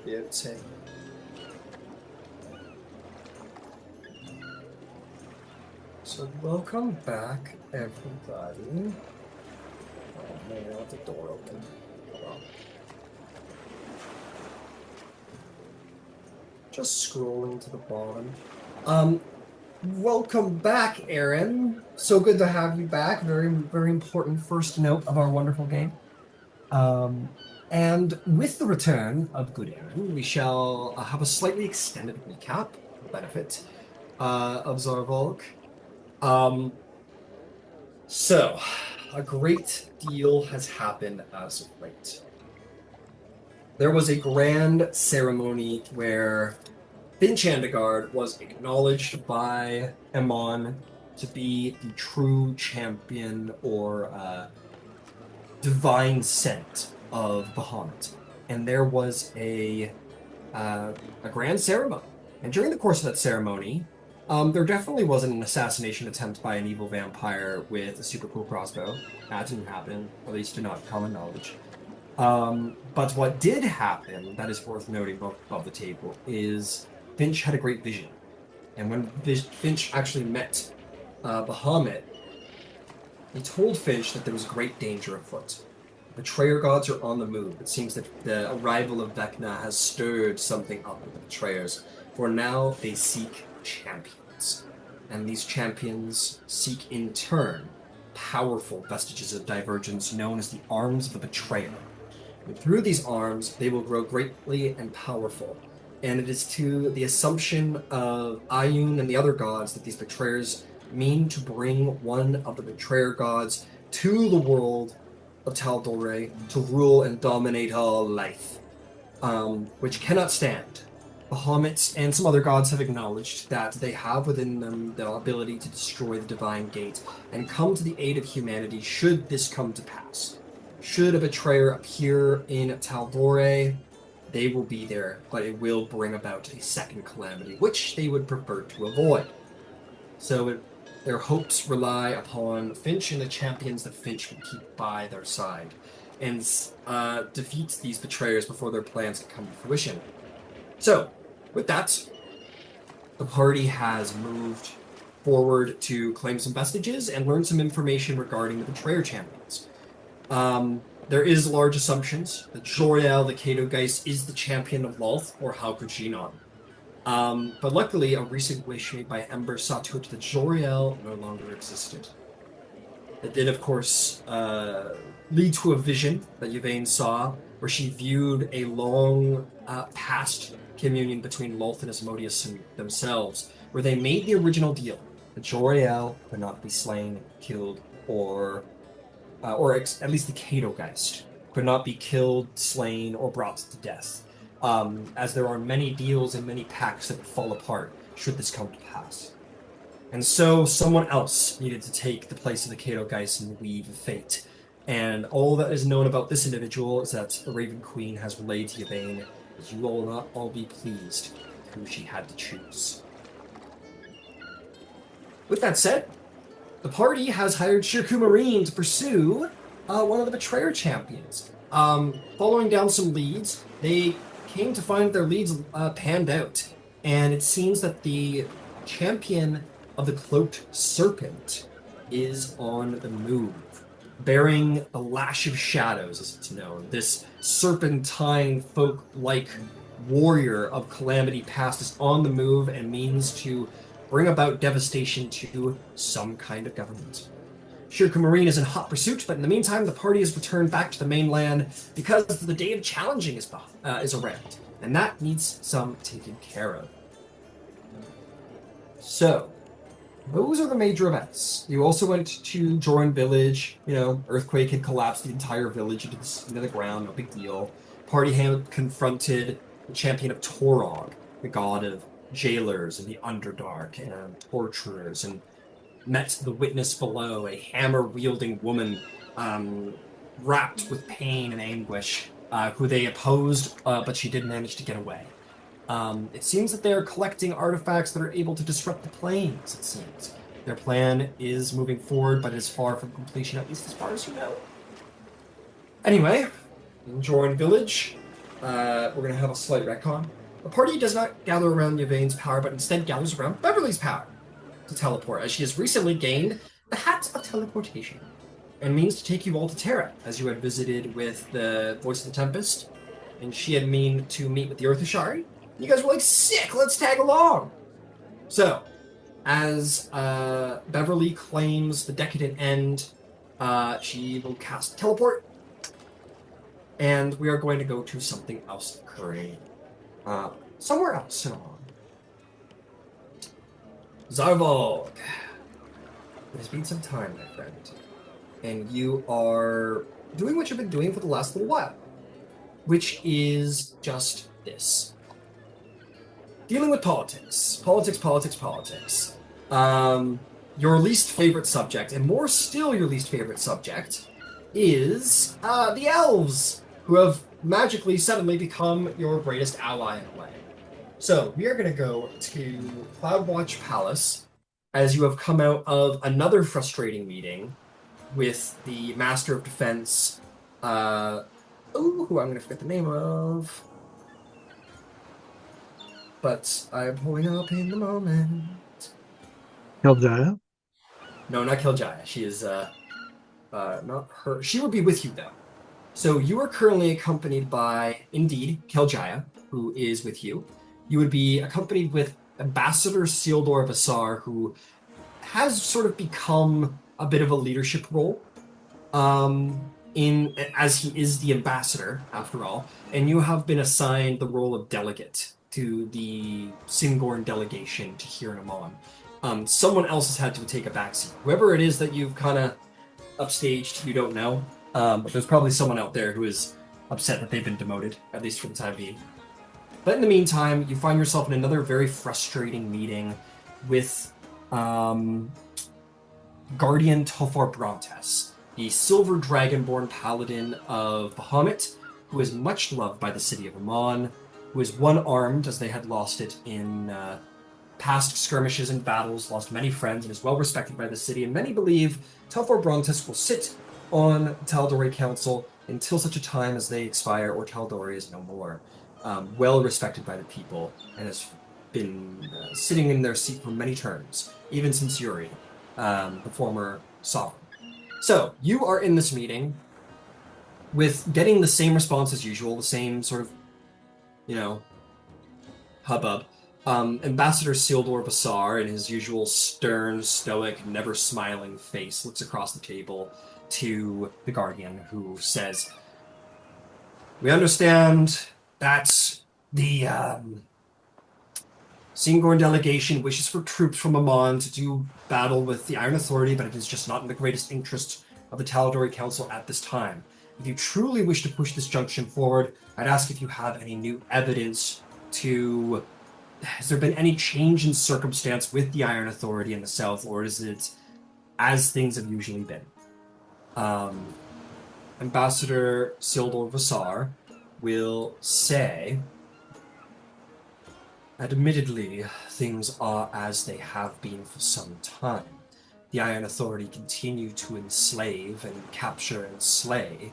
Beauty. So welcome back, everybody. Oh man, I want the door open. Hold on. Just scrolling to the bottom. Welcome back, Aaron. So good to have you back. Very, very important first note of our wonderful game. Um, and with the return of good Aaron, we shall have a slightly extended recap, for the benefit, of Zarvolg. Um, so, a great deal has happened as of late. There was a grand ceremony where Vinchandegard was acknowledged by Emon to be the true champion or divine scent of Bahamut. And there was a grand ceremony. And during the course of that ceremony, there definitely wasn't an assassination attempt by an evil vampire with a super cool crossbow. That didn't happen, at least to not common knowledge. But what did happen, that is worth noting above the table, is Finch had a great vision. And when Finch actually met Bahamut, he told Finch that there was great danger afoot. Betrayer gods are on the move. It seems that the arrival of Vecna has stirred something up in the betrayers, for now they seek champions. And these champions seek in turn powerful vestiges of divergence known as the arms of the betrayer. And through these arms, they will grow greatly and powerful. And it is to the assumption of Ayun and the other gods that these betrayers mean to bring one of the betrayer gods to the world of TalDorei to rule and dominate all life, which cannot stand. Bahamut and some other gods have acknowledged that they have within them the ability to destroy the divine gate and come to the aid of humanity should this come to pass. Should a betrayer appear in TalDorei, they will be there, but it will bring about a second calamity, which they would prefer to avoid. So their hopes rely upon Finch and the champions that Finch will keep by their side, and defeat these betrayers before their plans can come to fruition. So, with that, the party has moved forward to claim some vestiges and learn some information regarding the betrayer champions. There is large assumptions that Jor-El, the Kato Geist, is the champion of Lolth, or how could she not? But luckily, a recent wish made by Ember saw to it that Jor-El no longer existed. It did, of course, lead to a vision that Yvain saw, where she viewed a long past communion between Lolth and Asmodeus themselves, where they made the original deal that Jor-El could not be slain, killed, or at least the Kato Geist could not be killed, slain, or brought to death. As there are many deals and many pacts that would fall apart should this come to pass. And so someone else needed to take the place of the Kato Geist and weave fate. And all that is known about this individual is that the Raven Queen has relayed to Yvain that you will not all be pleased with who she had to choose. With that said, the party has hired Shirku Marine to pursue one of the betrayer champions. Following down some leads, they came to find their leads panned out, and it seems that the champion of the Cloaked Serpent is on the move, bearing the Lash of Shadows, as it's known. This serpentine folk-like warrior of Calamity Past is on the move and means to bring about devastation to some kind of government. Shirku Marine is in hot pursuit, but in the meantime, the party has returned back to the mainland because the day of challenging is around, and that needs some taken care of. So, those are the major events. You also went to Joran Village. Earthquake had collapsed the entire village into the ground, no big deal. Party had confronted the champion of Torog, the god of jailers and the Underdark and torturers, and met the witness below, a hammer-wielding woman wrapped with pain and anguish, who they opposed, but she did manage to get away. It seems that they are collecting artifacts that are able to disrupt the planes, it seems. Their plan is moving forward, but is far from completion, at least as far as you know. Anyway, in Joran Village, we're going to have a slight retcon. The party does not gather around Yvain's power, but instead gathers around Beverly's power to teleport, as she has recently gained the Hat of Teleportation and means to take you all to Terrah, as you had visited with the Voice of the Tempest, and she had mean to meet with the Earth Ashari. You guys were like, sick, let's tag along. So, as Beverly claims the Decadent End, she will cast Teleport, and we are going to go to something else occurring somewhere else. Zarvolg. It has been some time, my friend, and you are doing what you've been doing for the last little while, which is just this. Dealing with politics. Politics. Your least favorite subject, and more still your least favorite subject, is the elves, who have magically suddenly become your greatest ally in a way. So we are going to go to Cloudwatch Palace, as you have come out of another frustrating meeting with the Master of Defense, who I'm going to forget the name of, but I'm pulling up in the moment. TalDorei? No, not Kiljaya. She is not her. She would be with you though. So you are currently accompanied by, indeed, Kiljaya, who is with you. You would be accompanied with Ambassador Sildor Vasar, who has sort of become a bit of a leadership role, in as he is the ambassador after all, and you have been assigned the role of delegate to the Singorn delegation to here in Emon. Someone else has had to take a backseat. Whoever it is that you've kind of upstaged, you don't know. But there's probably someone out there who is upset that they've been demoted, at least for the time being. But in the meantime, you find yourself in another very frustrating meeting with Guardian Tofar Brontes, the Silver Dragonborn Paladin of Bahamut, who is much loved by the city of Emon, who is one-armed as they had lost it in past skirmishes and battles, lost many friends, and is well respected by the city, and many believe Tofar Brontes will sit on TalDorei Council until such a time as they expire or TalDorei is no more. Well respected by the people, and has been sitting in their seat for many terms, even since Yuri, the former sovereign. So, you are in this meeting with getting the same response as usual, the same sort of, hubbub. Ambassador Sildor Basar, in his usual stern, stoic, never smiling face, looks across the table to the Guardian, who says, "We understand that the Singorn delegation wishes for troops from Emon to do battle with the Iron Authority, but it is just not in the greatest interest of the Tal'Dorei Council at this time. If you truly wish to push this junction forward, I'd ask if you have any new evidence to... Has there been any change in circumstance with the Iron Authority in the South, or is it as things have usually been?" Ambassador Sildor Vasar will say, "Admittedly, things are as they have been for some time. The Iron Authority continue to enslave and capture and slay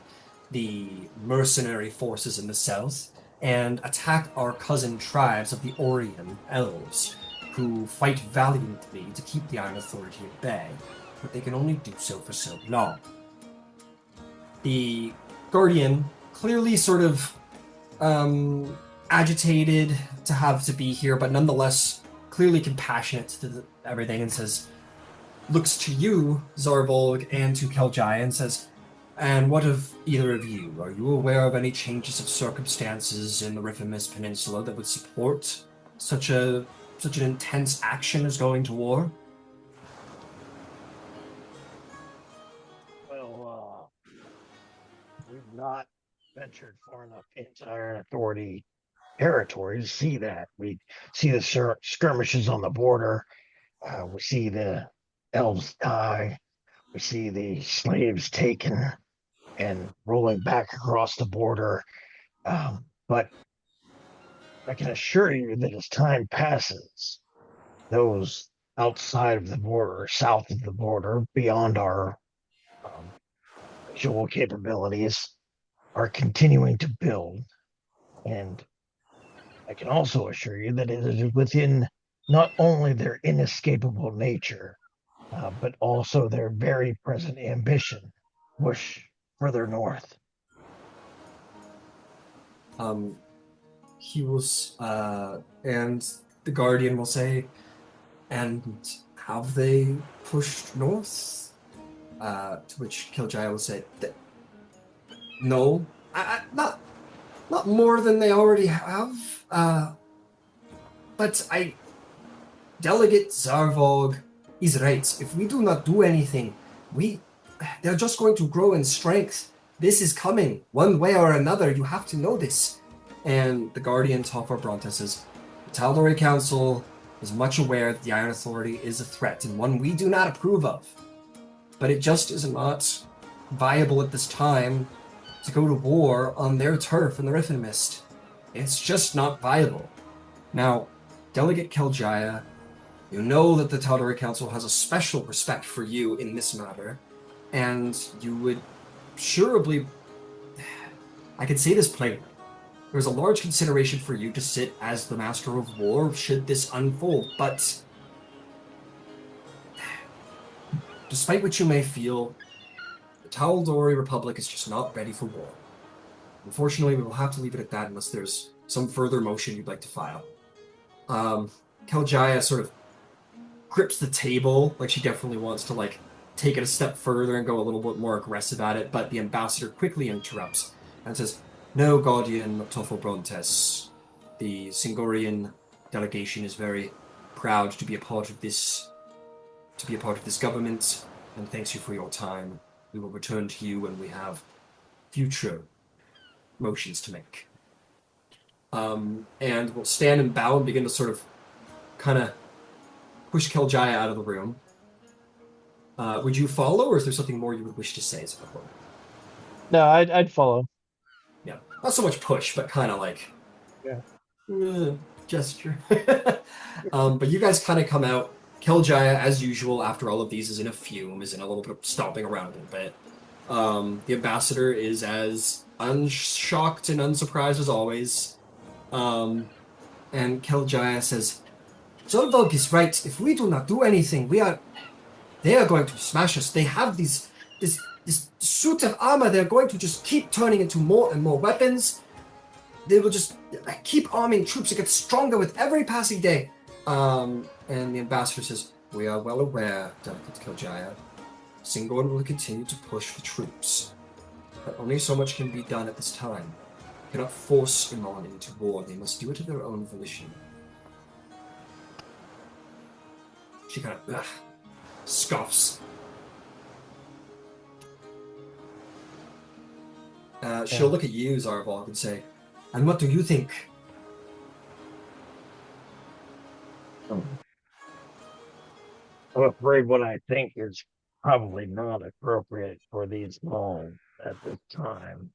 the mercenary forces in the south and attack our cousin tribes of the Orion Elves, who fight valiantly to keep the Iron Authority at bay, but they can only do so for so long." The Guardian, clearly sort of agitated to have to be here, but nonetheless clearly compassionate to everything, and says, looks to you, Zarvolg, and to Keljai, and says, "And what of either of you? Are you aware of any changes of circumstances in the Riffimus Peninsula that would support such an intense action as going to war?" Well, we've not ventured far enough into Iron Authority territory to see that. We see the skirmishes on the border. We see the elves die. We see the slaves taken and rolling back across the border. But I can assure you that as time passes, those outside of the border, south of the border, beyond our visual capabilities, are continuing to build. And I can also assure you that it is within not only their inescapable nature, but also their very present ambition, push further north. Um, he will, and the Guardian will say, and have they pushed north? To which Kiljaya will say, no, not more than they already have. But Delegate Zarvolg is right. If we do not do anything, they're just going to grow in strength. This is coming, one way or another. You have to know this. And the Guardian Topher Bronte says, the TalDorei Council is much aware that the Iron Authority is a threat and one we do not approve of. But it just is not viable at this time to go to war on their turf in the Rift and Mist. It's just not viable. Now, Delegate Keljaya, you know that the TalDorei Council has a special respect for you in this matter, and you would surely, I can say this plainly, there's a large consideration for you to sit as the Master of War should this unfold, but despite what you may feel, the Tal'Dorei Republic is just not ready for war. Unfortunately, we will have to leave it at that unless there's some further motion you'd like to file. Keljaya sort of grips the table, like she definitely wants to take it a step further and go a little bit more aggressive at it, but the ambassador quickly interrupts and says, no, Guardian Tofobrontes. The Singorian delegation is very proud to be a part of this government, and thanks you for your time. We will return to you when we have future motions to make. And we'll stand and bow and begin to sort of kind of push Keljaya out of the room. Would you follow, or is there something more you would wish to say as a before? No, I'd follow. Yeah, not so much push, but kind of like gesture. But you guys kind of come out. Keljaya, as usual, after all of these, is in a fume, is in a little bit of stomping around a little bit. The ambassador is as unshocked and unsurprised as always. And Keljaya says, Zarvolg is right. If we do not do anything, they are going to smash us. They have this suit of armor. They're going to just keep turning into more and more weapons. They will just keep arming troops. It gets stronger with every passing day. And the ambassador says, we are well aware, Delicate Keljaya. Singorn will continue to push for troops. But only so much can be done at this time. You cannot force Emon into war. They must do it of their own volition. She kind of scoffs. She'll look at you, Zarvolg, and say, and what do you think? I'm afraid what I think is probably not appropriate for these malls at this time.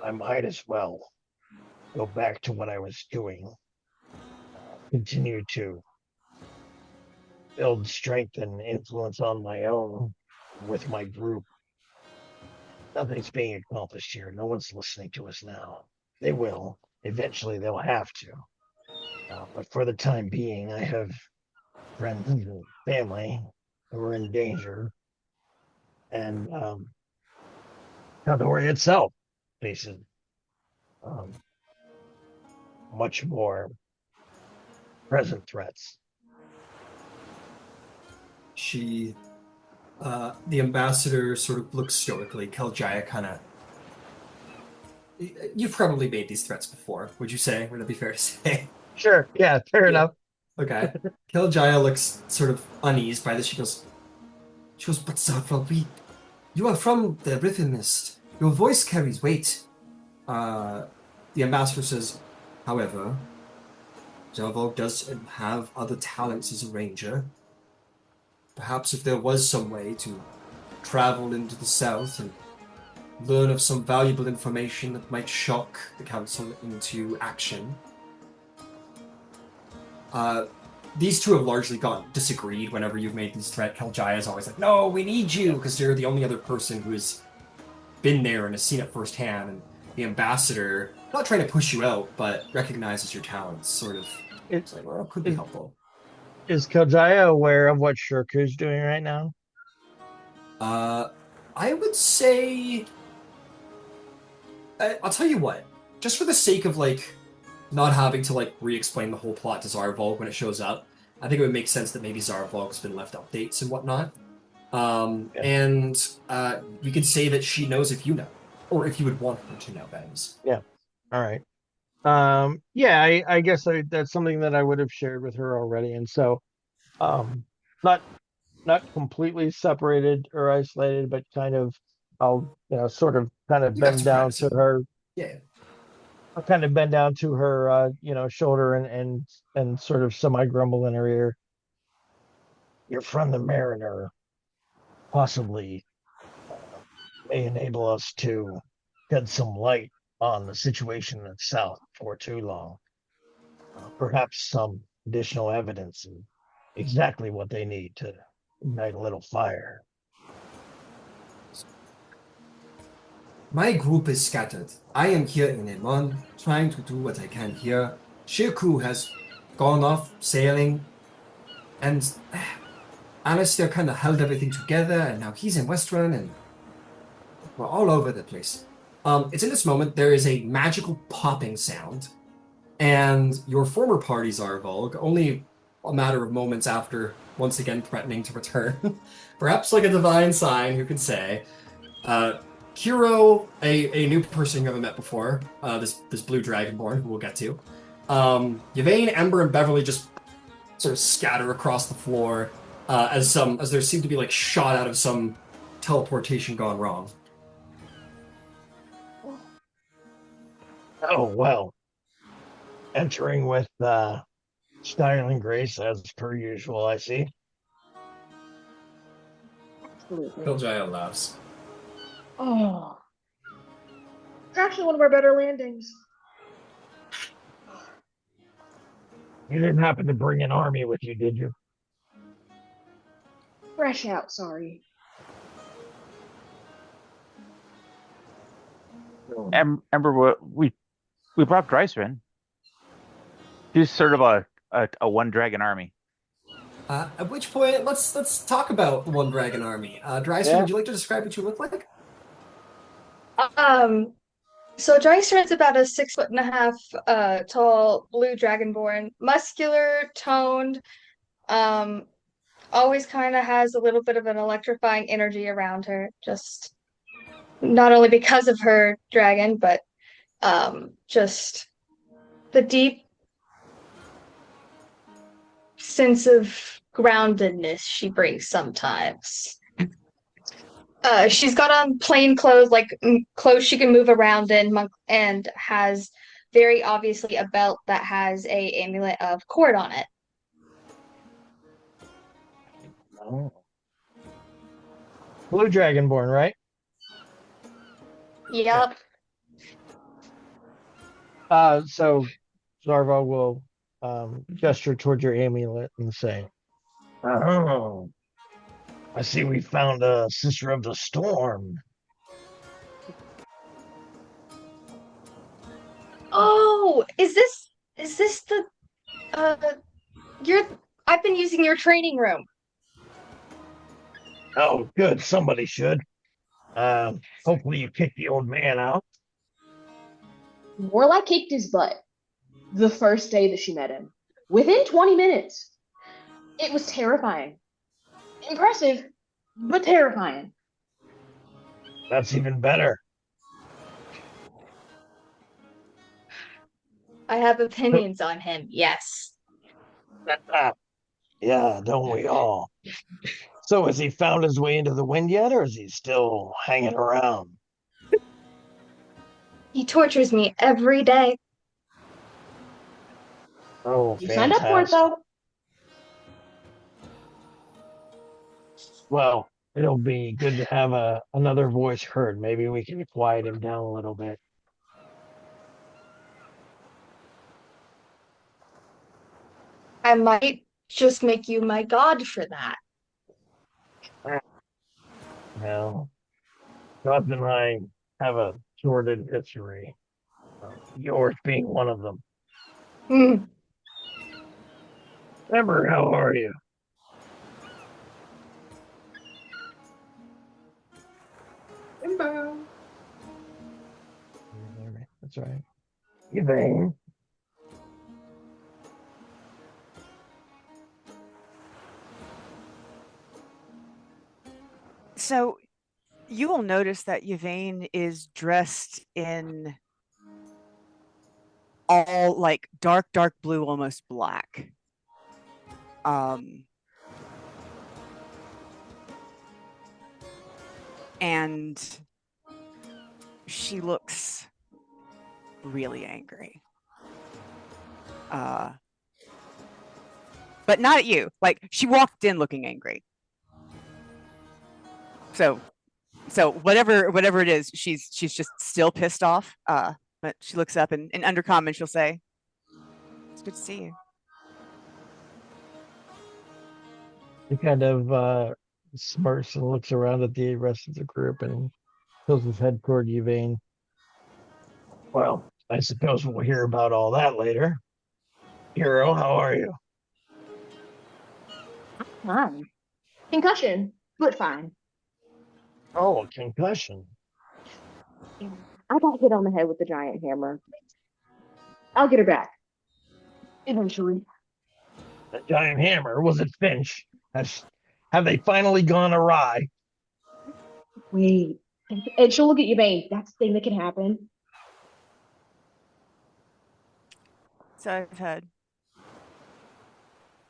I might as well go back to what I was doing. Continue to build strength and influence on my own with my group. Nothing's being accomplished here. No one's listening to us now. They will. Eventually, they'll have to. But for the time being, I have friends and family who are in danger. And Tal'Dorei itself faces much more present threats. The ambassador sort of looks stoically. Keljaya kind of... You've probably made these threats before, would you say? Would that be fair to say? Sure. Yeah, fair enough. Okay. Keljaya looks sort of uneased by this. She goes, but Zarvolg, you are from the Rift and Mist. Your voice carries weight. The ambassador says, however, Zarvolg does have other talents as a ranger. Perhaps if there was some way to travel into the south and learn of some valuable information that might shock the council into action. These two have largely disagreed whenever you've made these threats. Keljaya is always like, no, we need you, because you're the only other person who has been there and has seen it firsthand. And the ambassador, not trying to push you out, but recognizes your talents, sort of. It, It's like, well, it could be is helpful. is Kojaya aware of what Shirku's doing right now? Uh, I would say, I'll tell you what, just for the sake of like not having to like re-explain the whole plot to Zarvolg when it shows up, I think it would make sense that maybe Zarvolg's been left updates and whatnot. Yeah. And you could say that she knows if you know, or if you would want her to know, that is. Yeah. All right. Yeah, I guess that's something that I would have shared with her already, and so um, not not completely separated or isolated, but kind of I'll sort of kind of You got bend some down to privacy. her. Yeah. I'll kind of bend down to her, shoulder and sort of semi grumble in her ear. Your friend the Mariner possibly may enable us to shed some light on the situation in South for too long. Perhaps some additional evidence and exactly what they need to ignite a little fire. My group is scattered. I am here in Emon, trying to do what I can here. Shirku has gone off sailing, and Alistair kind of held everything together, and now he's in Westrun, and we're all over the place. It's in this moment there is a magical popping sound, and your former parties are Volg, only a matter of moments after once again threatening to return. Perhaps like a divine sign, who can say? Uh, Kiro, a new person you haven't met before, this blue dragonborn who we'll get to. Yvain, Ember, and Beverly just sort of scatter across the floor as there seem to be like shot out of some teleportation gone wrong. Oh, well, entering with style and grace as per usual, I see. Absolutely. Biljaya laughs. Oh, it's actually one of our better landings. You didn't happen to bring an army with you, did you? Fresh out, sorry. Ember, we brought Drysrinn. He's sort of a one dragon army. At which point, let's talk about the One Dragon Army. Drysdale, Yeah. would you like to describe what you look like? Um, so Drysrinn is about a 6'1.5" tall blue dragonborn, muscular, toned, um, always kind of has a little bit of an electrifying energy around her, just not only because of her dragon, but just the deep sense of groundedness she brings sometimes. She's got on plain clothes, like clothes she can move around in, and has very obviously a belt that has a amulet of cord on it. No. Blue Dragonborn, right? Yep. So Zarvo will gesture toward your amulet and say, Oh, I see we found a sister of the storm. Oh, is this the uh your I've been using your training room. Oh, good. Somebody should. Hopefully you kicked the old man out. More like kicked his butt the first day that she met him. Within 20 minutes. It was terrifying. Impressive, but terrifying. That's even better. I have opinions on him, yes. Yeah, don't we all? So has he found his way into the wind yet, or is he still hanging around? He tortures me every day. Oh, You signed up for it, fantastic. though. Well, it'll be good to have another voice heard. Maybe we can quiet him down a little bit. I might just make you my god for that. Well, God and I have a sordid history. Yours being one of them. Hmm. Ember, how are you? That's right. Yvain. So you will notice that Yvain is dressed in all like dark blue, almost black. And she looks really angry. But not at you. Like she walked in looking angry. So whatever it is, she's just still pissed off. But she looks up and in undercommon she'll say, "It's good to see you." He kind of smirks and looks around at the rest of the group and tilts his head toward Yvain. Well, I suppose we'll hear about all that later. Hero, how are you? Fine. Concussion, but fine. Oh, a concussion. I got hit on the head with the giant hammer. I'll get her back. Eventually. The giant hammer, was it Finch? Have they finally gone awry? Wait. And she'll look at you, Bane. That's the thing that can happen. So I've heard.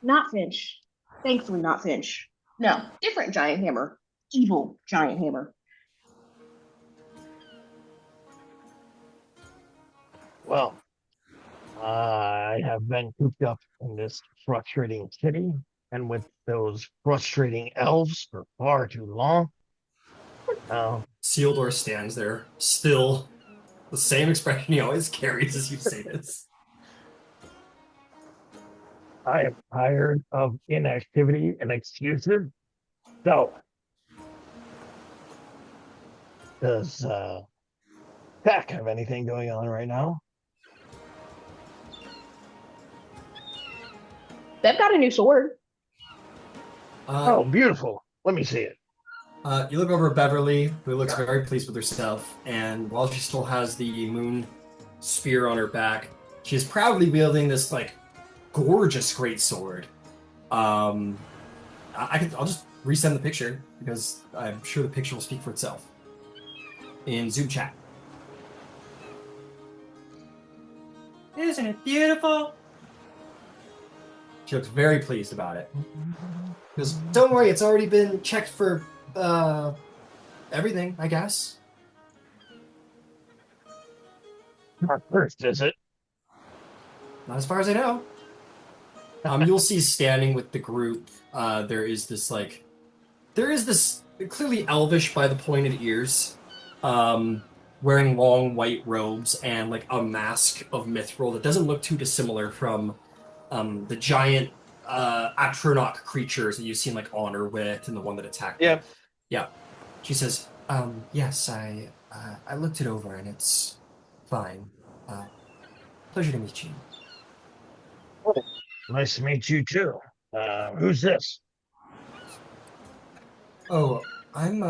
Not Finch. Thankfully, not Finch. No, different giant hammer. Evil giant hammer. Well, I have been cooped up in this frustrating city and with those frustrating elves for far too long. Now, Sealdor stands there, still the same expression he always carries as you say this. I am tired of inactivity and excuses. So, does Pack have anything going on right now? They've got a new sword. Oh, beautiful. Let me see it. You look over at Beverly, who looks very pleased with herself, and while she still has the moon spear on her back, she is proudly wielding this like gorgeous great sword. I'll just resend the picture because I'm sure the picture will speak for itself in Zoom chat. Isn't it beautiful? She looks very pleased about it. Because don't worry, it's already been checked for everything, I guess. Not first, is it? Not as far as I know. You'll see standing with the group, there is this clearly elvish by the pointed ears, wearing long white robes and like a mask of mithril that doesn't look too dissimilar from the giant Atronach creatures that you've seen like Honor with and the one that attacked them. Yeah. She says, yes, I looked it over and it's fine. Pleasure to meet you. Nice to meet you too. Who's this? Oh, I'm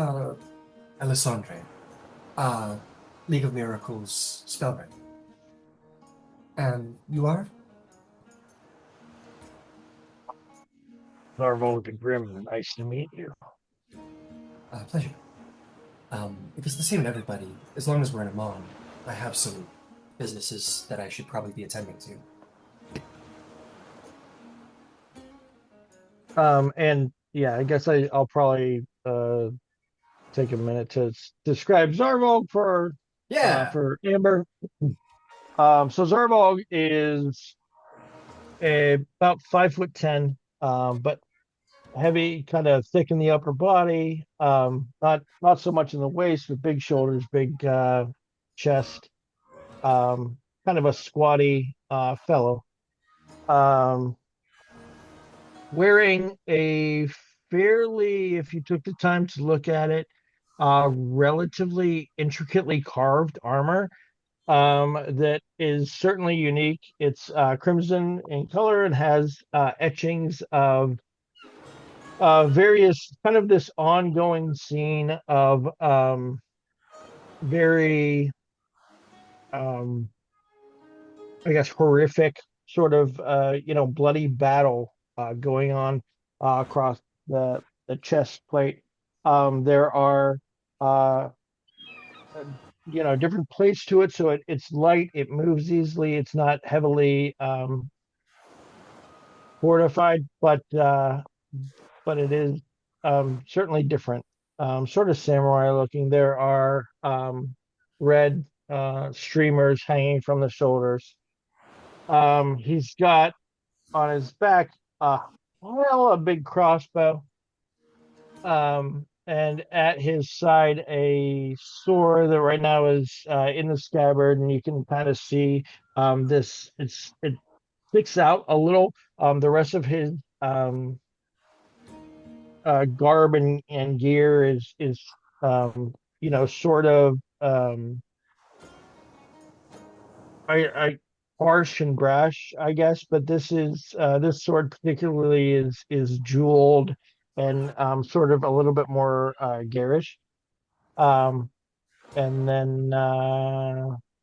Alessandre. League of Miracles spellwright. And you are? Zarvolg the Grim. Nice to meet you. Pleasure. If it's the same to everybody, as long as we're in Emon, I have some businesses that I should probably be attending to. And yeah, I guess I'll probably take a minute to describe Zarvolg for Amber. So Zarvolg is about 5'10", but heavy, kind of thick in the upper body. Not so much in the waist, but big shoulders, big chest. Kind of a squatty fellow. Wearing a fairly, if you took the time to look at it, relatively intricately carved armor that is certainly unique. It's crimson in color and has etchings of various kind of this ongoing scene of very I guess horrific sort of bloody battle going on across the chest plate. There are uh, different plates to it, so it's light, it moves easily, it's not heavily fortified, but it is certainly different. Sort of samurai looking. There are red streamers hanging from the shoulders. He's got on his back a big crossbow. And at his side a sword that right now is in the scabbard, and you can kind of see it sticks out a little. The rest of his garb and gear is sort of I harsh and brash, I guess, but this sword particularly is jeweled and sort of a little bit more garish. Um, and then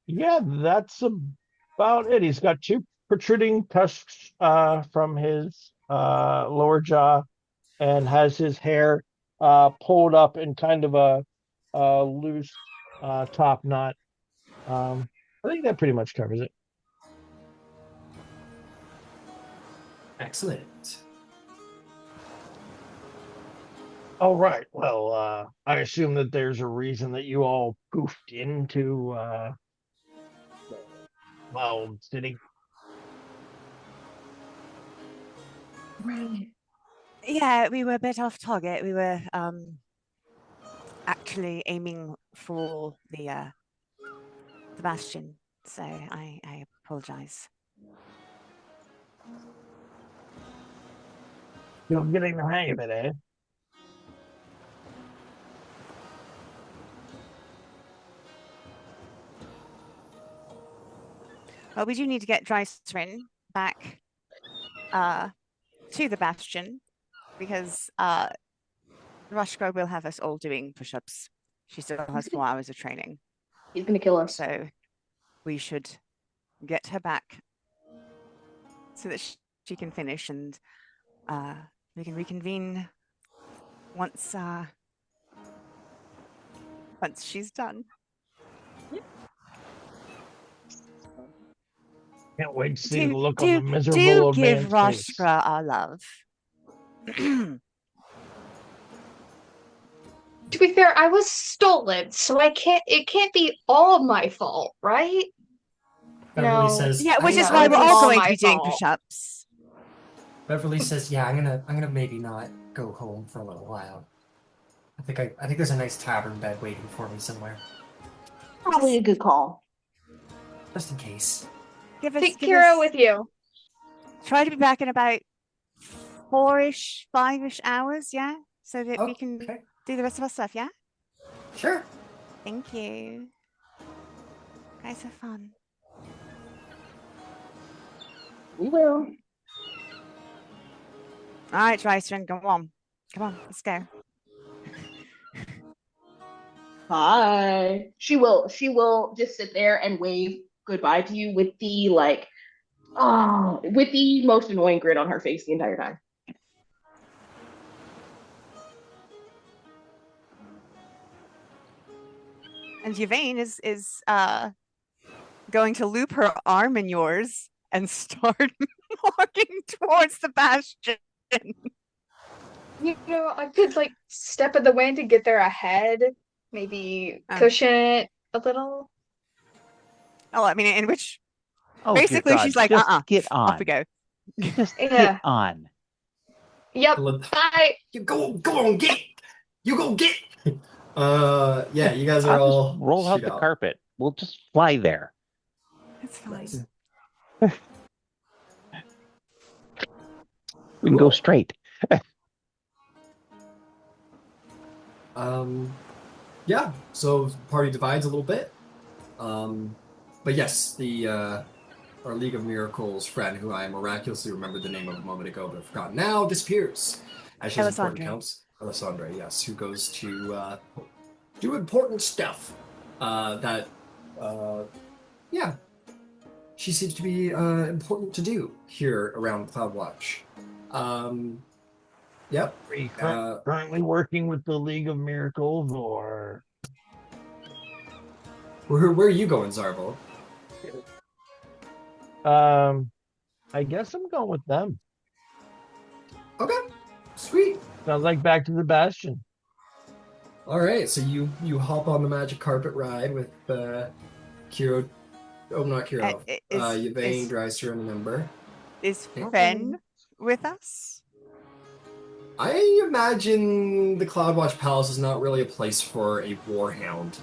yeah, that's about it. He's got two protruding tusks from his lower jaw, and has his hair pulled up in kind of a loose top knot. I think that pretty much covers it. Excellent. All right. Well, I assume that there's a reason that you all poofed into the Wild City. Yeah, we were a bit off target. We were actually aiming for the bastion, so I apologize. You're getting the hang of it, eh? Well, we do need to get Drysrinn back to the bastion, because Rushka will have us all doing push-ups. She still has 4 hours of training. He's gonna kill us. So we should get her back so that she can finish, and we can reconvene once she's done. Can't wait to see the look on the miserable old give man's face. Rashka our love. To be fair, I was stolen, so it can't be all my fault, right? Beverly No. says, Yeah, which "I- is I- why we're all all going to my be doing fault. push-ups. Beverly says, "Yeah, I'm gonna maybe not go home for a little while. I think there's a nice tavern bed waiting for me somewhere, Probably a good call. just in case." Take Kira with you. Try to be back in about 4-ish, 5-ish hours, yeah? So that we can Okay, do the rest of our stuff, yeah? sure. Thank you. Guys have fun. We will. All right, Drysrinn, go on. Come on, let's go. Bye. She will just sit there and wave goodbye to you with the with the most annoying grin on her face the entire time. And Yvain is going to loop her arm in yours and start walking towards the bastion. You know, I could like step in the wind to get there ahead, maybe cushion it a little. Oh, I mean, in which Oh, dear basically God, she's like, just get on. off we go. Just Yeah. get on. Yep. Bye. You go on, get. You go get. Yeah, you guys are I'll all just roll out shoot the carpet. We'll just fly there. It's fine. Nice. We can go Cool. straight. Yeah, so party divides a little bit. But yes, the our League of Miracles friend, who I miraculously remembered the name of a moment ago, but I've forgotten now, disappears. As she has important Elisandre. counts. Alessandra, yes, who goes to do important stuff. That, yeah, she seems to be important to do here around Cloudwatch. Yep. Are you Uh, currently working with the League of Miracles, or where are you going, Zarvolg? I guess I'm going with them. Okay, sweet. Sounds like back to the Bastion. All right, so you hop on the magic carpet ride with Kiro. Oh, not Kiro. Yvain, Drysrinn, and Ember. Is Yeah. Fen with us? I imagine the Cloudwatch Palace is not really a place for a warhound,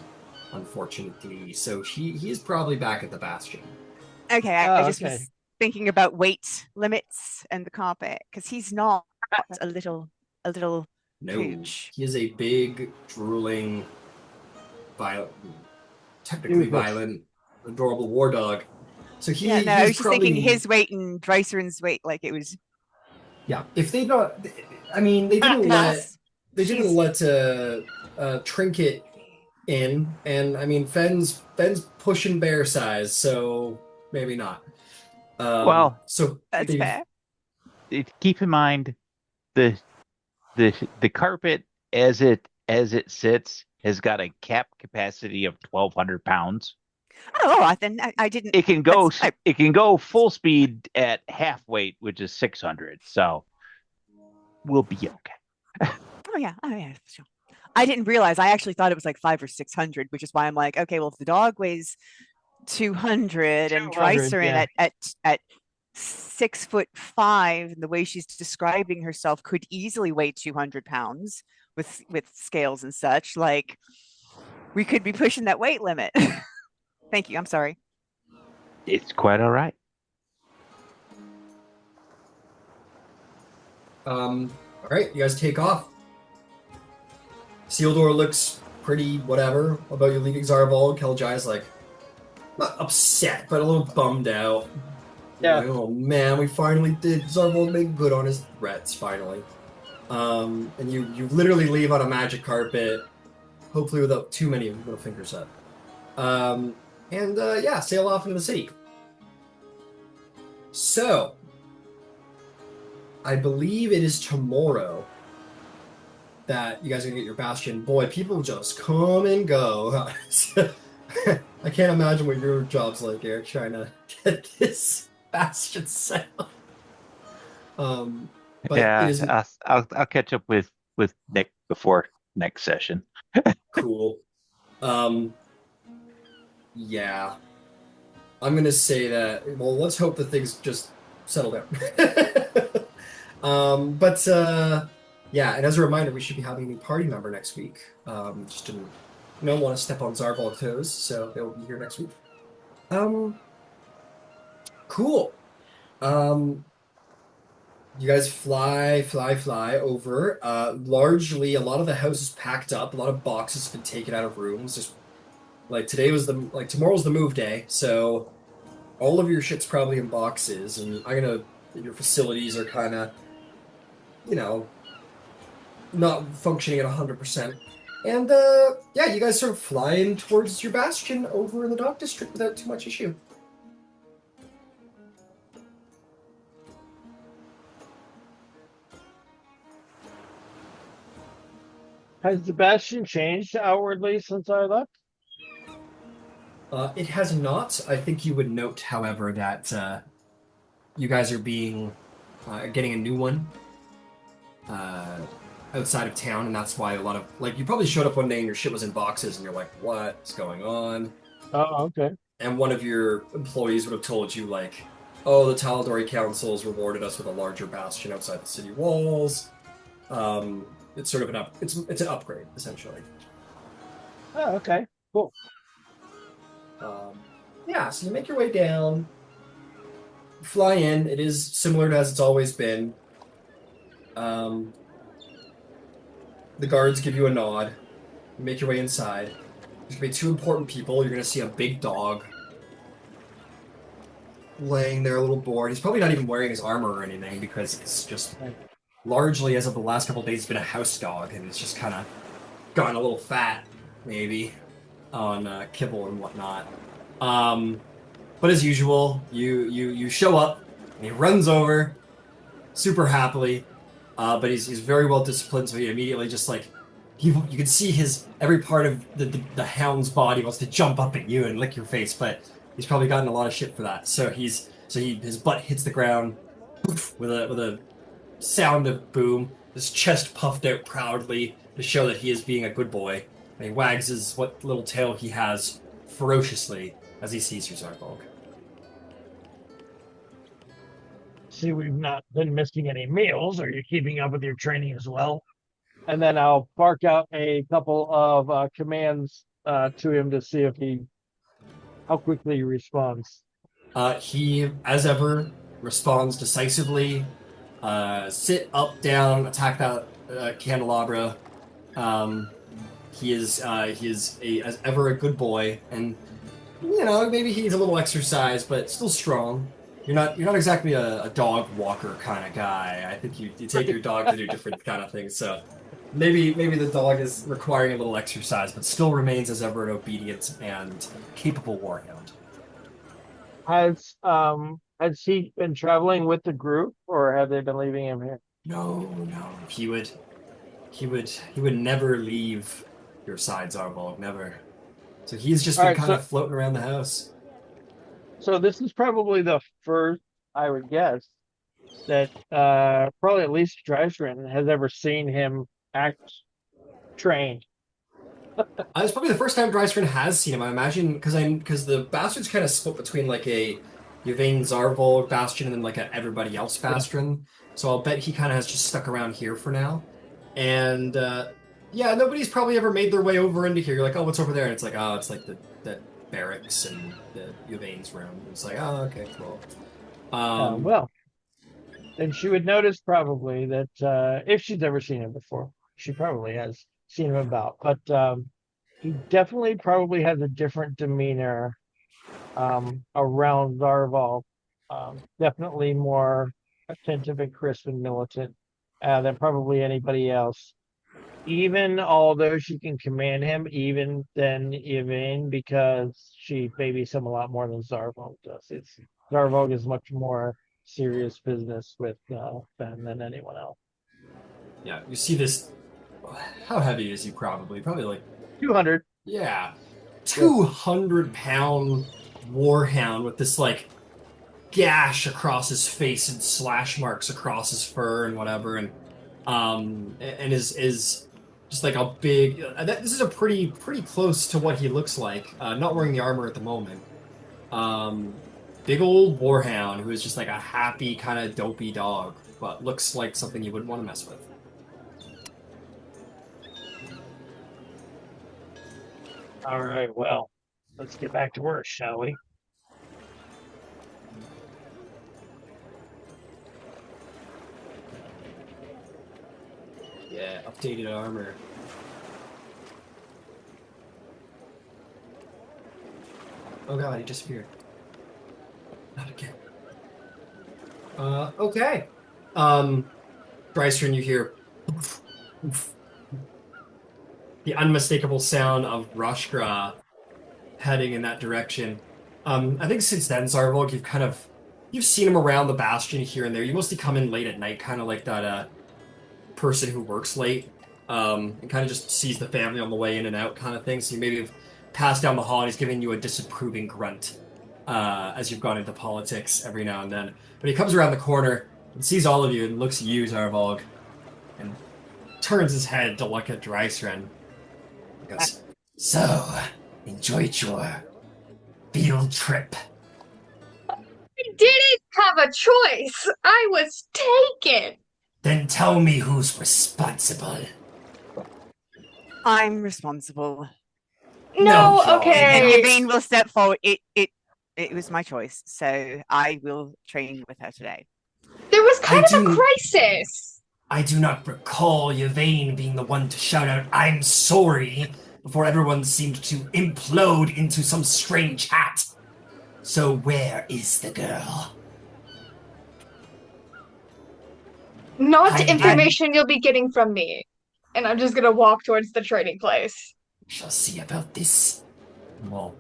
unfortunately. So he is probably back at the Bastion. Okay, I Oh, just okay. was thinking about weight limits and the carpet because he's not a little No, pooch. he is a big, drooling, violent, technically Doofus. violent, adorable war dog. So Yeah, no, I he's was just probably thinking his weight and Drysrinn's weight, like it was. yeah. If they not, I mean, they didn't Because let Trinket in, and I mean Fenn's pushing bear size, so maybe not. Well, So that's they've fair. keep in mind the the carpet as it sits has got a cap capacity of 1,200 pounds. Oh, then I didn't. It can go that's- I- it can go full speed at half weight, which is 600. So we'll be okay. Oh yeah, sure. I didn't realize. I actually thought it was like 500 or 600, which is why I'm like, okay, well, if the dog weighs 200 and 200, Drysrinn yeah. at 6'5", and the way she's describing herself could easily weigh 200 pounds with scales and such. Like, we could be pushing that weight limit. Thank you. I'm sorry. It's quite all right. all right, you guys take off. Sealdor looks pretty whatever. What about you leaving Zarvolg? Keljai's like not upset, but a little bummed out. Yeah. Like, oh man, we finally did. Zarvolg made good on his threats finally. And you literally leave on a magic carpet, hopefully without too many little fingers up. Yeah, sail off into the city. So, I believe it is tomorrow that you guys are gonna get your bastion. Boy, people just come and go. I can't imagine what your job's like, Eric, trying to get this bastion set up. But yeah, it is I'll catch up with Nick before next session. cool. Yeah. I'm gonna say that. Well, let's hope that things just settle down. Yeah, and as a reminder, we should be having a new party member next week. Just didn't want to step on Zarvol's toes, so they'll be here next week. Cool. You guys fly over. Largely, a lot of the house is packed up. A lot of boxes have been taken out of rooms. Just like tomorrow's the move day, so all of your shit's probably in boxes, and your facilities are kind of, not functioning at 100%. And yeah, you guys sort of fly in towards your bastion over in the dock district without too much issue. Has the Bastion changed outwardly since I left? It has not. I think you would note, however, that you guys are getting a new one outside of town, and that's why a lot of you probably showed up one day and your shit was in boxes, and you're like, "What's going on?" Oh, okay. And one of your employees would have told you "Oh, the Tal'Dorei Council has rewarded us with a larger bastion outside the city walls." It's sort of it's an upgrade essentially. Oh, okay. Cool. Yeah, so you make your way down, fly in. It is similar to as it's always been. The guards give you a nod. You make your way inside. There's gonna be two important people. You're gonna see a big dog laying there a little bored. He's probably not even wearing his armor or anything because it's just largely, as of the last couple of days, been a house dog, and it's just kind of gotten a little fat, maybe, on kibble and whatnot. But as usual, you show up, and he runs over, super happily, but he's very well disciplined, so he immediately just like you can see his every part of the hound's body wants to jump up at you and lick your face, but he's probably gotten a lot of shit for that. So his butt hits the ground with a sound of boom, his chest puffed out proudly to show that he is being a good boy, and he wags his what little tail he has ferociously as he sees you, Zarvolg. See, we've not been missing any meals. Are you keeping up with your training as well? And then I'll bark out a couple of commands to him to see if how quickly he responds. He, as ever, responds decisively. Sit, up, down, attack that candelabra. He is as ever a good boy, and maybe he needs a little exercise, but still strong. You're not exactly a dog walker kind of guy. I think you take your dog to do different kind of things. So maybe the dog is requiring a little exercise, but still remains as ever an obedient and capable warhound. Has he been traveling with the group, or have they been leaving him here? No. He would never leave your side, Zarvolg, never. So he's just been kind of floating around the house. So this is probably the first, I would guess, that probably at least Drysrinn has ever seen him act trained. It's probably the first time Drysrinn has seen him, I imagine, because the bastard's kind of split between like a Yvain Zarvolg bastion and then like a everybody else bastion. So I'll bet he kind of has just stuck around here for now. And nobody's probably ever made their way over into here. You're like, oh, what's over there? And it's like, oh, it's like the barracks and the Yvain's room. It's like, oh, okay, cool. Well, then she would notice probably that if she's ever seen him before, she probably has seen him about. But he definitely probably has a different demeanor around Zarvolg. Definitely more attentive and crisp and militant than probably anybody else. Even although she can command him, even than Yvain, because she babies him a lot more than Zarvolg does. Zarvolg is much more serious business with Ben than anyone else. Yeah, you see this. How heavy is he? Probably like 200. Yeah, 200-pound warhound with this like gash across his face and slash marks across his fur and whatever, and is just like a big. This is a pretty close to what he looks like. Not wearing the armor at the moment. Big old warhound who is just like a happy kind of dopey dog, but looks like something you wouldn't want to mess with. All right, well, let's get back to work, shall we? Yeah, updated armor. Oh god, he disappeared. Not again. Okay. Drysrinn, you hear the unmistakable sound of Rashgra heading in that direction. I think since then, Zarvolg, you've seen him around the bastion here and there. You mostly come in late at night, kind of like that person who works late, and kind of just sees the family on the way in and out kind of thing. So you maybe have passed down the hall and he's giving you a disapproving grunt as you've gone into politics every now and then. But he comes around the corner and sees all of you and looks at you, Zarvolg, and turns his head to look at Drysrinn. He goes, "So, enjoyed your field trip." I didn't have a choice. I was taken. Then tell me who's responsible. I'm responsible. No, No, okay. And Yvain will step forward. It was my choice, so I will train with her today. There was kind of a crisis. I do not recall Yvain being the one to shout out, "I'm sorry," before everyone seemed to implode into some strange hat. So where is the girl? Not Hiding. information you'll be getting from me. And I'm just gonna walk towards the training place. Shall see about this. We'll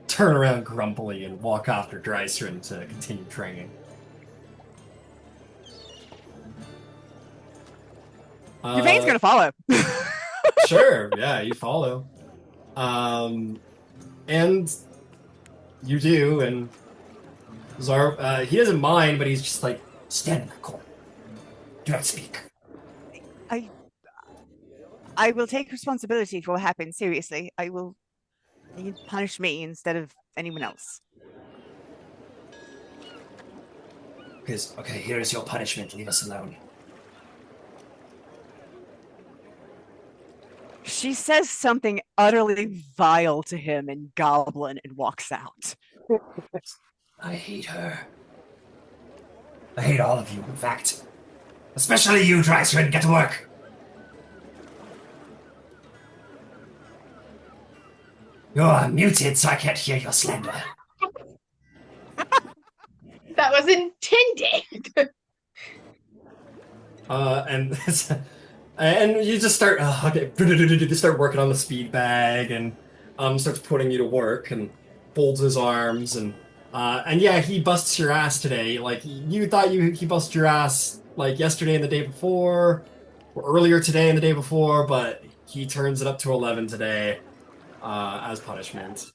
turn around grumpily and walk after Drysrinn to continue training. Yvain's gonna follow. Sure, yeah, you follow. And you do, and he doesn't mind, but he's just like, stand in that corner. Do not speak. I will take responsibility for what happened. Seriously, you punish me instead of anyone else. Okay, here is your punishment. Leave us alone. She says something utterly vile to him in Goblin and walks out. I hate her. I hate all of you, in fact. Especially you, Drysrinn. Get to work. You're muted, so I can't hear your slander. That was intended. And you just start they start working on the speed bag and starts putting you to work and folds his arms and yeah, he busts your ass today. Like you thought he busted your ass like yesterday and the day before, or earlier today and the day before, but he turns it up to 11 today as punishment.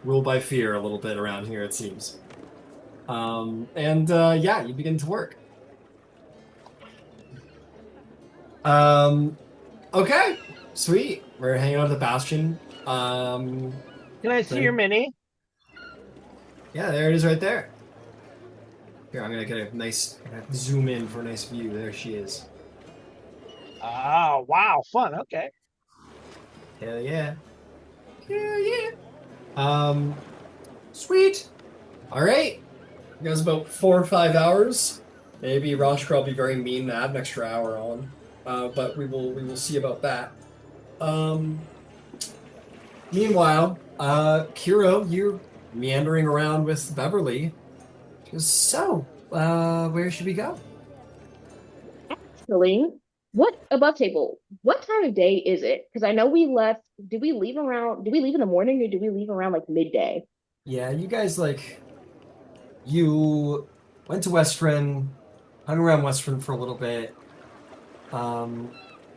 Ruled by fear a little bit around here, it seems. Yeah, you begin to work. Okay, sweet. We're hanging out at the bastion. Can I see your mini? Yeah, there it is right there. Here, I'm gonna get a nice zoom in for a nice view. There she is. Oh, wow, fun. Okay. Hell yeah. Hell yeah. Sweet. All right. It goes about 4 or 5 hours. Maybe Roshka will be very mean to add an extra hour on. But we will see about that. Meanwhile, Kiro, you're meandering around with Beverly. She goes, so, where should we go? Actually, what above table? What time of day is it? Because I know we left. Did we leave in the morning or did we leave around like midday? Yeah, you guys you went to Westfrin, hung around Westfrin for a little bit,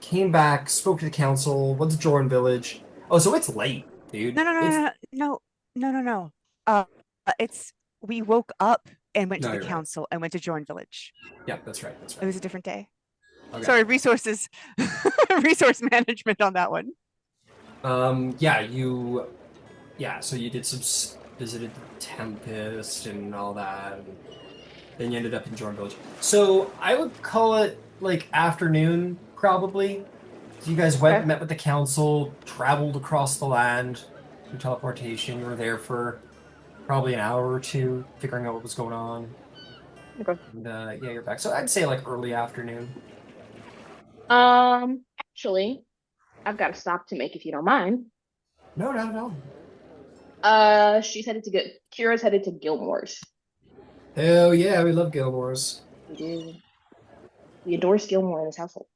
came back, spoke to the council, went to Jordan Village. Oh, so it's late, dude. No. We woke up and went to the council and went to Jordan Village. Yeah, that's right. It was a different day. Okay. Sorry, resource management on that one. So you did visited the Tempest and all that, and then you ended up in Jordan Village. So I would call it like afternoon, probably. So you guys met with the council, traveled across the land through teleportation. You were there for probably an hour or two, figuring out what was going on. Okay. And yeah, you're back. So I'd say like early afternoon. Actually, I've got a stop to make if you don't mind. No. Kira's headed to Gilmore's. Hell yeah, we love Gilmore's. We do. We adore Gilmore in his household.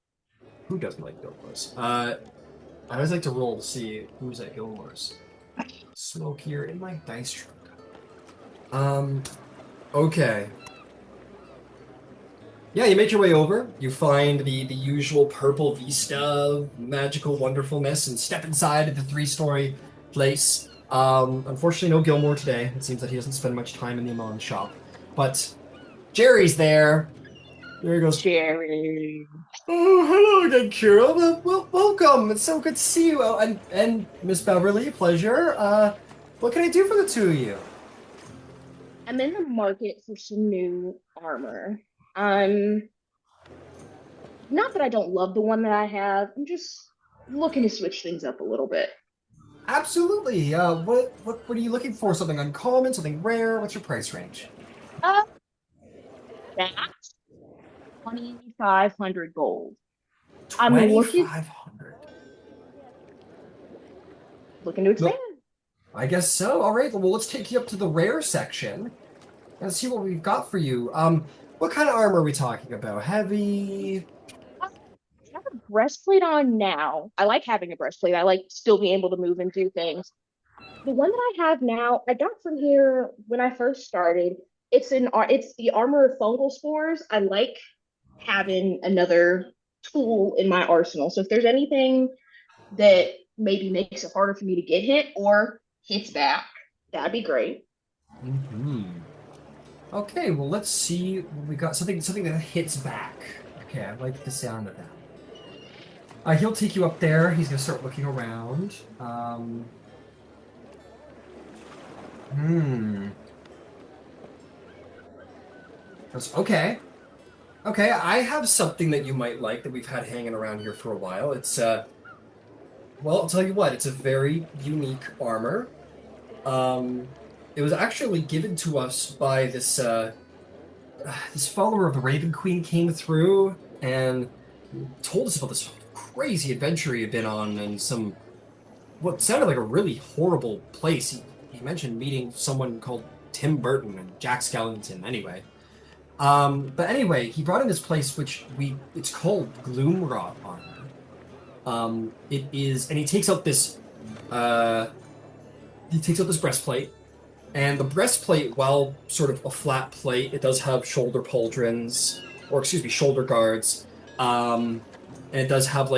Who doesn't like Gilmore's? I always like to roll to see who's at Gilmore's. Smoke here in my dice truck. Okay. Yeah, you make your way over. You find the usual purple vista of magical wonderfulness and step inside the 3-story place. Unfortunately, no Gilmore today. It seems that he doesn't spend much time in the Emon shop. But Jerry's there. There he goes. Jerry. Oh, hello again, Kira. Well, welcome. It's so good to see you. Oh, and Miss Beverly, pleasure. What can I do for the two of you? I'm in the market for some new armor. Not that I don't love the one that I have. I'm just looking to switch things up a little bit. Absolutely. What are you looking for? Something uncommon? Something rare? What's your price range? That's 2,500 gold. I'm looking. 2,500. looking to expand. I guess so. All right. Well, let's take you up to the rare section and see what we've got for you. What kind of armor are we talking about? Heavy? I have a breastplate on now. I like having a breastplate. I like still being able to move and do things. The one that I have now, I got from here when I first started. It's the armor of fungal spores. I like having another tool in my arsenal. So if there's anything that maybe makes it harder for me to get hit or hits back, that'd be great. Mm-hmm. Okay, well, let's see what we got. Something that hits back. Okay, I like the sound of that. He'll take you up there. He's gonna start looking around. Okay. Okay, I have something that you might like that we've had hanging around here for a while. It's, well, I'll tell you what, it's a very unique armor. It was actually given to us by this follower of the Raven Queen came through and told us about this crazy adventure he had been on and what sounded like a really horrible place. He mentioned meeting someone called Tim Burton and Jack Skellington, anyway. But anyway, he brought in this place it's called Gloomrot armor. It is, and he takes out this breastplate, and the breastplate, while sort of a flat plate, it does have shoulder pauldrons, or excuse me, shoulder guards, and it does have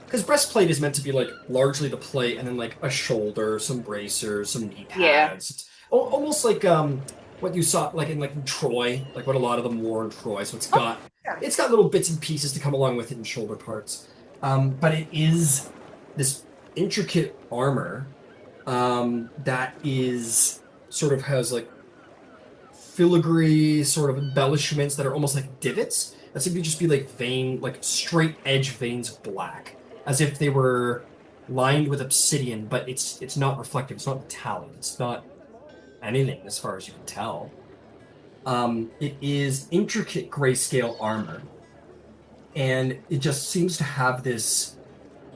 because breastplate is meant to be largely the plate, and then a shoulder, some bracers, some knee pads. Yeah. It's almost like what you saw in Troy, what a lot of them wore in Troy. So it's got little bits and pieces to come along with it in shoulder parts. But it is this intricate armor that is sort of has filigree sort of embellishments that are almost like divots that seem to just be straight edge veins of black, as if they were lined with obsidian, but it's not reflective. It's not metallic. It's not anything as far as you can tell. It is intricate grayscale armor, and it just seems to have this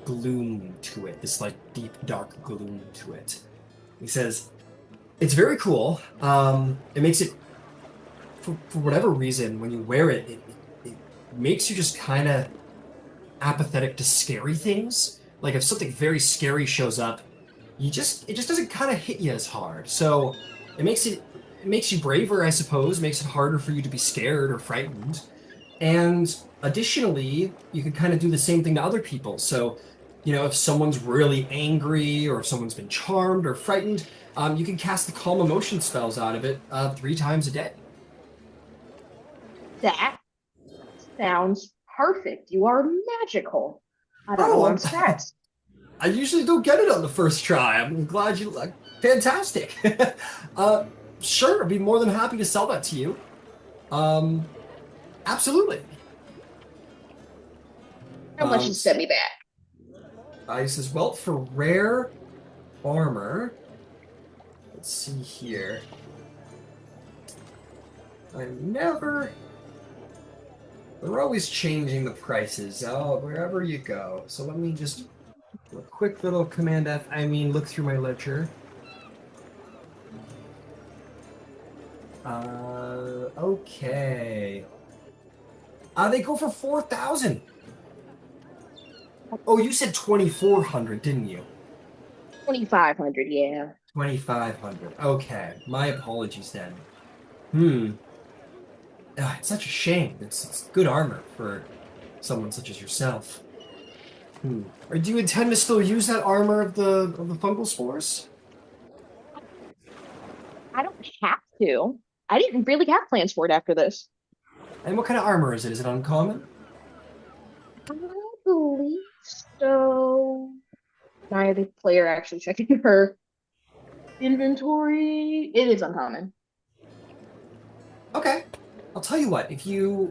gloom to it, this deep dark gloom to it. He says it's very cool. It makes it, for whatever reason, when you wear it, it makes you just kind of apathetic to scary things. If something very scary shows up, it just doesn't kind of hit you as hard. So it makes you braver, I suppose. Makes it harder for you to be scared or frightened. And additionally, you can kind of do the same thing to other people. So, if someone's really angry or if someone's been charmed or frightened, you can cast the calm emotion spells out of it 3 times a day. That sounds perfect. You are magical. I don't know what stats. I usually don't get it on the first try. I'm glad you like. Fantastic. Sure, I'd be more than happy to sell that to you. Absolutely. How much you sent me back? He says, well, for rare armor, let's see here. They're always changing the prices wherever you go. So let me just do a quick little look through my ledger. Okay. They go for 4,000. Oh, you said 2,400, didn't you? 2,500, yeah. 2,500. Okay, my apologies then. It's such a shame. It's good armor for someone such as yourself. Or do you intend to still use that armor of the fungal spores? I don't have to. I didn't really have plans for it after this. And what kind of armor is it? Is it uncommon? I believe so. Now the player actually checking her inventory. It is uncommon. Okay. I'll tell you what. If you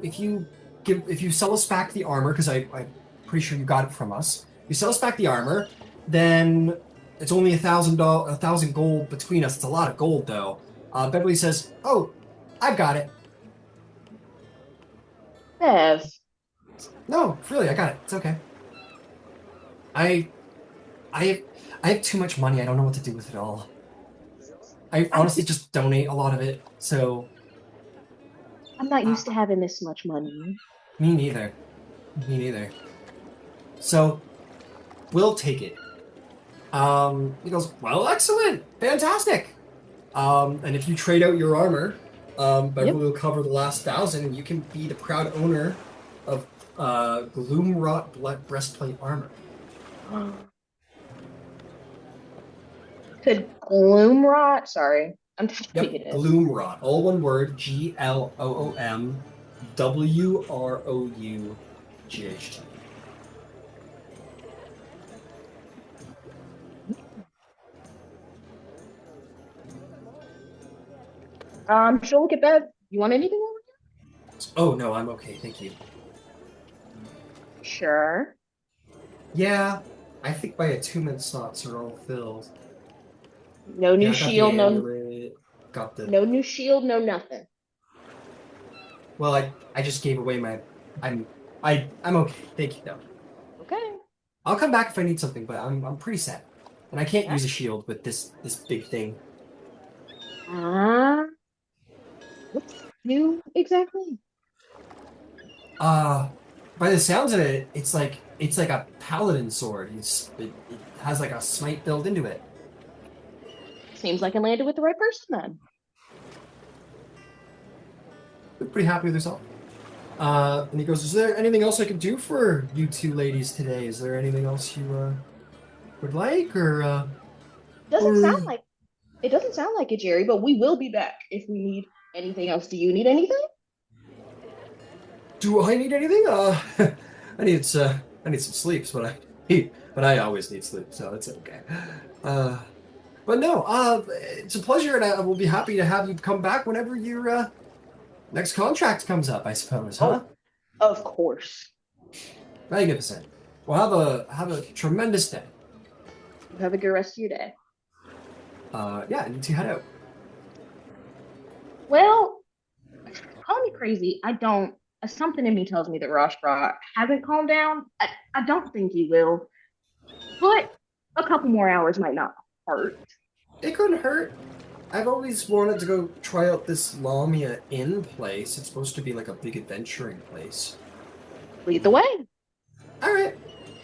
sell us back the armor, because I'm pretty sure you got it from us. If you sell us back the armor, then it's only $1,000 gold between us. It's a lot of gold, though. Beverly says, "Oh, I've got it." Bev. No, really, I got it. It's okay. I have too much money. I don't know what to do with it all. I honestly just donate a lot of it. So I'm not uh, used to having this much money. me neither. Me neither. So we'll take it. He goes, well, excellent, fantastic. And if you trade out your armor, Yep. Beverly will cover the last 1,000, and you can be the proud owner of Gloomrot breastplate armor. Could Gloomrot? Sorry, I'm typing Yep, it in. Gloomrot, all one word, GLOOMWROUGHT. She'll look at Bev. You want anything over Oh no, I'm okay, thank you. here? Sure. Yeah, I think my attunement slots are all filled. No new Yeah, I got the shield, no amulet, got the. no new shield, no nothing. Well, I just gave away my. I'm okay. Thank you though. Okay. I'll come back if I need something, but I'm pretty set, and I can't Yeah. use a shield with this big thing. What's new exactly? By the sounds of it, it's like a paladin sword. It has like a smite built into it. Seems like I landed with the right person then. You're pretty happy with yourself. And he goes, "Is there anything else I can do for you two ladies today? Is there anything else you would like, or Doesn't or- sound like it doesn't sound like it, Jerry, but we will be back if we need anything else. Do you need anything? do I need anything? I need some sleep, but I always need sleep, so it's okay. But no, it's a pleasure, and I will be happy to have you come back whenever your next contract comes up, I suppose, huh? Of course. Magnificent. Well, have a tremendous day. You have a good rest of your day. Yeah, I need to head out. Well, call me crazy. I don't. Something in me tells me that Rashbra hasn't calmed down. I don't think he will. But a couple more hours might not hurt. It couldn't hurt. I've always wanted to go try out this Lamia Inn place. It's supposed to be like a big adventuring place. Lead the way. All right,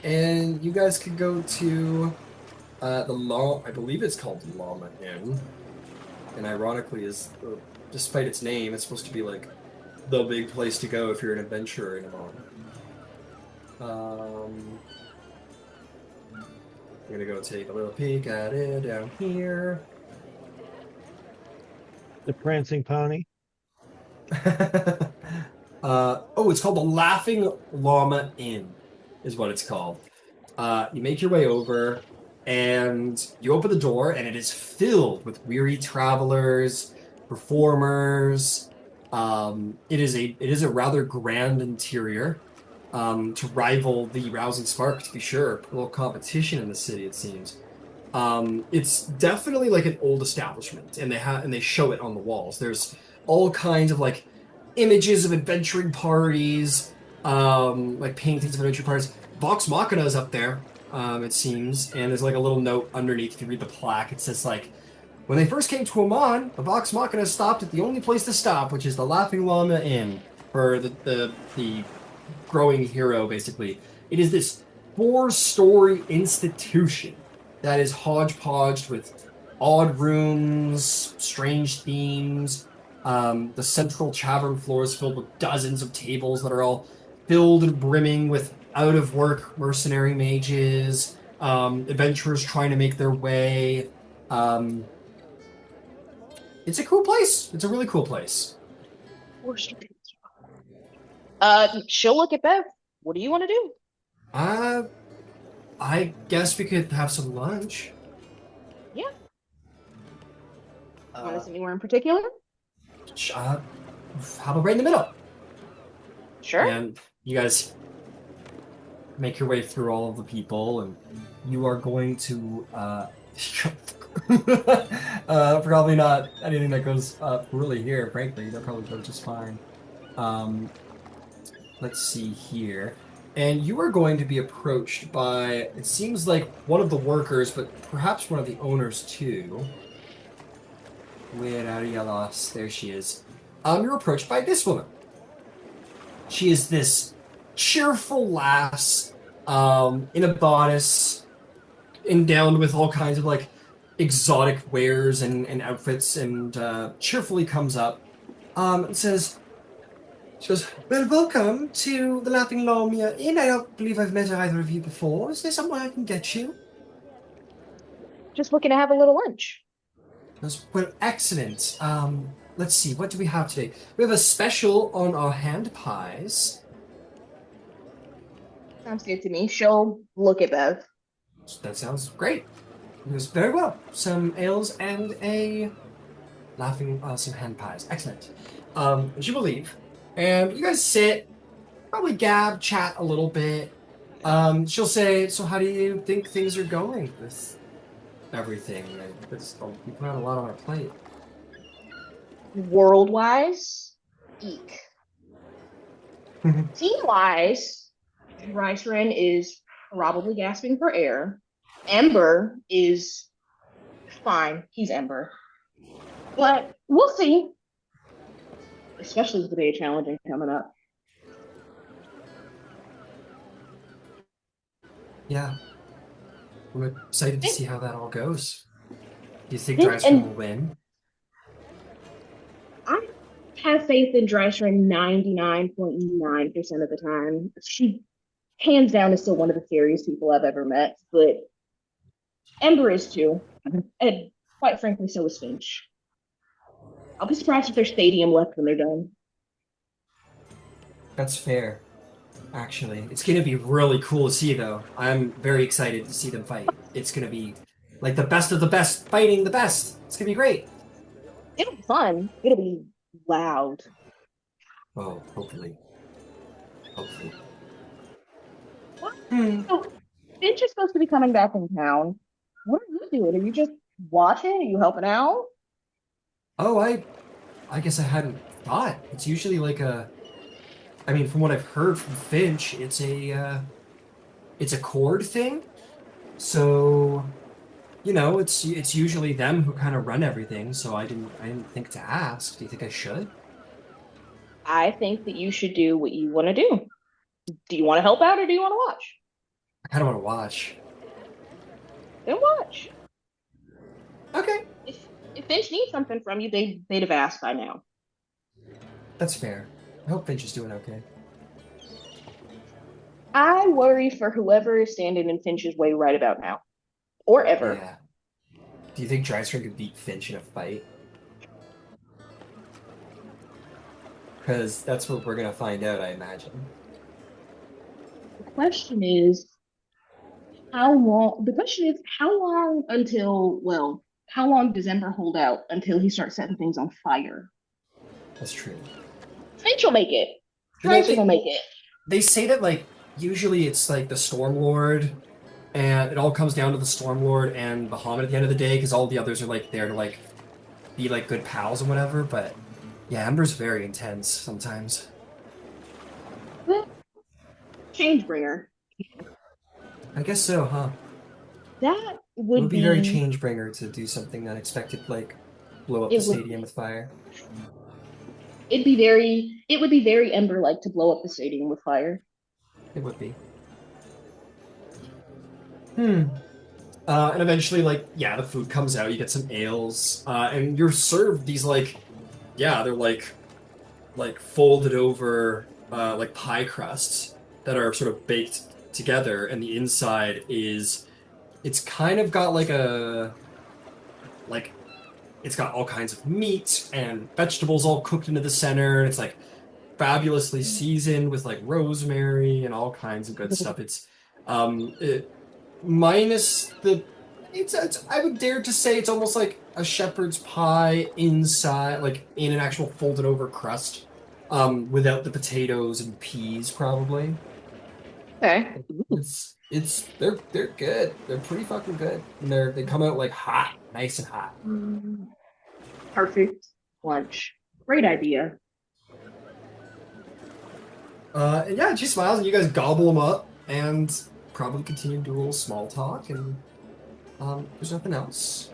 and you guys could go to I believe it's called Llama Inn, and ironically, despite its name, it's supposed to be like the big place to go if you're an adventurer in Emon. I'm gonna go take a little peek at it down here. The prancing pony. Oh, it's called the Laughing Llama Inn, is what it's called. You make your way over, and you open the door, and it is filled with weary travelers, performers. It is a rather grand interior, to rival the Rousing Spark, to be sure. A little competition in the city, it seems. It's definitely like an old establishment, and they show it on the walls. There's all kinds of like images of adventuring parties, like paintings of adventuring parties. Vox Machina is up there, it seems, and there's like a little note underneath. If you read the plaque, it says like, when they first came to Emon, the Vox Machina stopped at the only place to stop, which is the Laughing Llama Inn, for the growing hero, basically. It is this 4-story institution that is hodgepodged with odd rooms, strange themes. The central tavern floor is filled with dozens of tables that are all filled and brimming with out-of-work mercenary mages, adventurers trying to make their way. It's a cool place. It's a really cool place. She'll look at Bev. What do you want to do? I guess we could have some lunch. Yeah. Want us anywhere in particular? How about right in the middle? Sure. And you guys make your way through all of the people, and you are going to probably not anything that goes poorly here, frankly. They'll probably go just fine. Let's see here. and you are going to be approached by, it seems like one of the workers, but perhaps one of the owners too. Where are you lost? There she is. You're approached by this woman. She is this cheerful lass, in a bodice, endowed with all kinds of like exotic wares and outfits, and cheerfully comes up, and says, she goes, "Well, welcome to the Laughing Lamia Inn. I don't believe I've met either of you before. Is there somewhere I can get you?" Just looking to have a little lunch. Goes, "Well, excellent. Let's see, what do we have today? We have a special on our hand pies." Sounds good to me. She'll look at Bev. That sounds great. He goes, "Very well. Some ales and some hand pies. Excellent." And she will leave. And you guys sit, probably gab, chat a little bit. She'll say, "So how do you think things are going with everything? We put out a lot on our plate." World-wise, eek. Team-wise, Drysrinn is probably gasping for air. Ember is fine. He's Ember. But we'll see. Especially with the day of challenging coming up. Yeah. I'm excited to see how that all goes. Do you think And- Drysdale will win? I have faith in Drysrinn 99.9% of the time. She, hands down, is still one of the scariest people I've ever met, but Ember is too. And quite frankly, so is Finch. I'll be surprised if there's stadium left when they're done. That's fair, actually. It's going to be really cool to see, though. I'm very excited to see them fight. It's going to be like the best of the best fighting the best. It's going to be great. It'll be fun. It'll be loud. Oh, hopefully. Hopefully. What? So, Finch is supposed to be coming back in town. What are you doing? Are you just watching? Are you helping out? Oh, I guess I hadn't thought. It's usually like I mean, from what I've heard from Finch, it's a cord thing. So, it's usually them who kind of run everything. So I didn't think to ask. Do you think I should? I think that you should do what you want to do. Do you want to help out or do you want to watch? I kind of want to watch. Then watch. Okay, If Finch needs something from you, they'd have asked by now. that's fair. I hope Finch is doing okay. I worry for whoever is standing in Finch's way right about now. Or ever. Yeah. Do you think Drysdale could beat Finch in a fight? Because that's what we're gonna find out, I imagine. The question is, how long how long does Ember hold out until he starts setting things on fire? That's true. Finch will make it. Do they- Drysdale will make it. They say that like usually it's like the Stormlord, and it all comes down to the Stormlord and Bahamut at the end of the day, because all the others are like there to like be like good pals and whatever. But yeah, Ember's very intense sometimes. Changebringer. I guess so, huh? That It would would be very Changebringer to do something unexpected, like blow up the It would- stadium with fire. it would be very Ember-like to blow up the stadium with fire. It would be. And eventually, like, yeah, the food comes out. You get some ales, and you're served these they're like folded over like pie crusts that are sort of baked together, and the inside it's kind of got it's got all kinds of meat and vegetables all cooked into the center, and it's like fabulously seasoned with like rosemary and all kinds of good stuff. Minus it's I would dare to say it's almost like a shepherd's pie inside, like in an actual folded over crust, without the potatoes and peas probably. Okay. They're good. They're pretty fucking good. And they come out like hot, nice and hot. Perfect lunch. Great idea. And yeah, she smiles, and you guys gobble them up, and probably continue to do a little small talk. And if there's nothing else,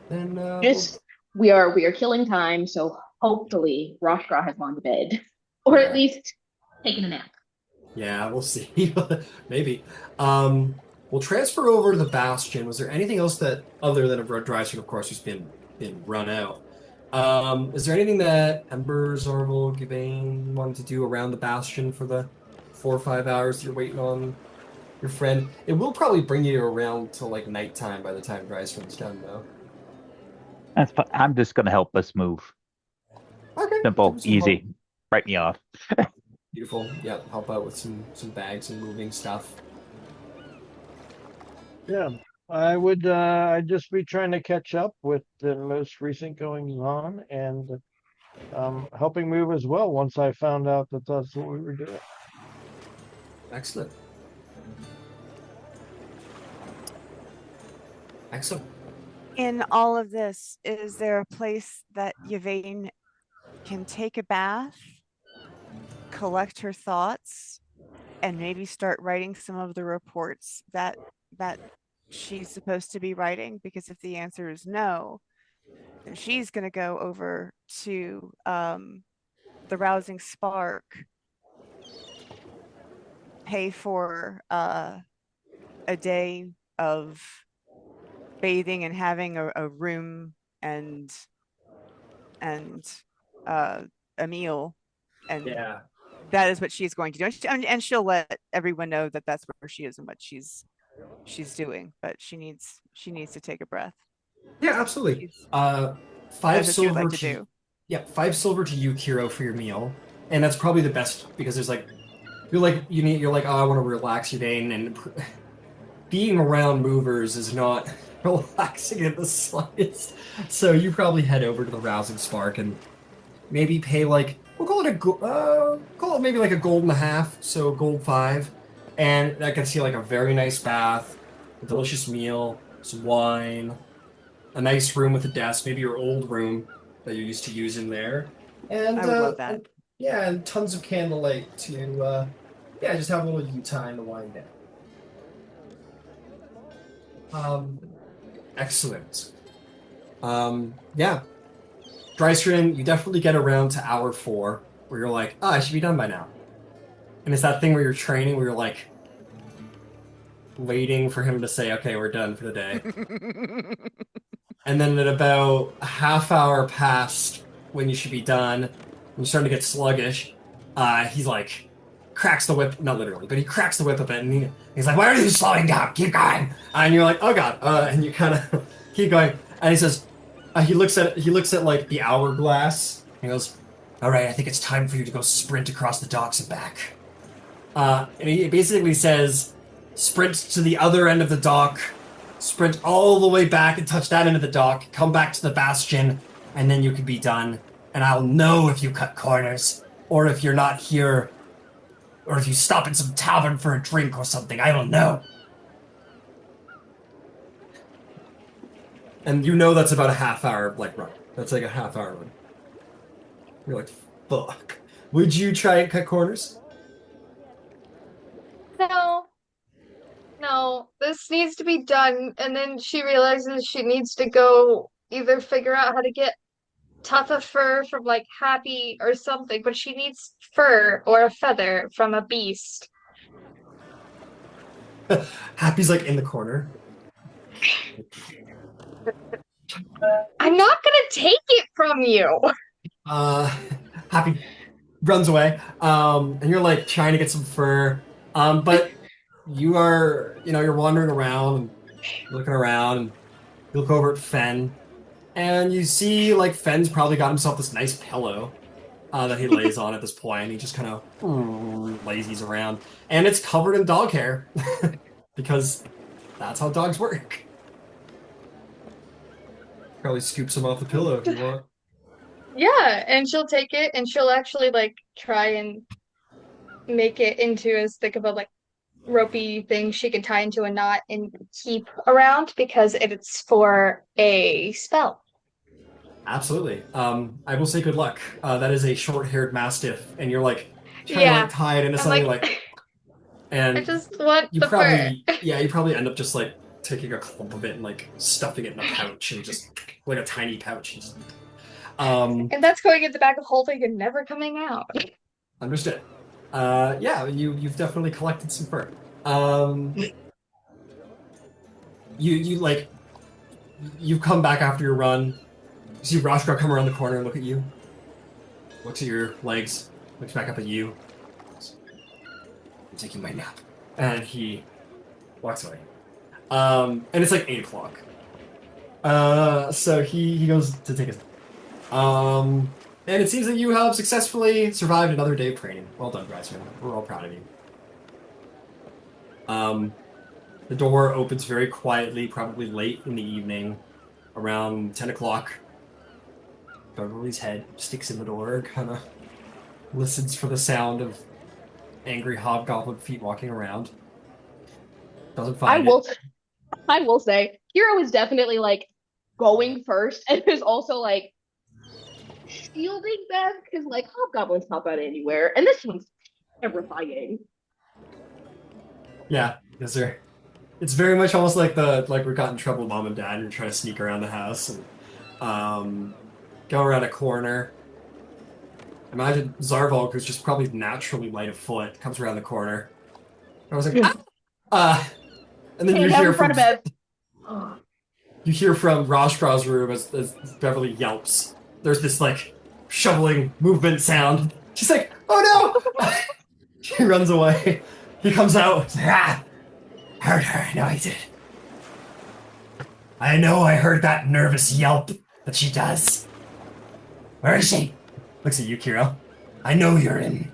then Just we are killing time, so hopefully Roshra has gone to bed, or Yeah. at least taken a nap. yeah, we'll see. Maybe. We'll transfer over to the Bastion. Was there anything else that, other than a Drysrinn, of course, who's been run out? Is there anything that Ember, Zarvolg, Yvain wanted to do around the Bastion for the 4 or 5 hours you're waiting on your friend? It will probably bring you around till like nighttime by the time Drysrinn's done, though. That's fine. I'm just gonna help us move. Okay. Simple, Give me some easy. Write me off. Beautiful. Yeah, help out with some bags and moving stuff. Yeah, I would. I'd just be trying to catch up with the most recent goings on and helping move as well. Once I found out that that's what we were doing. Excellent. Excellent. In all of this, is there a place that Yvain can take a bath, collect her thoughts, and maybe start writing some of the reports that she's supposed to be writing? Because if the answer is no, then she's going to go over to the Rousing Spark, pay for a day of bathing and having a room and a meal, and Yeah. that is what she's going to do. And she'll let everyone know that that's where she is and what she's doing. But she needs to take a breath. Yeah, absolutely. She's- 5 That's what she would silver like to do. Yeah, 5 silver to you, Kiro, for your meal, and that's probably the best because there's like you're like oh, I want to relax your day, and being around movers is not relaxing in the slightest. So you probably head over to the Rousing Spark and maybe pay like we'll call it call it maybe like a gold and a half, so gold 5, and that gets you like a very nice bath, a delicious meal, some wine, a nice room with a desk, maybe your old room that you're used to using there, and I would love that. yeah, and tons of candlelight to yeah, just have a little you time to wind down. Excellent. Yeah, Drysrinn, you definitely get around to hour 4 where you're like, oh, I should be done by now, and it's that thing where you're training where you're like waiting for him to say, okay, we're done for the day. And then at about a half hour past when you should be done, when you're starting to get sluggish, he's like, cracks the whip, not literally, but he cracks the whip a bit, and he's like, why are you slowing down? Keep going. And you're like, oh god, and you kind of keep going. And he says, he looks at like the hourglass, and he goes, all right, I think it's time for you to go sprint across the docks and back. And he basically says, sprint to the other end of the dock, sprint all the way back and touch that end of the dock, come back to the bastion, and then you can be done. And I'll know if you cut corners, or if you're not here, or if you stop in some tavern for a drink or something. I don't know. And you know that's about a half hour like run. That's like a half hour run. You're like, fuck. Would you try and cut corners? No, this needs to be done. And then she realizes she needs to go either figure out how to get Tuffa fur from like Happy or something, but she needs fur or a feather from a beast. Happy's like in the corner. I'm not gonna take it from you. Happy runs away. And you're like trying to get some fur. But you are, you're wandering around and looking around, and you look over at Fen, and you see like Fen's probably got himself this nice pillow that he lays on at this point. He just kind of lazies around, and it's covered in dog hair because that's how dogs work. Probably scoop some off the pillow if you want. Yeah, and she'll take it and she'll actually like try and make it into as thick of a like ropey thing she can tie into a knot and keep around because it's for a spell. Absolutely. I will say good luck. That is a short-haired mastiff, and you're like trying to Yeah. like tie it into I'm something like, like, I and just want you the fur. you probably end up just like taking a clump of it and like stuffing it in a pouch and just like a tiny pouch. And just, And that's going in the bag of holding and never coming out. understood. Yeah, you've definitely collected some fur. You like you've come back after your run. You see Rashka come around the corner and look at you. Looks at your legs. Looks back up at you. I'm taking my nap, and he walks away. And it's like 8 o'clock. So he goes to take his nap. And it seems that you have successfully survived another day of training. Well done, Drysrinn. We're all proud of you. The door opens very quietly, probably late in the evening, around 10 o'clock. Beverly's head sticks in the door, kind of listens for the sound of angry hobgoblin feet walking around. Doesn't find it. I will say, Hero is definitely like going first and is also like shielding Bev because like hobgoblins pop out anywhere, and this one's terrifying. Yeah, yes, sir. It's very much almost like we got in trouble, mom and dad, and you're trying to sneak around the house and go around a corner. Imagine Zarvolg, who's just probably naturally light of foot, comes around the corner. I was like, and then Hey, you now hear in front from of Bev. you hear from Rashkra's room as Beverly yelps. There's this like shoveling movement sound. She's like, "Oh no!" She runs away. He comes out. Heard her. I know I did. I know I heard that nervous yelp that she does. Where is she? Looks at you, Kiro. I know you're in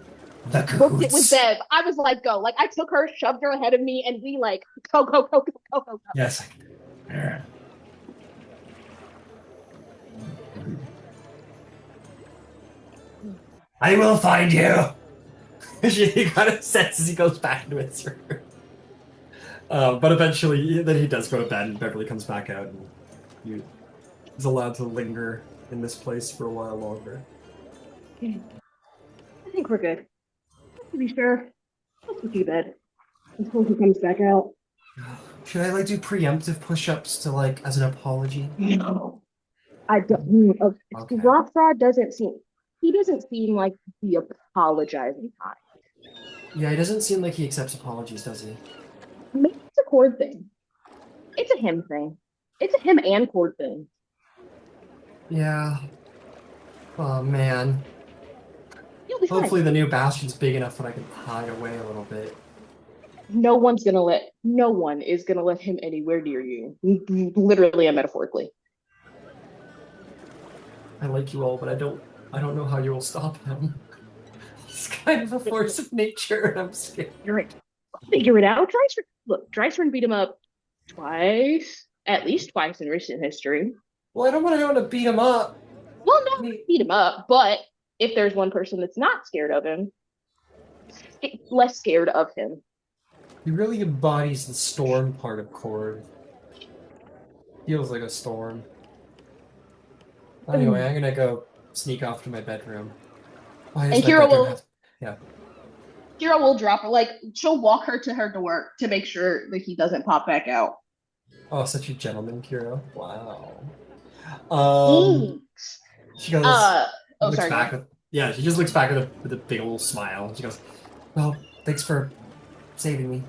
the Booked it with cahoots. Bev. I was like, go. Like I took her, shoved her ahead of me, and we like go. Yes. I will find you. He kind of says as he goes back into his room. But eventually, then he does go to bed, and Beverly comes back out, and he's allowed to linger in this place for a while longer. I think we're good. To be sure, let's go to bed until he comes back out. Should I like do preemptive push-ups to like as an apology? No, I don't. Okay. Rothrod doesn't seem. He doesn't seem like the apologizing kind. Yeah, he doesn't seem like he accepts apologies, does he? Maybe it's a Cord thing. It's a him thing. It's a him and Cord thing. Yeah. Oh man. You'll be Hopefully fine. the new bastion's big enough that I can hide away a little bit. No one is gonna let him anywhere near you. Literally and metaphorically. I like you all, but I don't know how you will stop him. He's kind of a force of nature, and I'm scared. You're right. Figure it out. Drysrinn beat him up twice, at least twice in recent history. Well, I don't want anyone to beat him up. Well, no, beat him up, but if there's one person that's not scared of him, less scared of him. He really embodies the storm part of Cord. Feels like a storm. Anyway, I'm gonna go sneak off to my bedroom. Why is And my Kira bedroom will. have- Yeah. Kira will drop her, like, she'll walk her to her door to make sure that he doesn't pop back out. Oh, such a gentleman, Kiro. Wow. Thanks. She goes. Looks Sorry. back she just looks back with a big old smile. She goes, "Well, thanks for saving me."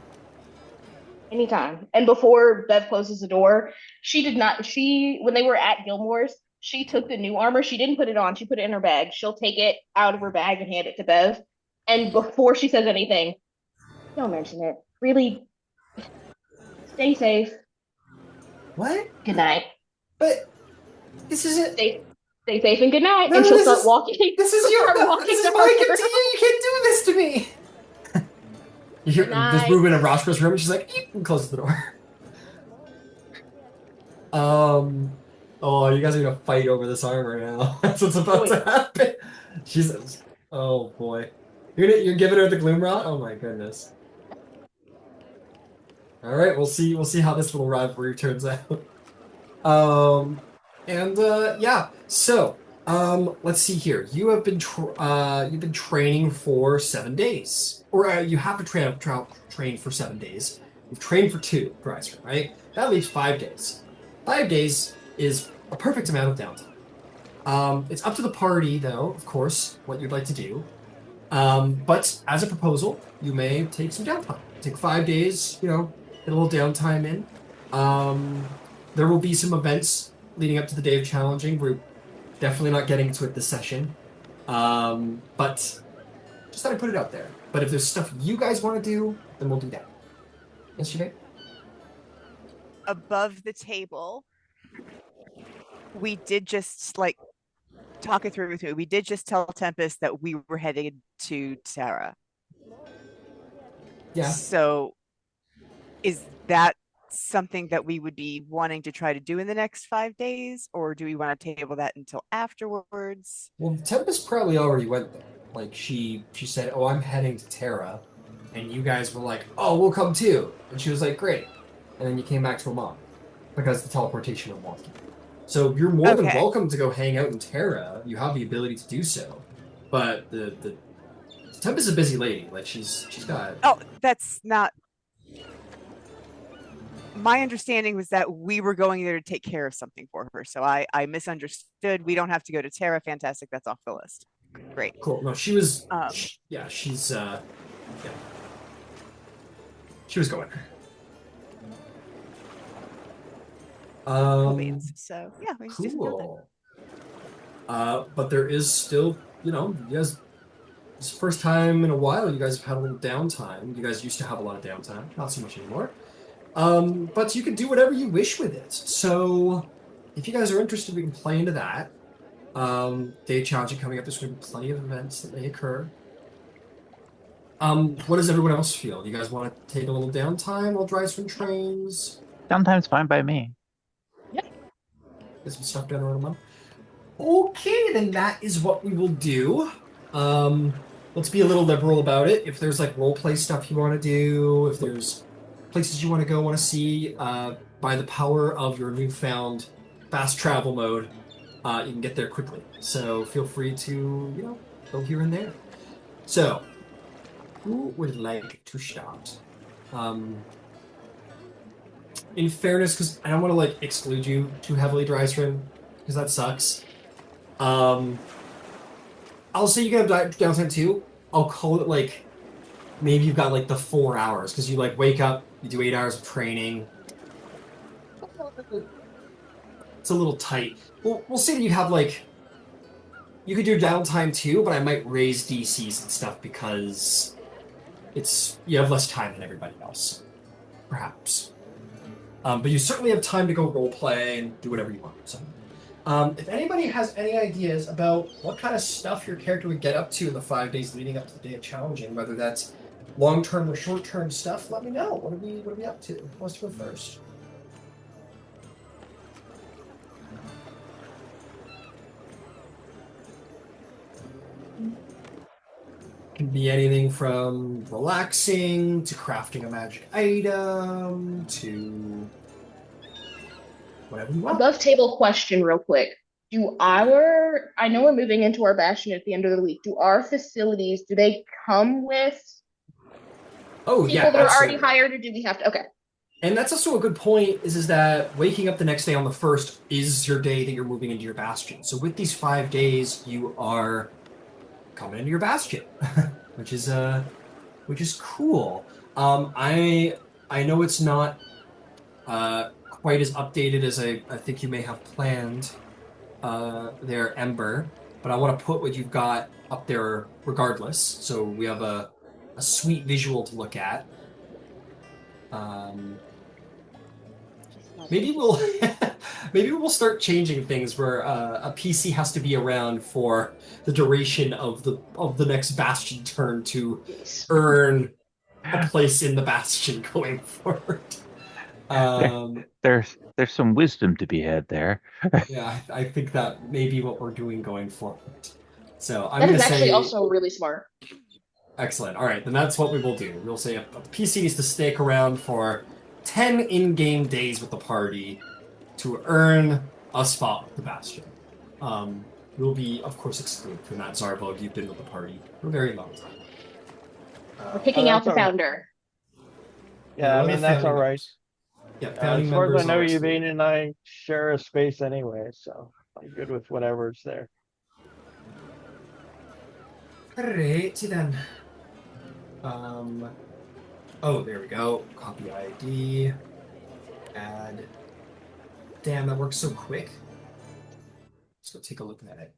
Anytime. And before Bev closes the door, when they were at Gilmore's, she took the new armor. She didn't put it on. She put it in her bag. She'll take it out of her bag and hand it to Bev. And before she says anything, don't mention it. Really, stay safe. What? Good night. But this isn't. Stay safe and good night. No, and she'll this start is- walking. This is she'll your. start walking This is to my her gift to room. you. You can't do this to me. You hear Good there's night. movement in Rashka's room, and she's like, "Eep," and closes the door. Oh, you guys are gonna fight over this armor now. That's what's about to happen. She's. Oh boy. You're giving her the gloom rot? Oh my goodness. All right, we'll see how this little rivalry turns out. Yeah. So Let's see here. You have been you've been training for 7 days, or you have to train for 7 days. You've trained for two, Drysrinn, right? That leaves 5 days. 5 days is a perfect amount of downtime. It's up to the party, though, of course, what you'd like to do. But as a proposal, you may take some downtime. Take 5 days, get a little downtime in. There will be some events leading up to the day of challenging. We're definitely not getting to it this session. But just thought I'd put it out there. But if there's stuff you guys want to do, then we'll do that. Yes, Sinead? Above the table, we did just talk it through with me. We did just tell Tempest that we were headed to Terrah. Yeah. So is that something that we would be wanting to try to do in the next 5 days, or do we want to table that until afterwards? Well, Tempest probably already went there. Like she said, "Oh, I'm heading to Terrah," and you guys were like, "Oh, we'll come too." And she was like, "Great," and then you came back to Emon because the teleportation unlocked you. So you're more than Okay. welcome to go hang out in Terrah. You have the ability to do so, but the Tempest is a busy lady. Like she's got. Oh, that's not. My understanding was that we were going there to take care of something for her. So I misunderstood. We don't have to go to Terrah. Fantastic. That's off the list. Great. Cool. No, she was. Um, Yeah, she's. Yeah. She was going. beans. So yeah, we just do some building. Cool. But there is still, you guys. It's the first time in a while you guys have had a little downtime. You guys used to have a lot of downtime, not so much anymore. But you can do whatever you wish with it. So, if you guys are interested, we can play into that. Day challenging coming up. There's going to be plenty of events that may occur. What does everyone else feel? Do you guys want to take a little downtime while Drysrinn trains? Downtime's fine by me. Get some stuff done around a month. Okay, then that is what we will do. Let's be a little liberal about it. If there's roleplay stuff you want to do, if there's places you want to go, want to see, by the power of your newfound fast travel mode, you can get there quickly. So feel free to, go here and there. So, who would like to start? In fairness, because I don't want to exclude you too heavily, Drysrinn, because that sucks. I'll say you can have downtime too. I'll call it maybe you've got the 4 hours because you wake up, you do 8 hours of training. It's a little tight. We'll say that you have you could do downtime too, but I might raise DCs and stuff because you have less time than everybody else, perhaps. But you certainly have time to go roleplay and do whatever you want. So. If anybody has any ideas about what kind of stuff your character would get up to in the 5 days leading up to the day of challenging, whether that's long-term or short-term stuff, let me know. What are we up to? Who wants to go first? Can be anything from relaxing to crafting a magic item to whatever you want. Above table question, real quick. I know we're moving into our bastion at the end of the week. Do our facilities, do they come with people that are already absolutely. hired, or do we have to? Okay. And that's also a good point, is that waking up the next day on the 1st is your day that you're moving into your bastion. So with these 5 days, you are coming into your bastion, which is cool. I know it's not quite as updated as I think you may have planned there, Ember, but I want to put what you've got up there regardless, so we have a sweet visual to look at. Maybe we'll start changing things where a PC has to be around for the duration of the next bastion turn to earn a place in the bastion going forward. There's some wisdom to be had there. Yeah, I think that may be what we're doing going forward. So I'm That going is to actually say also really smart. excellent. All right, then that's what we will do. We'll say a PC needs to stick around for 10 in-game days with the party to earn a spot with the Bastion. will be, of course, excluded from that. Zarvolg, you've been with the party for a very long time. We're kicking out that's the all right. founder. Yeah, no I other mean, that's founding all right. members. Yeah, founding As far as I members know, are Yvain excluded. and I share a space anyway, so I'm good with whatever's there. Alrighty then. Oh, there we go. Copy ID. Add. Damn, that works so quick. Let's go take a look at it.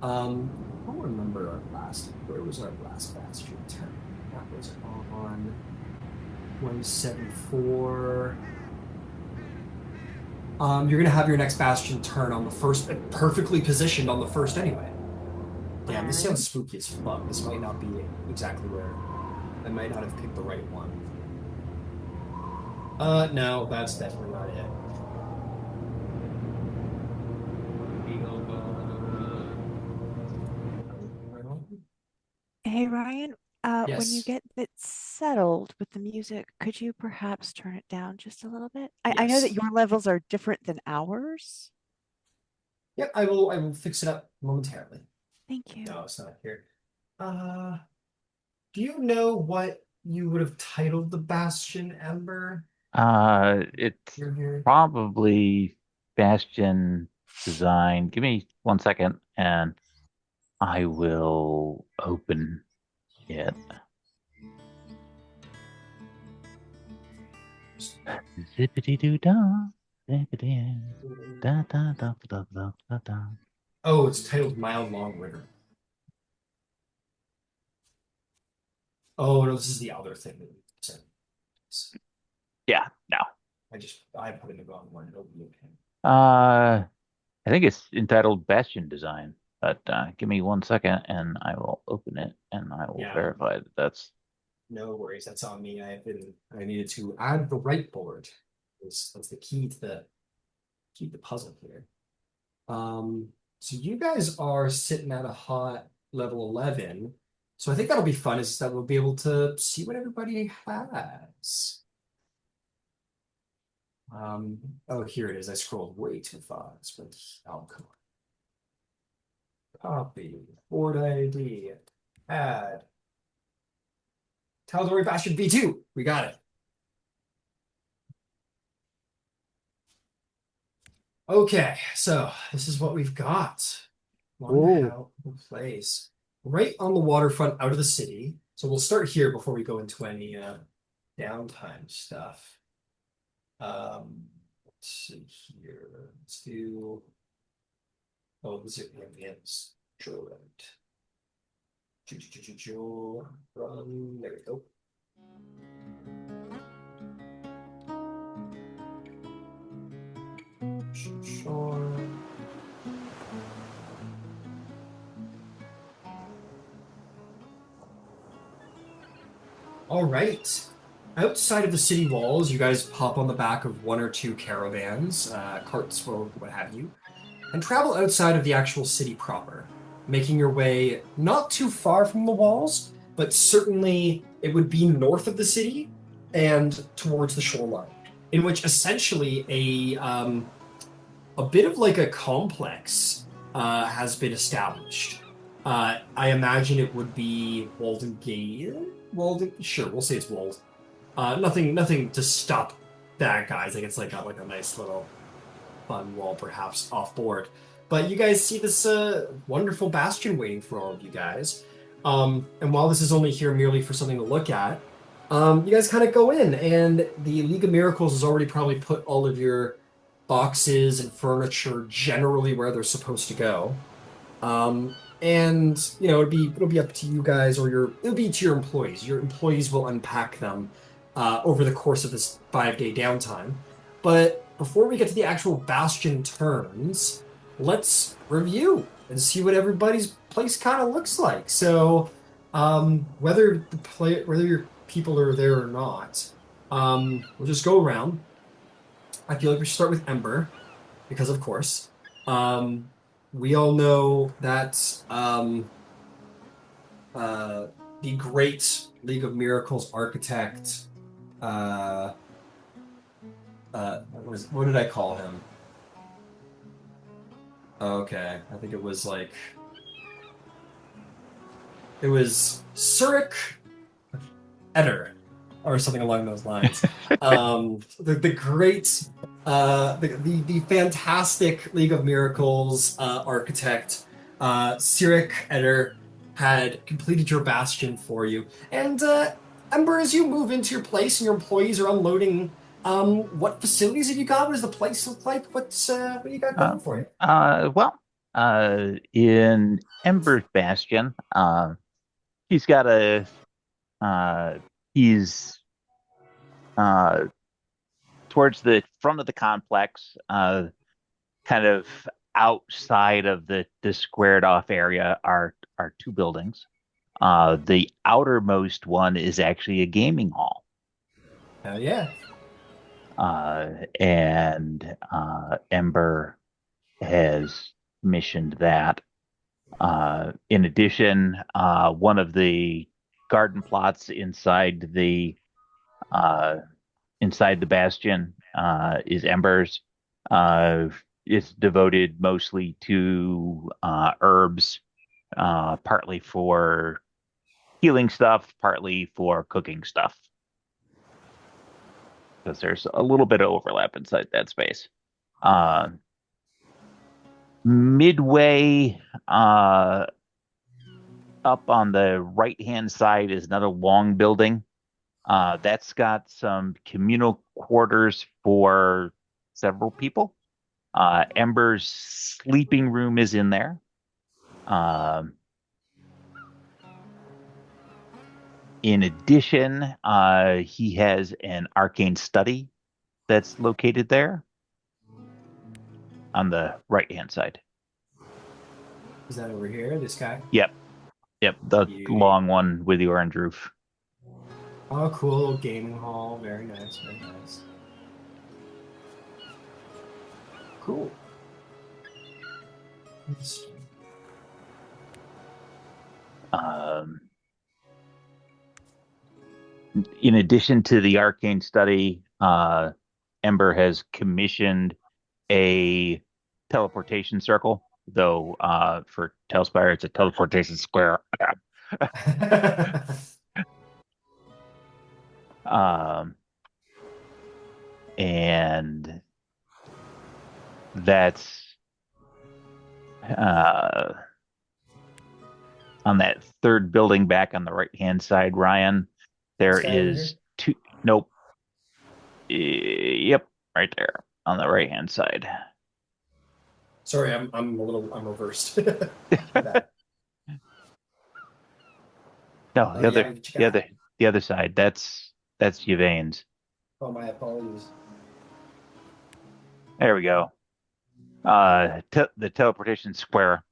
I don't remember our last. Where was our last bastion turn? That was on 174. You're gonna have your next bastion turn on the first, perfectly positioned on the first anyway. Damn, this sounds spooky as fuck. This might not be exactly where. I might not have picked the right one. No, that's definitely not it. Hey, Ryan, when you Yes. get it settled with the music, could you perhaps turn it down just a little bit? I know that Yes. your levels are different than ours. Yep, I will fix it up momentarily. Thank you. No, it's not here. Do you know what you would have titled the Bastion, Ember? It's You're here. probably bastion design. Give me 1 second, and I will open it. Zippity doo dah, zippity da da da da da da da. Oh, it's titled Mild Long River. Oh no, this is the other thing that you said. Yeah, no. I put in the wrong one. It'll be okay. I think it's entitled Bastion Design, but give me 1 second, and I will open it, and I will Yeah. verify that that's. No worries, that's on me. I needed to add the right board. That's the key to the puzzle here. So you guys are sitting at a hot level 11. So I think that'll be fun, is that we'll be able to see what everybody has. Oh, here it is. I scrolled way too fast, but oh, come on. Copy, board ID, add. Tal'Dorei Bastion V2. We got it. Okay, so this is what we've got. Ooh. One place right on the waterfront out of the city. So we'll start here before we go into any downtime stuff. Let's see here. Let's do. Oh, this is ambience. Right. Run. There we go. Sure. All right. Outside of the city walls, you guys pop on the back of one or two caravans, carts, or what have you, and travel outside of the actual city proper, making your way not too far from the walls, but certainly it would be north of the city and towards the shoreline, in which essentially a bit of like a complex has been established. I imagine it would be Walden Gate. Walden, sure, we'll say it's walled. Nothing to stop bad guys. I think it's like got like a nice little fun wall, perhaps off board. But you guys see this wonderful bastion waiting for all of you guys. And while this is only here merely for something to look at, you guys kind of go in, and the League of Miracles has already probably put all of your boxes and furniture generally where they're supposed to go. And you know, it'll be up to you guys, or it'll be to your employees. Your employees will unpack them over the course of this 5-day downtime. But before we get to the actual bastion turns, let's review and see what everybody's place kind of looks like. So, whether your people are there or not, we'll just go around. I feel like we should start with Ember, because of course. We all know that the great League of Miracles architect, what did I call him? Okay, I think it was like it was Surik Eder or something along those lines. The great, the fantastic League of Miracles architect, Surik Eder, had completed your bastion for you. And Ember, as you move into your place and your employees are unloading, what facilities have you got? What does the place look like? What do you got going for you? Well, in Ember's Bastion, he's got he's uh, towards the front of the complex, kind of outside of the squared off area are two buildings. The outermost one is actually a gaming hall. Hell yeah. And Ember has missioned that. In addition, one of the garden plots inside the bastion is Ember's. It's devoted mostly to herbs, partly for healing stuff, partly for cooking stuff. Because there's a little bit of overlap inside that space. Midway up on the right-hand side is another long building. That's got some communal quarters for several people. Ember's sleeping room is in there. In addition, he has an arcane study that's located there on the right-hand side. Is that over here, this guy? Yep, the Beauty. long one with the orange roof. Oh, cool little gaming hall. Very nice, very nice. Cool. In addition to the arcane study, Ember has commissioned a teleportation circle, though for Telspire it's a teleportation square. And that's on that third building back on the right-hand side, Ryan. There is two. Nope. Yep, right there on the right-hand side. Sorry, I'm reversed. No, the other side. That's Yvain's. Oh, my apologies. There we go. The teleportation square.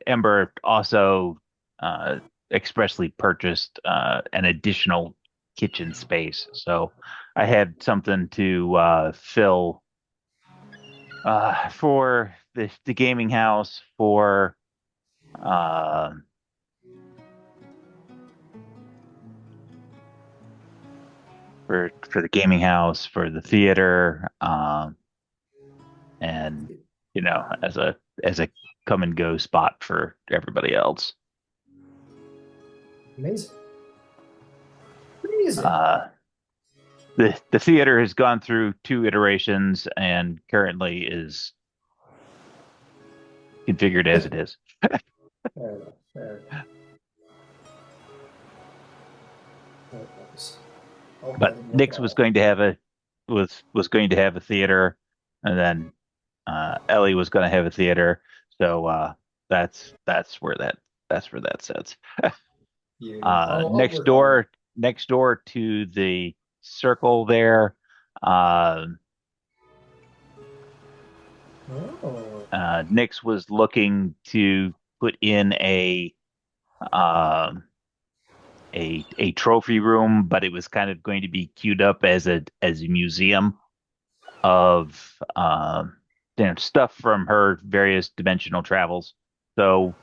Ember also expressly purchased an additional kitchen space, so I had something to fill for the gaming house, for the gaming house, for the theater, and as a come and go spot for everybody else. Amazing. The theater has gone through 2 iterations and currently is configured as it is. Fair enough. Fair enough. But Nix was going to have a theater, and then Ellie was going to have a theater. So that's where that sits. Next door to the circle there. Nix was looking to put in a trophy room, but it was kind of going to be queued up as a museum of stuff from her various dimensional travels. So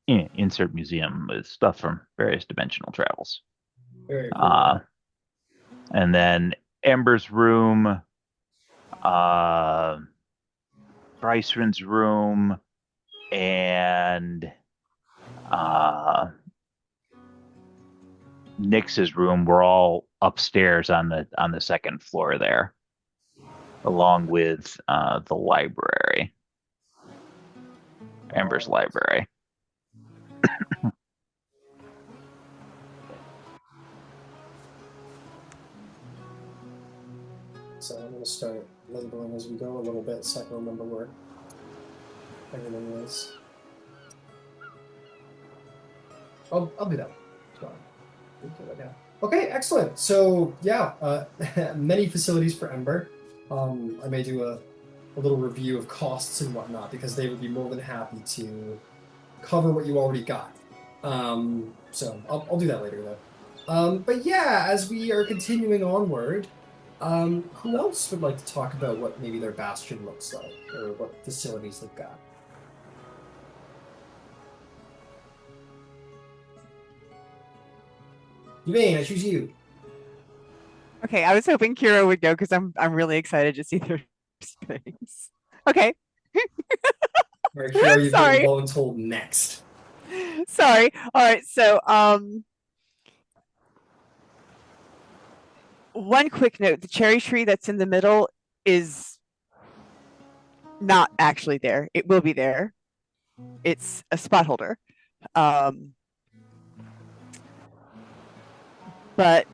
insert museum with stuff from various dimensional travels. Very cool. And then Ember's room Drysrinn's room and Nyx's room were all upstairs on the second floor there, along with the library, Ember's library. So I'm gonna start labeling as we go a little bit so I can remember where everything is. I'll do that. It's fine. We can do it now. Okay, excellent. So yeah, many facilities for Ember. I may do a little review of costs and whatnot because they would be more than happy to cover what you already got. So I'll do that later though. But yeah, as we are continuing onward, who else would like to talk about what maybe their bastion looks like or what facilities they've got? Yvain, I choose you. Okay, I was hoping Kira would go because I'm really excited to see their space. Okay. All right, Kira, you've Sorry. been voluntold next. Sorry. All right, so one quick note, the cherry tree that's in the middle is not actually there. It will be there. It's a spot holder. But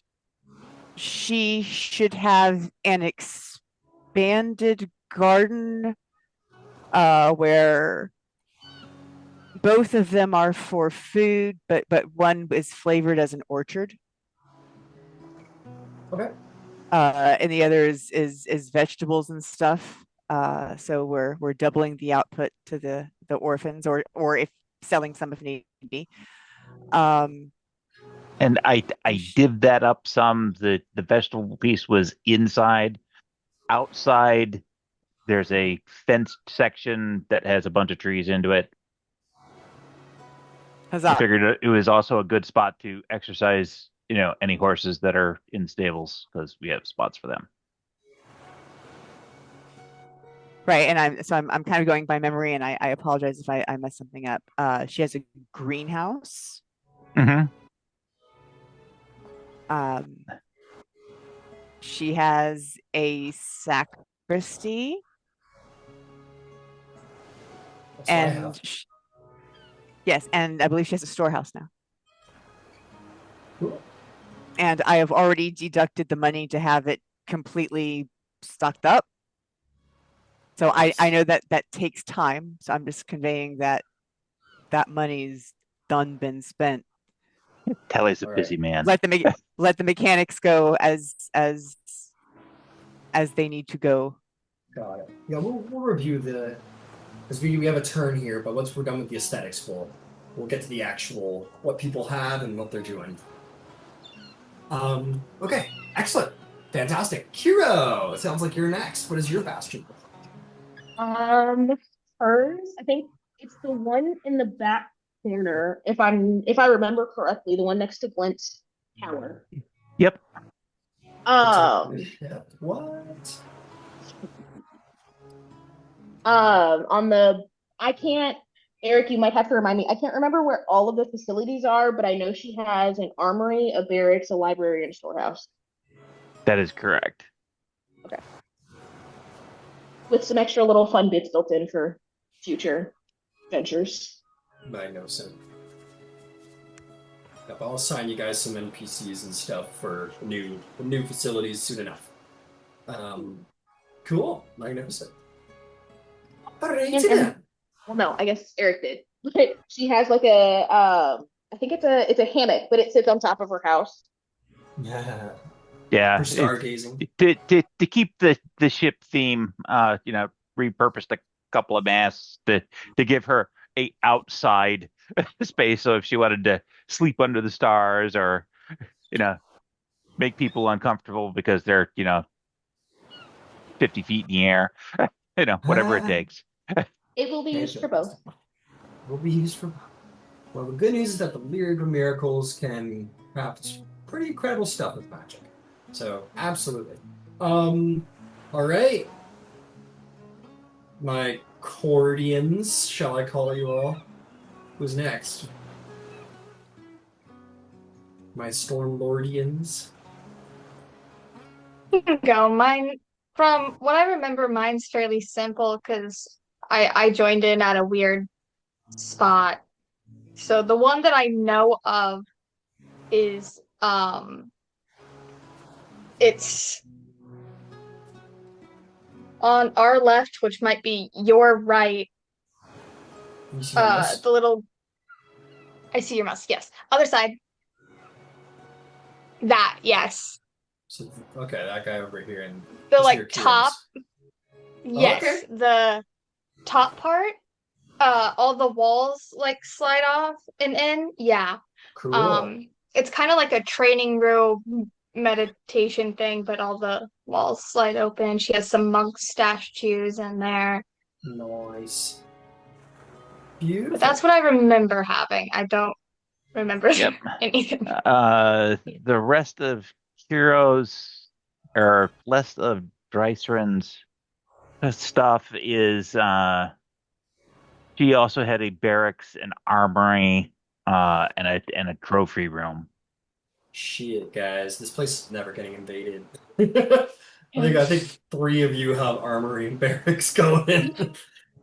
she should have an expanded garden where both of them are for food, but one is flavored as an orchard. Okay. And the other is vegetables and stuff. So we're doubling the output to the orphans, or if selling some if need be. And I divvied that up some. The vegetable piece was inside. Outside, there's a fenced section that has a bunch of trees into it. Huzzah. I figured it was also a good spot to exercise, any horses that are in stables because we have spots for them. Right, and I'm kind of going by memory, and I apologize if I messed something up. She has a greenhouse. Mm-hmm. She has a sacristy, That's what I have. and yes, and I believe she has a storehouse now. Cool. And I have already deducted the money to have it completely stocked up. So I know that takes time. So I'm just conveying that money's been spent. Telly's a All busy man. Let the mechanics go as they need to go. Got it. Yeah, we'll review because we have a turn here, but once we're done with the aesthetics, we'll get to the actual what people have and what they're doing. Okay, excellent, fantastic. Kiro, it sounds like you're next. What is your bastion? Hers, I think it's the one in the back corner, if I remember correctly, the one next to Glint's tower. Yep. What? Eric, you might have to remind me. I can't remember where all of the facilities are, but I know she has an armory, a barracks, a library, and a storehouse. That is correct. Okay. With some extra little fun bits built in for future ventures. Magnificent. Yep, I'll assign you guys some NPCs and stuff for new facilities soon enough. Cool, magnificent. Alrighty. Well, no, I guess Eric did. But she has like I think it's a hammock, but it sits on top of her house. Yeah. Yeah. For stargazing. To keep the ship theme, repurposed a couple of masts to give her a outside space. So if she wanted to sleep under the stars or, make people uncomfortable because they're, 50 feet in the air, whatever it takes. It will be used for both. Will be used for both. Well, the good news is that the Lyric of Miracles can craft pretty incredible stuff with magic. So, absolutely. All right. My Cordians, shall I call you all? Who's next? My Stormlordians. Go. Mine, from what I remember, mine's fairly simple because I joined in at a weird spot. So the one that I know of is it's on our left, which might be your right. You see my mouse? The little I see your mouse, yes. Other side. That, yes. So, okay, that guy over here and The just near like top, Kieran's. yes, okay. the top part. All the walls like slide off and in. Yeah. Cool. It's kind of like a training room meditation thing, but all the walls slide open. She has some monk statues in there. Nice. Beautiful. But that's what I remember having. I don't remember Yep. anything. The rest of heroes or rest of Drysrinn's stuff is she also had a barracks, an armory, and a trophy room. Shit, guys, this place is never getting invaded. I think 3 of you have armory and barracks going.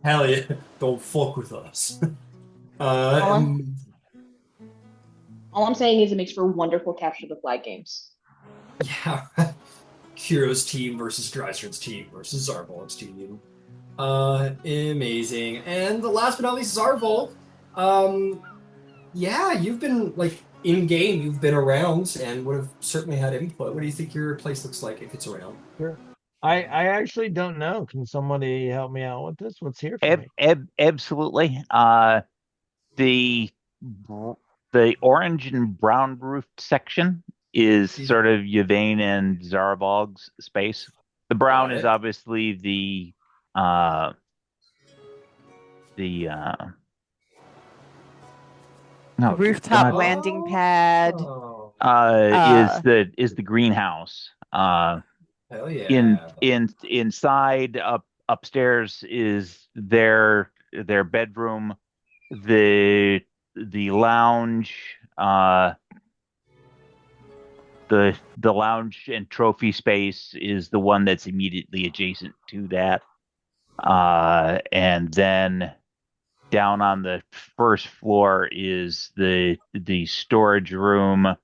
Hell yeah, don't fuck with us. All I'm saying is it makes for wonderful capture the flag games. Yeah, Heroes team versus Drysrind's team versus Zarvolg's team. Amazing. And the last but not least, Zarvolg. Yeah, you've been like in game, you've been around and would have certainly had input. What do you think your place looks like if it's around? Sure. I actually don't know. Can somebody help me out with this? What's here for me? Absolutely. The orange and brown roofed section is sort of Yvain and Zarvolg's space. The brown is obviously the no, Rooftop landing pad. is the greenhouse. Hell yeah. Inside upstairs is their bedroom, the lounge, the lounge and trophy space is the one that's immediately adjacent to that. And then down on the first floor is the storage room,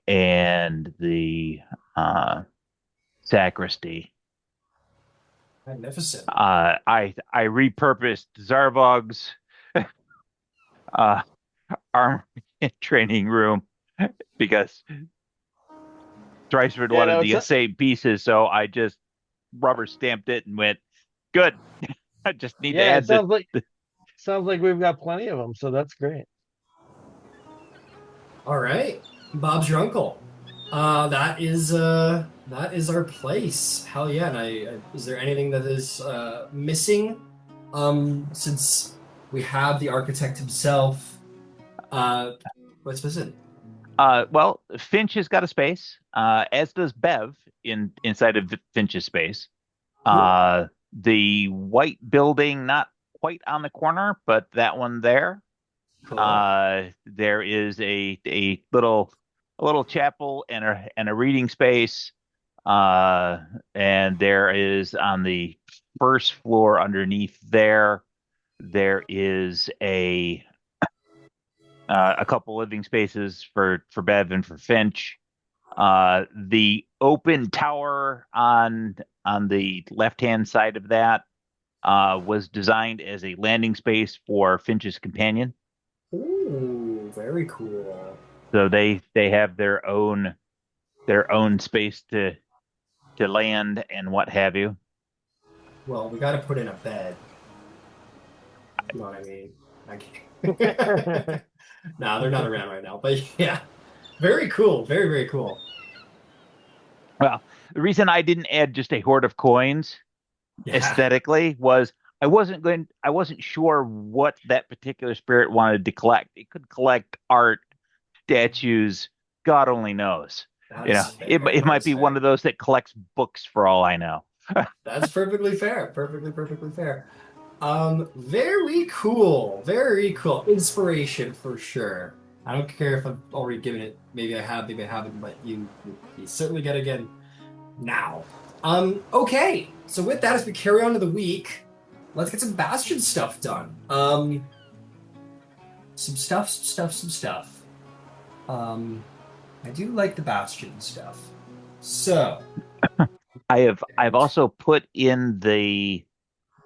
and the sacristy. Magnificent. I repurposed Zarvolg's arm training room because Drysrinn wanted the same pieces, so I just rubber stamped it and went, good. I just need to add sounds like we've got plenty of them, so that's great. All right, Bob's your uncle. That is our place. Hell yeah! And is there anything that is missing? Since we have the architect himself. What's missing? Well, Finch has got a space, as does Bev inside of Finch's space. Cool. The white building, not quite on the corner, but that one there. Cool. There is a little chapel and a reading space. And there is on the first floor underneath there is a couple living spaces for Bev and for Finch. The open tower on the left-hand side of that was designed as a landing space for Finch's companion. Ooh, very cool. So they have their own space to land and what have you. Well, we got to put in a bed. You know what I mean? I can't. No, they're not around right now, but yeah, very cool. Very, very cool. Well, the reason I didn't add just a hoard of coins aesthetically was I wasn't sure what that particular spirit wanted to collect. It could collect art, statues, God only knows. It might be one of those that collects books for all I know. That's perfectly fair. Perfectly fair. Very cool. Very cool. Inspiration for sure. I don't care if I've already given it. Maybe I have, maybe I haven't, but you certainly get it again now. Okay. So with that, as we carry on to the week, let's get some Bastion stuff done. Some stuff. I do like the Bastion stuff. So I've also put in the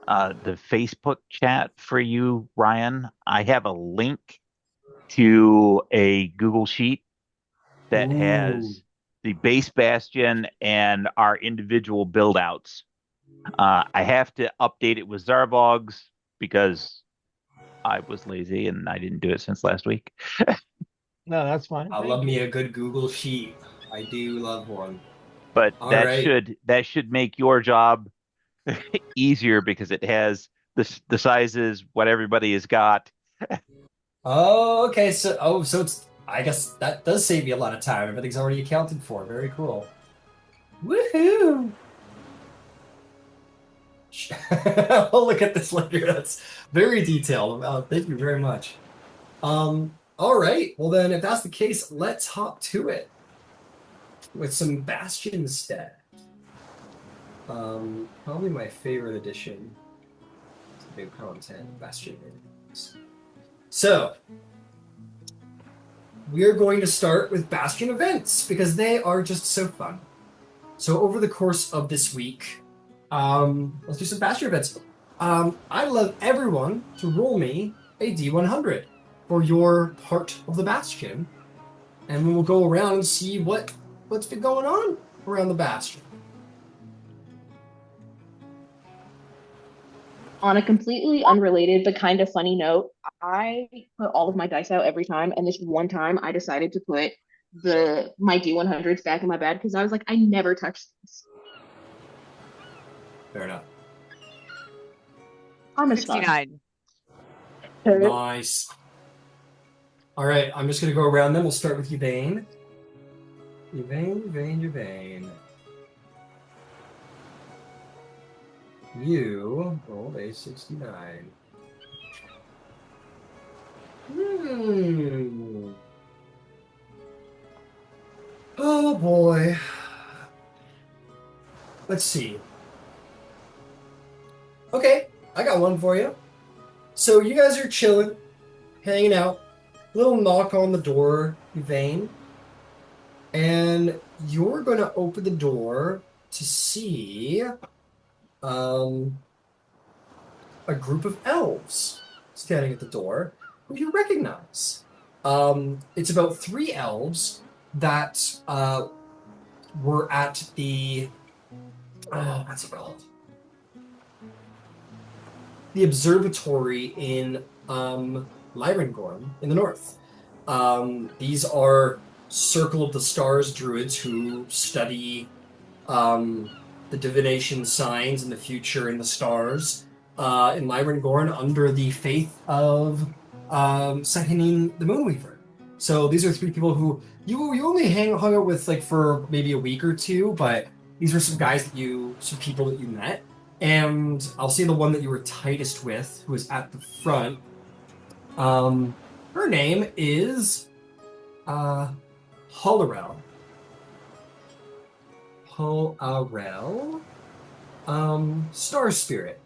Facebook chat for you, Ryan. I have a link to a Google Sheet that Ooh. has the base bastion and our individual build outs. I have to update it with Zarvolg's because I was lazy and I didn't do it since last week. No, that's fine. I Thank love you. me a good Google Sheet. I do love one. But All that right. should make your job easier because it has the sizes, what everybody has got. Oh, okay. So it's, I guess that does save me a lot of time. Everything's already accounted for. Very cool. Woohoo! I'll look at this later. That's very detailed. Thank you very much. All right. Well then, if that's the case, let's hop to it with some Bastion stat. Probably my favorite edition to new content, Bastion. So, we are going to start with Bastion events because they are just so fun. So over the course of this week, let's do some Bastion events. I'd love everyone to roll me a D100 for your part of the Bastion, and we'll go around and see what's been going on around the Bastion. On a completely unrelated but kind of funny note, I put all of my dice out every time, and this one time I decided to put my D100s back in my bag because I was like, I never touched this. Fair enough. I'm a stud. 69. Nice. All right, I'm just going to go around them. We'll start with Yvain. Yvain. You rolled a 69. Oh boy. Let's see. Okay, I got one for you. So you guys are chilling, hanging out. Little knock on the door, Yvain. And you're going to open the door to see a group of elves standing at the door who you recognize. It's about 3 elves that were at the what's it called? The observatory in Lyrengorn in the north. These are Circle of the Stars druids who study the divination signs in the future in the stars in Lyrengorn under the faith of Sahanin the Moonweaver. So these are 3 people who you only hung out with like for maybe a week or 2, but these were some people that you met. And I'll say the one that you were tightest with, who was at the front. Her name is Hollarel. Star Spirit.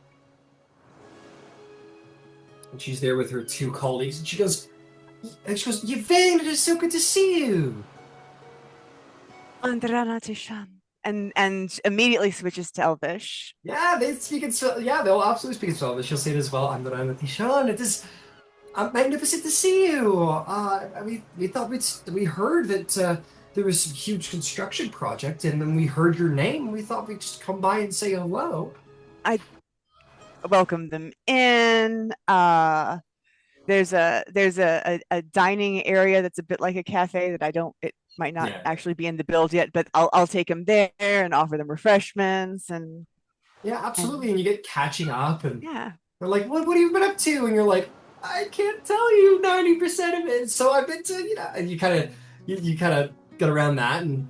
And she's there with her 2 colleagues, and she goes, Yvain, it is so good to see you. Andrana Tishan. And immediately switches to Elvish. Yeah, they speak in yeah, they'll absolutely speak in Elvish. She'll say it as well. Andrana Tishan, it is magnificent to see you. We heard that there was a huge construction project, and then we heard your name, and we thought we'd just come by and say hello. I welcome them in. There's a dining area that's a bit like a cafe that it might not actually be in the build yet, but I'll take them there and offer them refreshments and yeah, absolutely. And you get catching up, and yeah, they're like, what have you been up to? And you're like, I can't tell you 90% of it. So I've been to, and you kind of get around that, and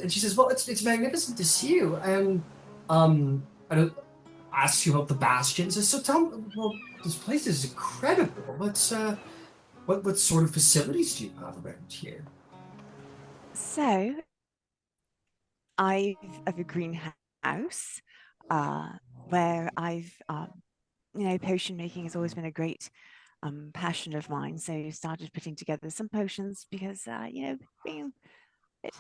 and she says, "Well, it's magnificent to see you." And I don't ask you about the bastion. Says, "So tell me, well, this place is incredible. What sort of facilities do you have around here?" So I've a greenhouse, where potion making has always been a great passion of mine. So I started putting together some potions because being it,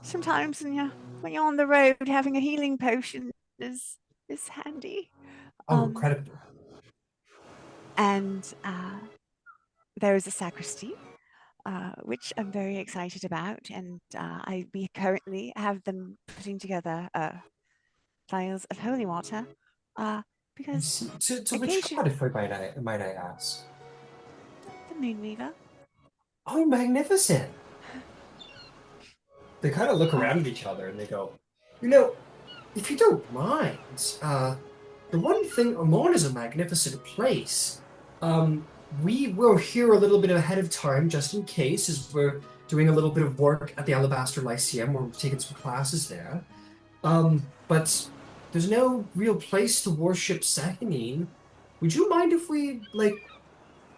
sometimes when you're on the road, having a healing potion is handy. Oh, incredible. And there is a sacristy, which I'm very excited about, and we currently have them putting together vials of holy water, because To which occasion god, if I might I ask? the Moonweaver. Oh, magnificent! They kind of look around at each other and they go, if you don't mind, the one thing, Emon is a magnificent place. We will here a little bit ahead of time, just in case, as we're doing a little bit of work at the Alabaster Lyceum, where we're taking some classes there. But there's no real place to worship Sakanine. Would you mind if we,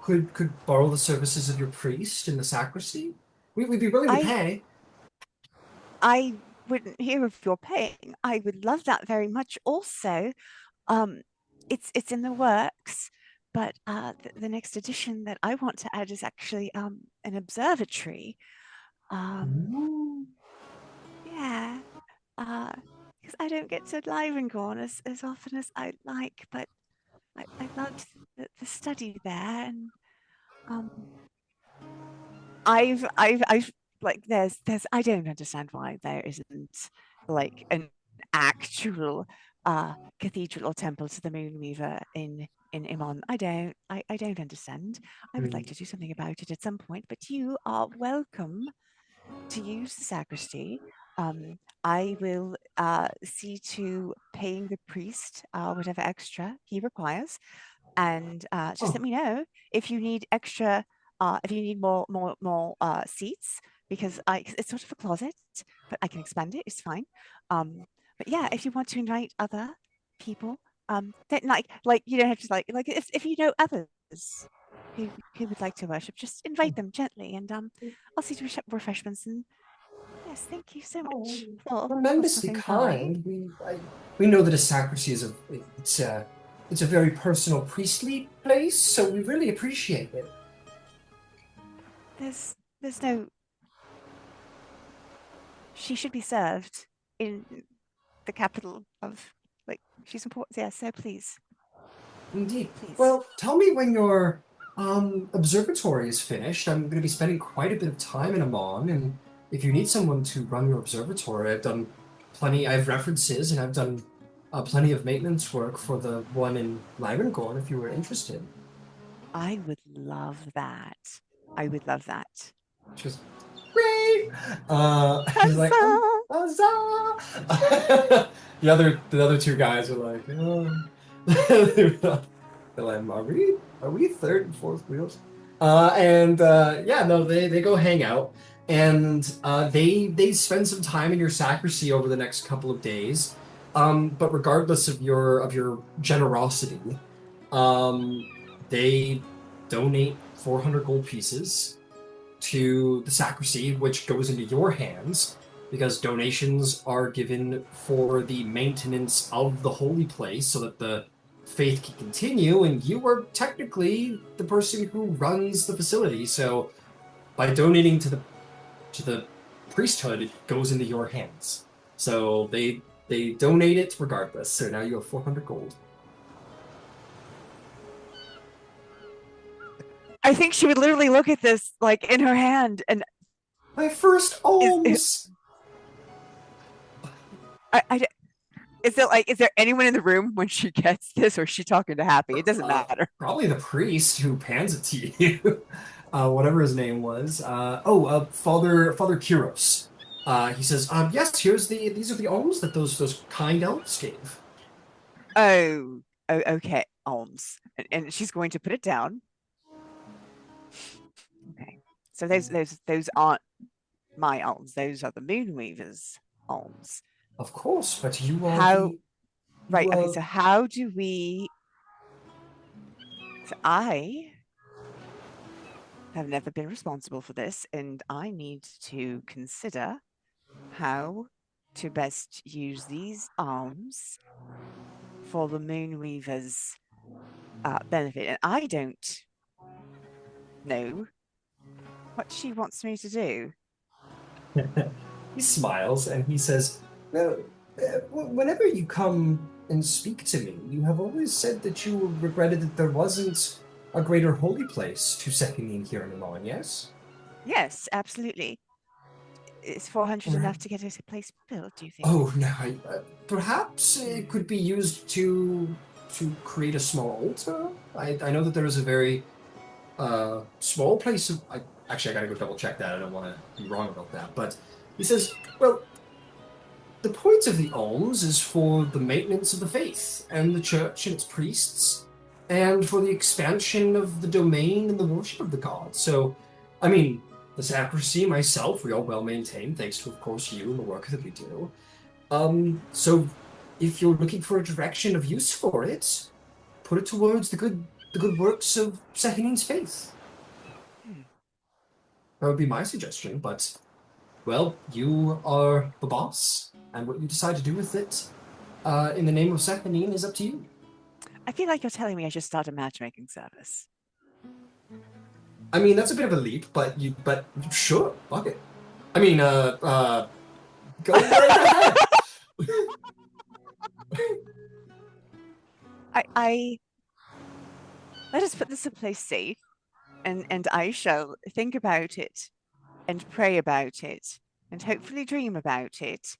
could borrow the services of your priest in the sacristy? We'd be willing to pay. I wouldn't hear of your paying. I would love that very much. Also, it's in the works, but the next addition that I want to add is actually an observatory. Yeah, because I don't get to Livengorn as often as I'd like, but I loved the study there, and I've there's I don't understand why there isn't like an actual cathedral or temple to the Moonweaver in Emon. I don't understand. I would like to do something about it at some point, but you are welcome to use the sacristy. I will see to paying the priest whatever extra he requires, and just let me know if you need extra, if you need more seats, because it's sort of a closet, but I can expand it. It's fine. But yeah, if you want to invite other people, that you don't have to like if you know others who would like to worship, just invite them gently, and I'll see to refreshments. And yes, thank you so much for Tremendously stopping kind. We know that a sacristy is it's a very personal priestly place, so we really appreciate it. There's no. She should be served in the capital of, she's important. Yeah, so please. Indeed. Please. Well, tell me when your observatory is finished. I'm going to be spending quite a bit of time in Amon, and if you need someone to run your observatory, I have references, and I've done plenty of maintenance work for the one in Livengorn, if you were interested. I would love that. I would love that. Just great. He's like, huzzah! the other two guys are like, they're like, are we third and fourth wheels? They go hang out, and they spend some time in your sacristy over the next couple of days. But regardless of your generosity, they donate 400 gold pieces to the sacristy, which goes into your hands, because donations are given for the maintenance of the holy place so that the faith can continue, and you are technically the person who runs the facility. So by donating to the priesthood, it goes into your hands. So they donate it regardless. So now you have 400 gold. I think she would literally look at this in her hand, and my first alms. Is there anyone in the room when she gets this, or is she talking to Happy? It doesn't matter. Probably the priest who hands it to you. Whatever his name was. Father Kyros. He says, yes, these are the alms that those kind elves gave. Oh, okay, alms. And she's going to put it down. Okay. So those aren't my alms, those are the Moonweavers' alms. Of course, but you are How- the... Right. you Okay. are- So how do we? So I have never been responsible for this, and I need to consider how to best use these alms for the Moonweaver's benefit. And I don't know what she wants me to do. He smiles and he says, "Now, whenever you come and speak to me, you have always said that you regretted that there wasn't a greater holy place to Sekinin here in Emon, yes? Yes, absolutely. Is 400 enough to get a place built, do you think? Oh, no, perhaps it could be used to create a small altar? I know that there is a very small place of... actually, I gotta go double check that. I don't want to be wrong about that. But he says, well, the point of the alms is for the maintenance of the faith and the church and its priests, and for the expansion of the domain and the worship of the gods. So, I mean, the sacristy, myself, we are well maintained, thanks to, of course, you and the work that we do. So if you're looking for a direction of use for it, put it towards the good works of Sekinin's faith. That would be my suggestion, but, well, you are the boss, and what you decide to do with it in the name of Sekinin is up to you. I feel like you're telling me I should start a matchmaking service. I mean, that's a bit of a leap, but sure, fuck it. I mean, go right ahead. I let us put this in place safe, and I shall think about it and pray about it and hopefully dream about it.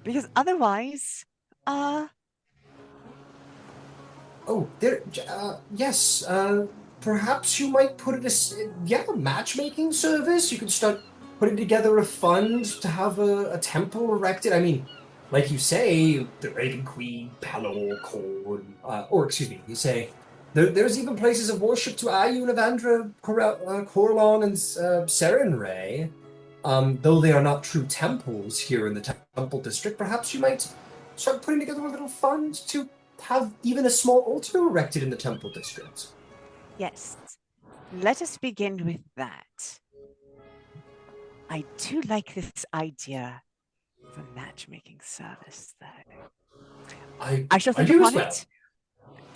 Because otherwise, Oh, there, yes, perhaps you might put it as, a matchmaking service. You could start putting together a fund to have a temple erected. I mean, like you say, the Raven Queen, Pelor, Korn, or excuse me, you say, there's even places of worship to Ayun, Avandra, Corlon, and Serenray. Though they are not true temples here in the temple district, perhaps you might start putting together a little fund to have even a small altar erected in the temple district. yes, let us begin with that. I do like this idea of a matchmaking service, though. I shall think do as upon well. it.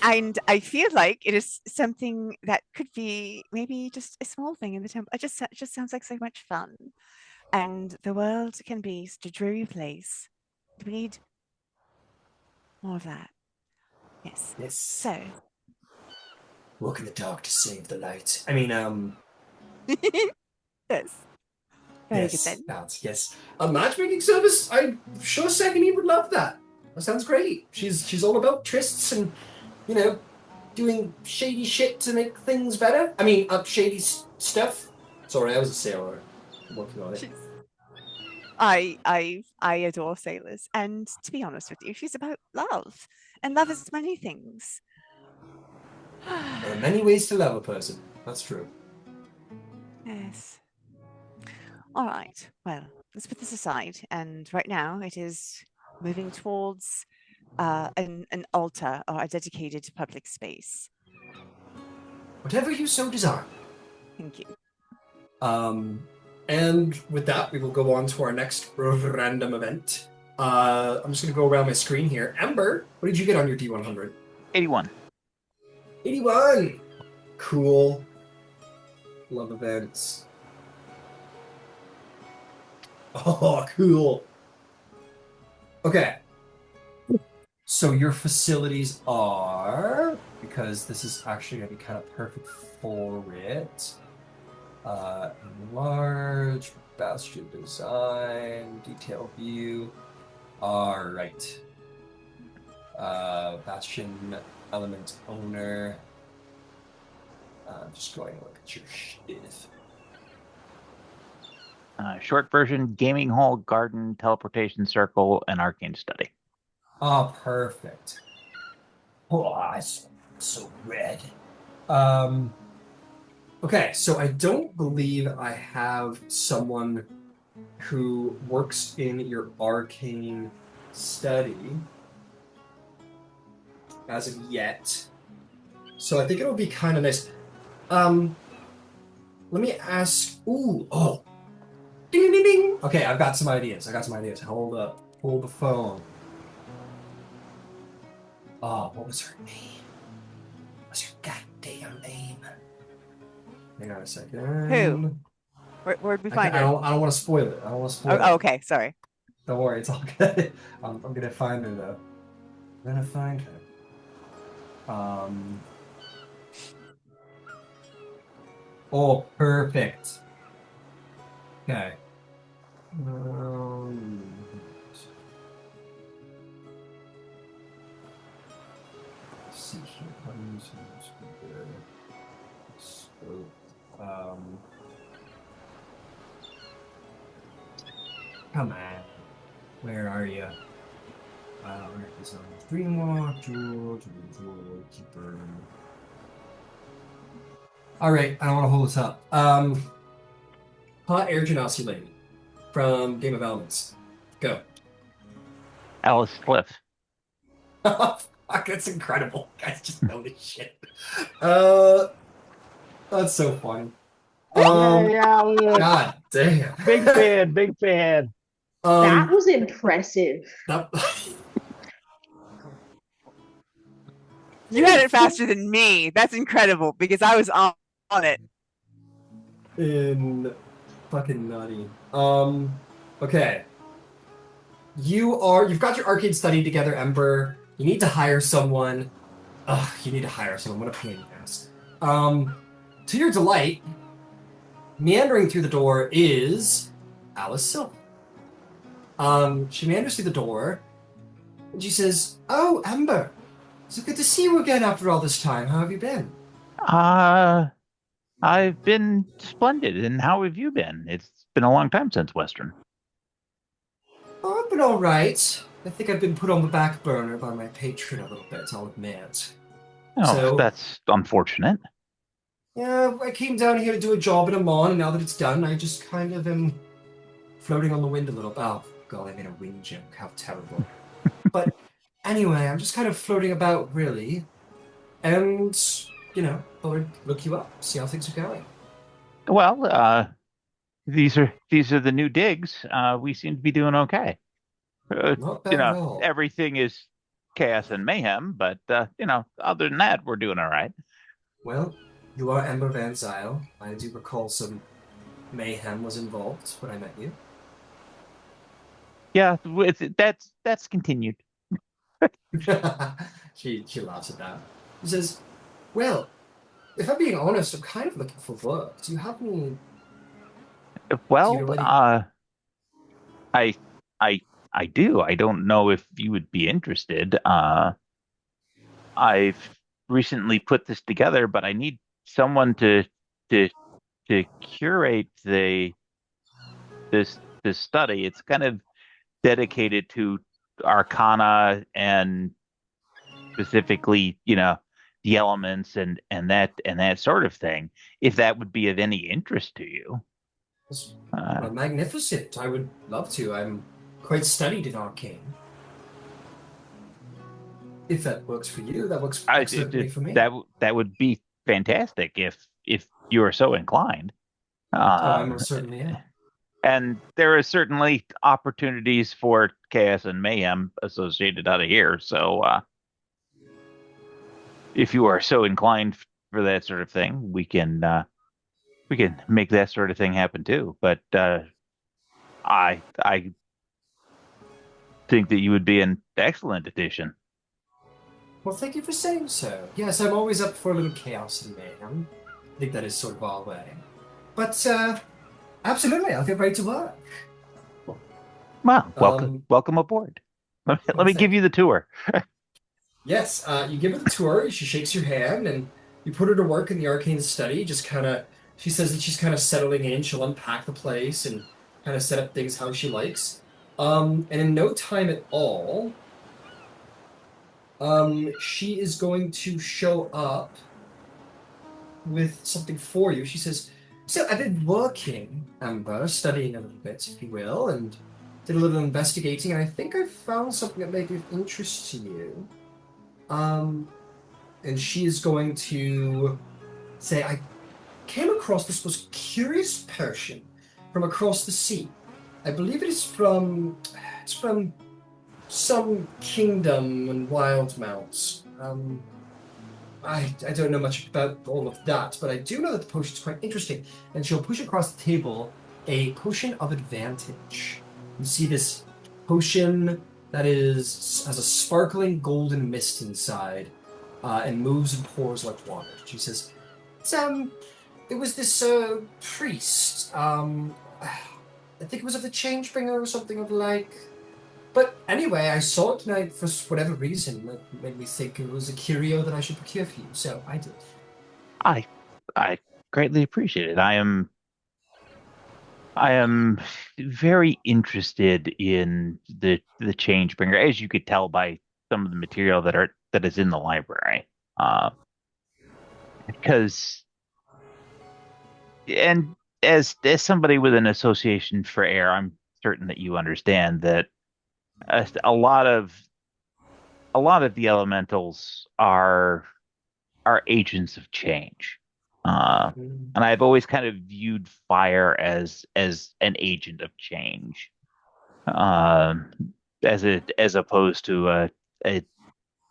And I feel like it is something that could be maybe just a small thing in the temple. It just sounds like so much fun. And the world can be such a dreary place. We need more of that. Yes. Yes. So, Walk in the dark to save the light. I mean, yes. Very yes, good then. yes. A matchmaking service? I'm sure Sekinin would love that. That sounds great. She's all about trysts and, doing shady shit to make things better. I mean, shady stuff. Sorry, I was a sailor. I'm working on it. I adore sailors, and to be honest with you, she's about love, and love is many things. There are many ways to love a person. That's true. Yes. All right. Well, let's put this aside, and right now it is moving towards an altar or a dedicated public space. Whatever you so desire. Thank you. And with that, we will go on to our next random event. I'm just going to go around my screen here. Ember, what did you get on your D100? 81. 81! Cool. Love events. Oh, cool. Okay. So your facilities are, because this is actually going to be kind of perfect for it. Enlarge, bastion design, detail view. All right. Bastion element owner. Just going to look at your shit. Short version: gaming hall, garden, teleportation circle, and arcane study. Oh, perfect. Oh, it's so red. Okay, so I don't believe I have someone who works in your arcane study as of yet. So I think it'll be kind of nice. Let me ask. Oh. Ding, ding, ding. Okay, I've got some ideas. Hold up. Hold the phone. Oh, what was her name? What's her goddamn name? Hang on a second. Who? Where'd we find I her? don't want to spoil it. Oh, okay, sorry. Don't worry, it's all good. I'm gonna find her though. I'm gonna find her. Oh, perfect. Okay. Let's see here. Come on. Where are you? Where is Dreamwalk, Jewel, Keeper. Alright, I don't want to hold this up. Hot Air Genasi Lady from Game of Elements. Go. Alice Cliff. Fuck, that's incredible. Guys just know this shit. That's so funny. Yeah. God damn. Big fan. That was impressive. You had it faster than me. That's incredible because I was on it. In fucking nutty. Okay. You've got your arcade study together, Ember. You need to hire someone. You need to hire someone. What a pain in the ass. To your delight, meandering through the door is Alice Silver. She meanders through the door, and she says, "Oh, Ember, so good to see you again after all this time. How have you been?" I've been splendid, and how have you been? It's been a long time since Western. Oh, I've been all right. I think I've been put on the back burner by my patron a little bit, I'll admit. Oh, So- that's unfortunate. Yeah, I came down here to do a job in Emon, and now that it's done, I just kind of am floating on the wind a little bit. Oh, God, I made a wind joke. How terrible. But anyway, I'm just kind of floating about, really. And, thought I'd look you up, see how things are going. Well, these are the new digs. We seem to be doing okay. Not bad at all. Everything is chaos and mayhem, but other than that, we're doing all right. Well, you are Ember Van Zyl. I do recall some mayhem was involved when I met you. Yeah, that's continued. She laughs at that. She says, "Well, if I'm being honest, I'm kind of looking for work. Do you have any?" Well, Do you know I do. I don't know if you would be interested. I've recently put this together, but I need someone to curate this study. It's kind of dedicated to Arcana and specifically, the elements and that sort of thing. If that would be of any interest to you. Magnificent. I would love to. I'm quite studied in arcane. If that works for you, that works perfectly for me. That would be fantastic if you are so inclined. I most certainly am. And there are certainly opportunities for chaos and mayhem associated out of here. So if you are so inclined for that sort of thing, we can make that sort of thing happen too. But I think that you would be an excellent addition. Well, thank you for saying so. Yes, I'm always up for a little chaos and mayhem. I think that is sort of our way. But absolutely, I'll get ready to work. Well, welcome aboard. Let me give you the tour. Yes, you give her the tour. She shakes your hand, and you put her to work in the arcane study. She says that she's kind of settling in. She'll unpack the place and kind of set up things how she likes. And in no time at all, she is going to show up with something for you. She says, So I've been working, Amber, studying a little bit, if you will, and did a little investigating, and I think I found something that may be of interest to you. And she is going to say, I came across this most curious potion from across the sea. I believe it's from some kingdom and wild mounts. I don't know much about all of that, but I do know that the potion is quite interesting. And she'll push across the table a potion of advantage. You see this potion that has a sparkling golden mist inside, and moves and pours like water. She says, it was this priest. I think it was of the Changebringer or something of the like. But anyway, I saw it tonight for whatever reason. It made me think it was a curio that I should procure for you, so I did. I greatly appreciate it. I am very interested in the Changebringer, as you could tell by some of the material that is in the library. Because and as somebody with an association for air, I'm certain that you understand that a lot of the elementals are agents of change. And I've always kind of viewed fire as an agent of change, as opposed to a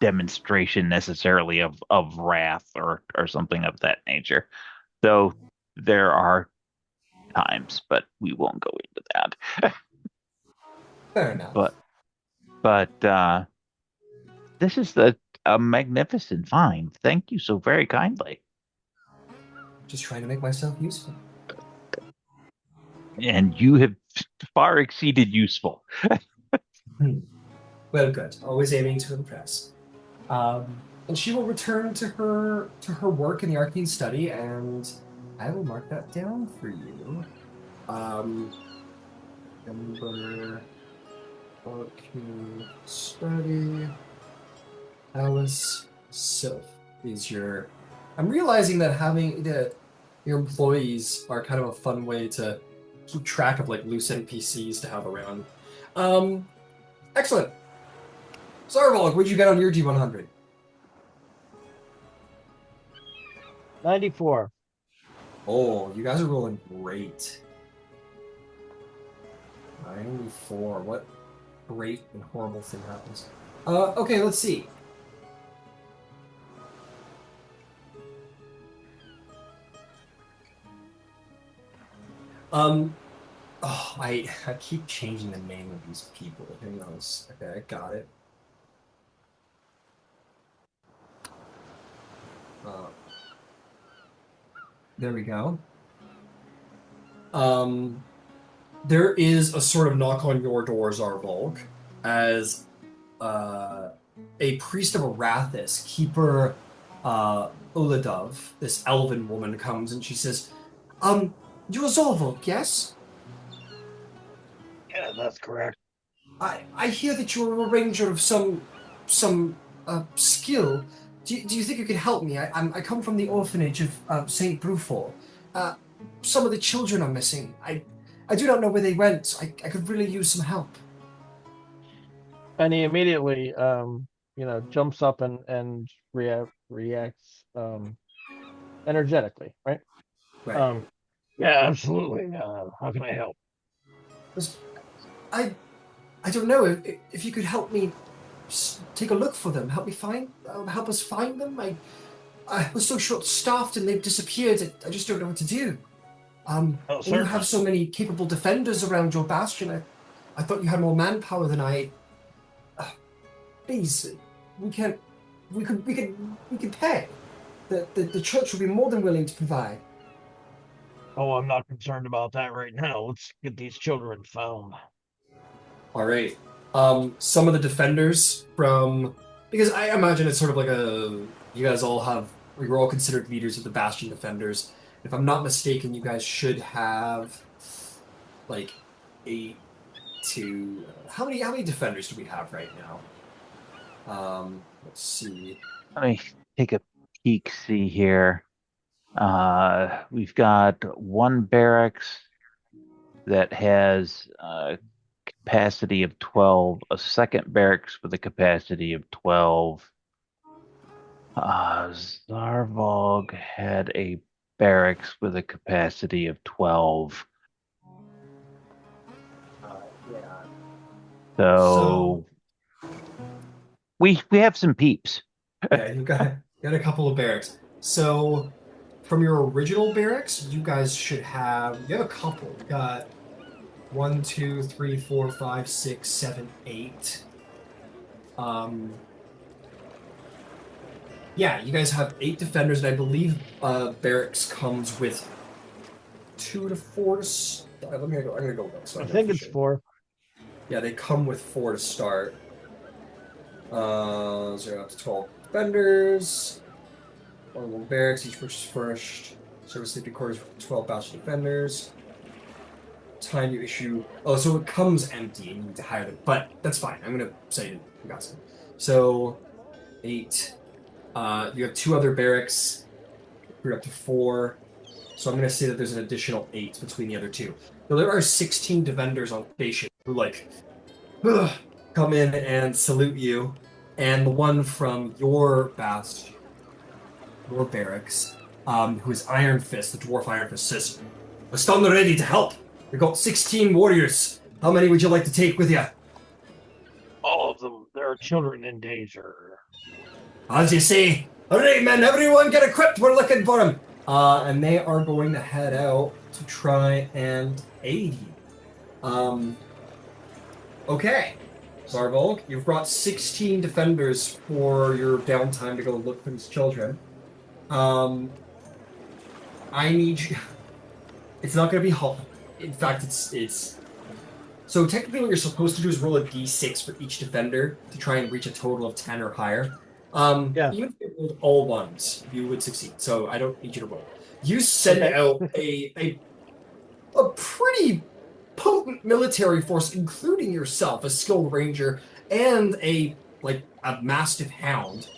demonstration necessarily of wrath or something of that nature. Though there are times, but we won't go into that. Fair enough. But this is a magnificent find. Thank you so very kindly. Just trying to make myself useful. And you have far exceeded useful. Well, good. Always aiming to impress. And she will return to her work in the arcane study, and I will mark that down for you. Number arcane study. Alice Sylph is your. I'm realizing that having your employees are kind of a fun way to keep track of like loose NPCs to have around. Excellent. Zarvolg, what'd you get on your D100? 94. Oh, you guys are rolling great. 94. What great and horrible thing happens? Okay, let's see. Oh, I keep changing the name of these people. Who knows? Okay, I got it. There we go. There is a sort of knock on your door, Zarvolg, as a priest of Arathis, Keeper Uladov, this elven woman, comes and she says, you're Zarvolg, yes? Yeah, that's correct. I hear that you're a ranger of some skill. Do you think you could help me? I come from the orphanage of Saint Brufor. Some of the children are missing. I do not know where they went. I could really use some help. And he immediately, jumps up and reacts energetically, right? Right. Yeah, absolutely. How can I help? I don't know if you could help me take a look for them. Help us find them. I was so short-staffed and they've disappeared. I just don't know what to do. And you have so many capable defenders around your bastion. I thought you had more manpower than I. Please, we can pay. The church will be more than willing to provide. Oh, I'm not concerned about that right now. Let's get these children found. All right. Some of the defenders because I imagine it's sort of like you guys you're all considered leaders of the Bastion defenders. If I'm not mistaken, you guys should have like 8 to how many defenders do we have right now? Let's see. Let me take a peek, see here. We've got one barracks that has a capacity of 12, a second barracks with a capacity of 12. Zarvolg had a barracks with a capacity of 12. Yeah. So we have some peeps. Yeah, you got a couple of barracks. So from your original barracks, you guys should have a couple. You got 1, 2, 3, 4, 5, 6, 7, 8. Yeah, you guys have 8 defenders, and I believe barracks comes with 2 to 4 to start. I'm gonna go back. So I think it's 4. Yeah, they come with 4 to start. 0 up to 12 defenders. 1 barracks, each which is furnished. Service safety quarters for 12 bastion defenders. Time you issue. Oh, so it comes empty and you need to hire them. But that's fine. I'm gonna say you got some. So 8. You have 2 other barracks. You're up to 4. So I'm gonna say that there's an additional 8 between the other 2. So there are 16 defenders on station who come in and salute you. And the one from your bastion, your barracks, who is Iron Fist, the dwarf Iron Fist, says, "I stand ready to help. We've got 16 warriors. How many would you like to take with you?" All of them. There are children in danger. As you say. All right, men, everyone get equipped. We're looking for them. And they are going to head out to try and aid you. Okay. Zarvolg, you've brought 16 defenders for your downtime to go look for these children. I need you. It's not going to be hard. In fact, it's. So technically, what you're supposed to do is roll a d6 for each defender to try and reach a total of 10 or higher. Yeah. Even if you rolled all ones, you would succeed. So I don't need you to roll. You send out a pretty potent military force, including yourself, a skilled ranger, and a mastiff hound.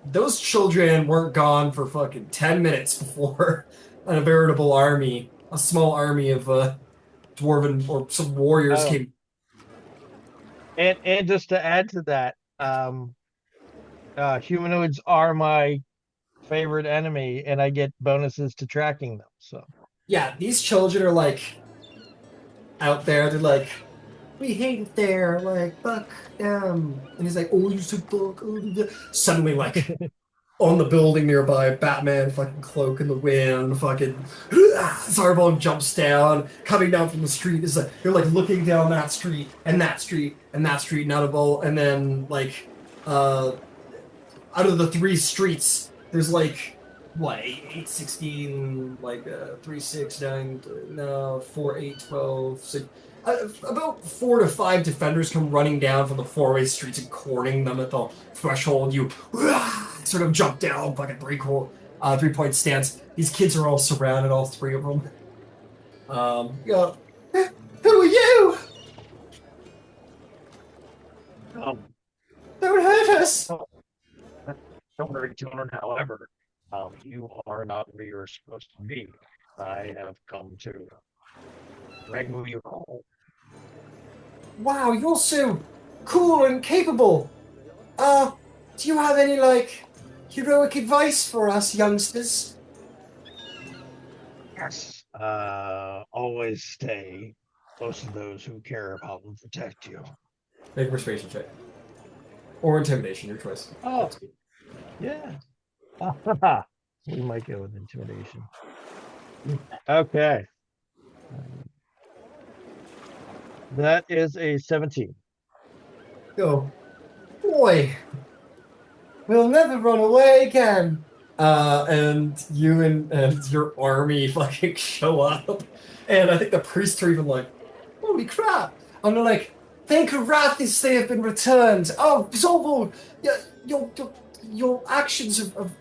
Those children weren't gone for fucking 10 minutes before a veritable army, a small army of dwarven or some warriors came. And just to add to that, humanoids are my favorite enemy, and I get bonuses to tracking them. So Yeah, these children are out there. They're like, "We hate it there, fuck them." And he's like, "Oh, you said fuck." Suddenly, on the building nearby, Batman fucking cloak in the wind, fucking Zarvolg jumps down, coming down from the street. Is you're looking down that street and that street and that street, and out of all, and then out of the 3 streets, there's 8, 16, 3, 6, 9, no, 4, 8, 12, 6. About 4 to 5 defenders come running down from the 4-way streets and cornering them at the threshold. You sort of jump down, fucking 3-point stance. These kids are all surrounded, all 3 of them. Yeah. Who are you? Oh, Don't hurt us. don't worry, children. However, you are not where you're supposed to be. I have come to remove you home. Wow, you're so cool and capable. Do you have any heroic advice for us youngsters? Yes. Always stay close to those who care about and protect you. Make a persuasion check. Or intimidation, your choice. Oh. Yeah. We might go with intimidation. Okay. That is a 17. Go. Boy, we'll never run away again. And you and your army fucking show up. And I think the priests are even holy crap. And they're like, "Thank Arathis, they have been returned. Oh, Zarvolg, your actions have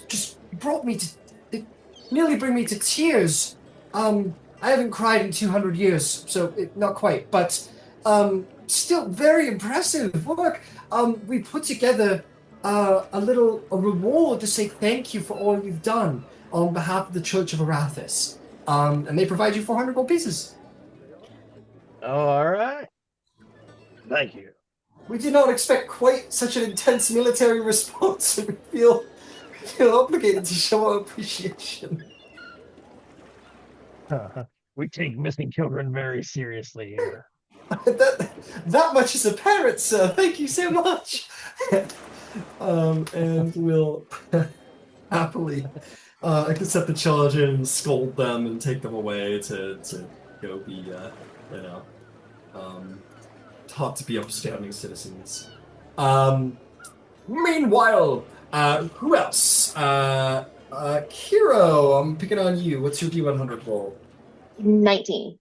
just brought me to, they nearly bring me to tears. I haven't cried in 200 years, so not quite, but still very impressive work. We put together a reward to say thank you for all you've done on behalf of the Church of Arathis. And they provide you 400 gold pieces. Oh, all right. Thank you. We did not expect quite such an intense military response, and we feel obligated to show our appreciation. We take missing children very seriously here. that much is apparent, sir. Thank you so much. And we'll happily accept the challenge and scold them and take them away to go be, taught to be upstanding citizens. Meanwhile, who else? Kiro, I'm picking on you. What's your D100 roll? 19.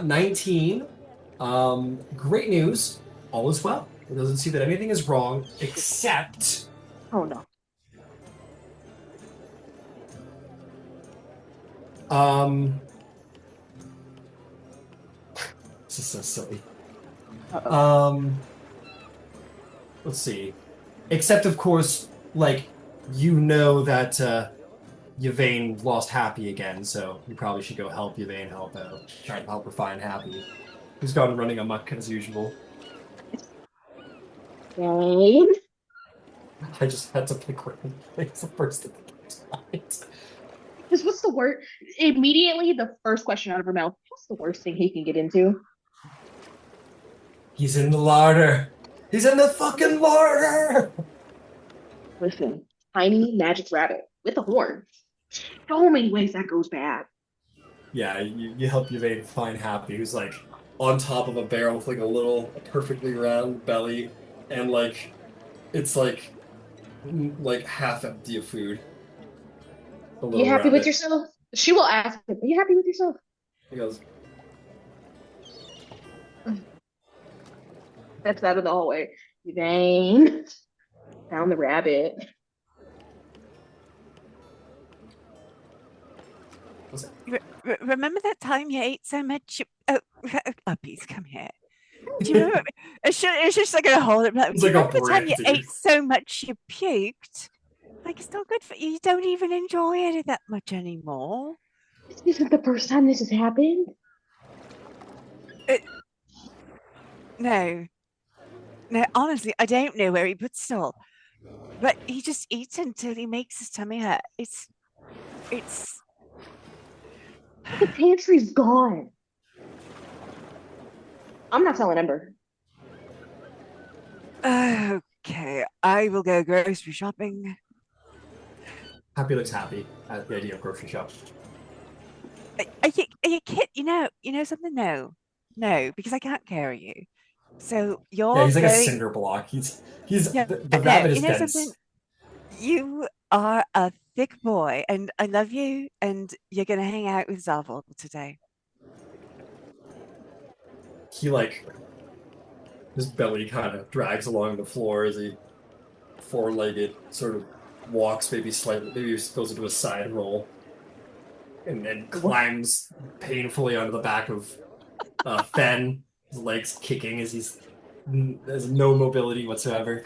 19. Great news. All is well. It doesn't see that anything is wrong, except... Oh no. This is so silly. Uh-oh. Let's see. Except, of course, like, you know that, Yvain lost Happy again, so you probably should go help Yvain help out. Try to help her find Happy. Who's gone running amok as usual. Yvain? I just had to pick one. It's the first thing that came to mind. Because what's the worst? Immediately, the first question out of her mouth, what's the worst thing he can get into? He's in the larder. He's in the fucking larder! Listen, tiny magic rabbit with a horn. So many ways that goes bad. Yeah, you help Yvain find Happy, who's like on top of a barrel with like a little perfectly round belly, and like it's like half empty of food. You happy with yourself? She will ask him, are you happy with yourself? He goes, That's out of the hallway. Yvain found the rabbit. Remember that time you ate so much? Oh, puppies, come here. Do you remember? It's just like gonna hold it. It's Do you like a remember the time brick, you dude. ate so much you puked? Like, it's not good for you. You don't even enjoy it that much anymore. This isn't the first time this has happened. No, honestly, I don't know where he puts it all, but he just eats until he makes his tummy hurt. It's. The pantry's gone. I'm not telling Ember. Okay, I will go grocery shopping. Happy looks happy at the idea of grocery shop. Are you kid? You know something? No, because I can't carry you. So you're Yeah, he's like a going. cinder block. He's Yeah, the no, rabbit is you know dense. something? You are a thick boy, and I love you. And you're gonna hang out with Zarvolg today. He like his belly kind of drags along the floor as he four-legged sort of walks, maybe he goes into a side roll, and then climbs painfully onto the back of Fen, his legs kicking as he's has no mobility whatsoever.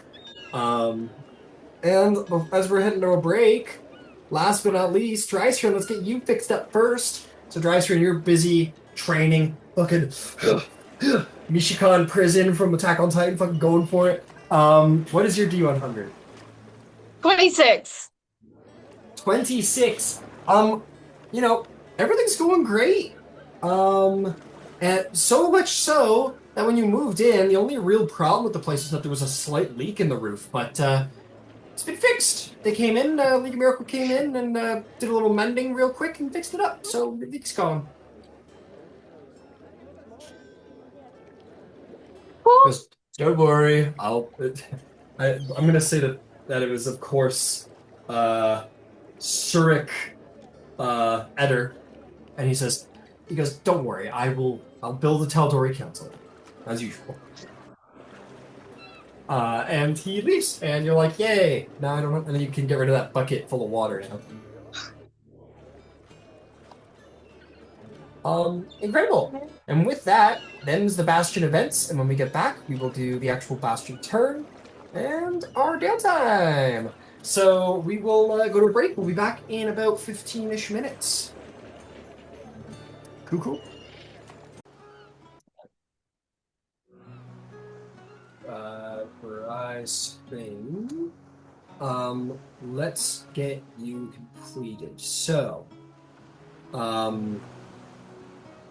And as we're heading to a break, last but not least, Drysrinn, let's get you fixed up first. So Drysrinn, you're busy training, fucking Mishikan prison from Attack on Titan, fucking going for it. What is your D100? 26. 26. Everything's going great. And so much so that when you moved in, the only real problem with the place is that there was a slight leak in the roof, but it's been fixed. They came in, League of Miracle came in and did a little mending real quick and fixed it up, so the leak's gone. Just don't worry, I'm gonna say that it was, of course, Surik Eder, and he goes, don't worry, I'll build a TalDorei council, as usual. And he leaves, and you're like, yay! Now I don't know, and then you can get rid of that bucket full of water now. Incredible! And with that, them's the Bastion events, and when we get back, we will do the actual Bastion turn, And our downtime. So we will go to a break. We'll be back in about 15-ish minutes. Cool. For eyes thing. Let's get you completed. So,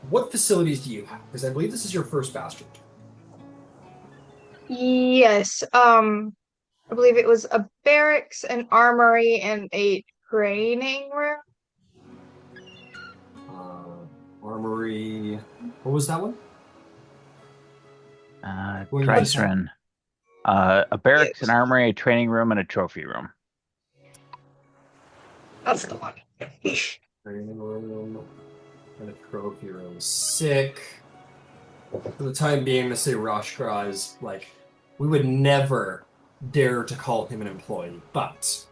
what facilities do you have? Because I believe this is your first bastion. Yes. I believe it was a barracks, an armory, and a training room. Armory. What was that one? Well, you just said- Drysrinn. A barracks, Yes. an armory, a training room, and a trophy room. That's the one. Training room and a trophy room. Sick. For the time being, Mr. Rashkra is like, we would never dare to call him an employee, but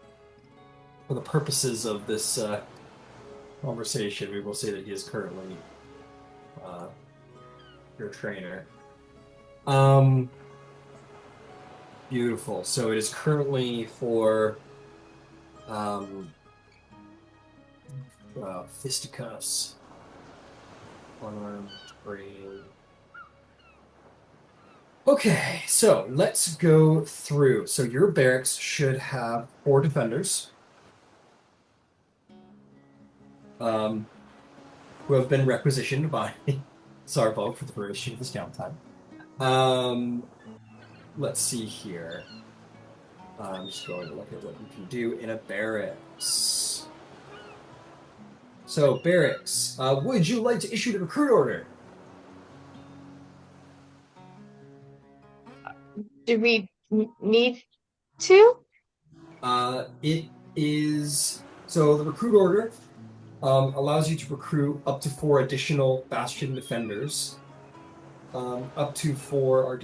for the purposes of this conversation, we will say that he is currently your trainer. Beautiful. So it is currently for fisticuffs, one-arm brain. Okay, so let's go through. So your barracks should have 4 defenders, who have been requisitioned by Zarvolg for the duration of this downtime. Let's see here. I'm just going to look at what you can do in a barracks. So, barracks, would you like to issue the recruit order? Do we need to? It is... So, the recruit order allows you to recruit up to 4 additional bastion defenders. Up to 4 are...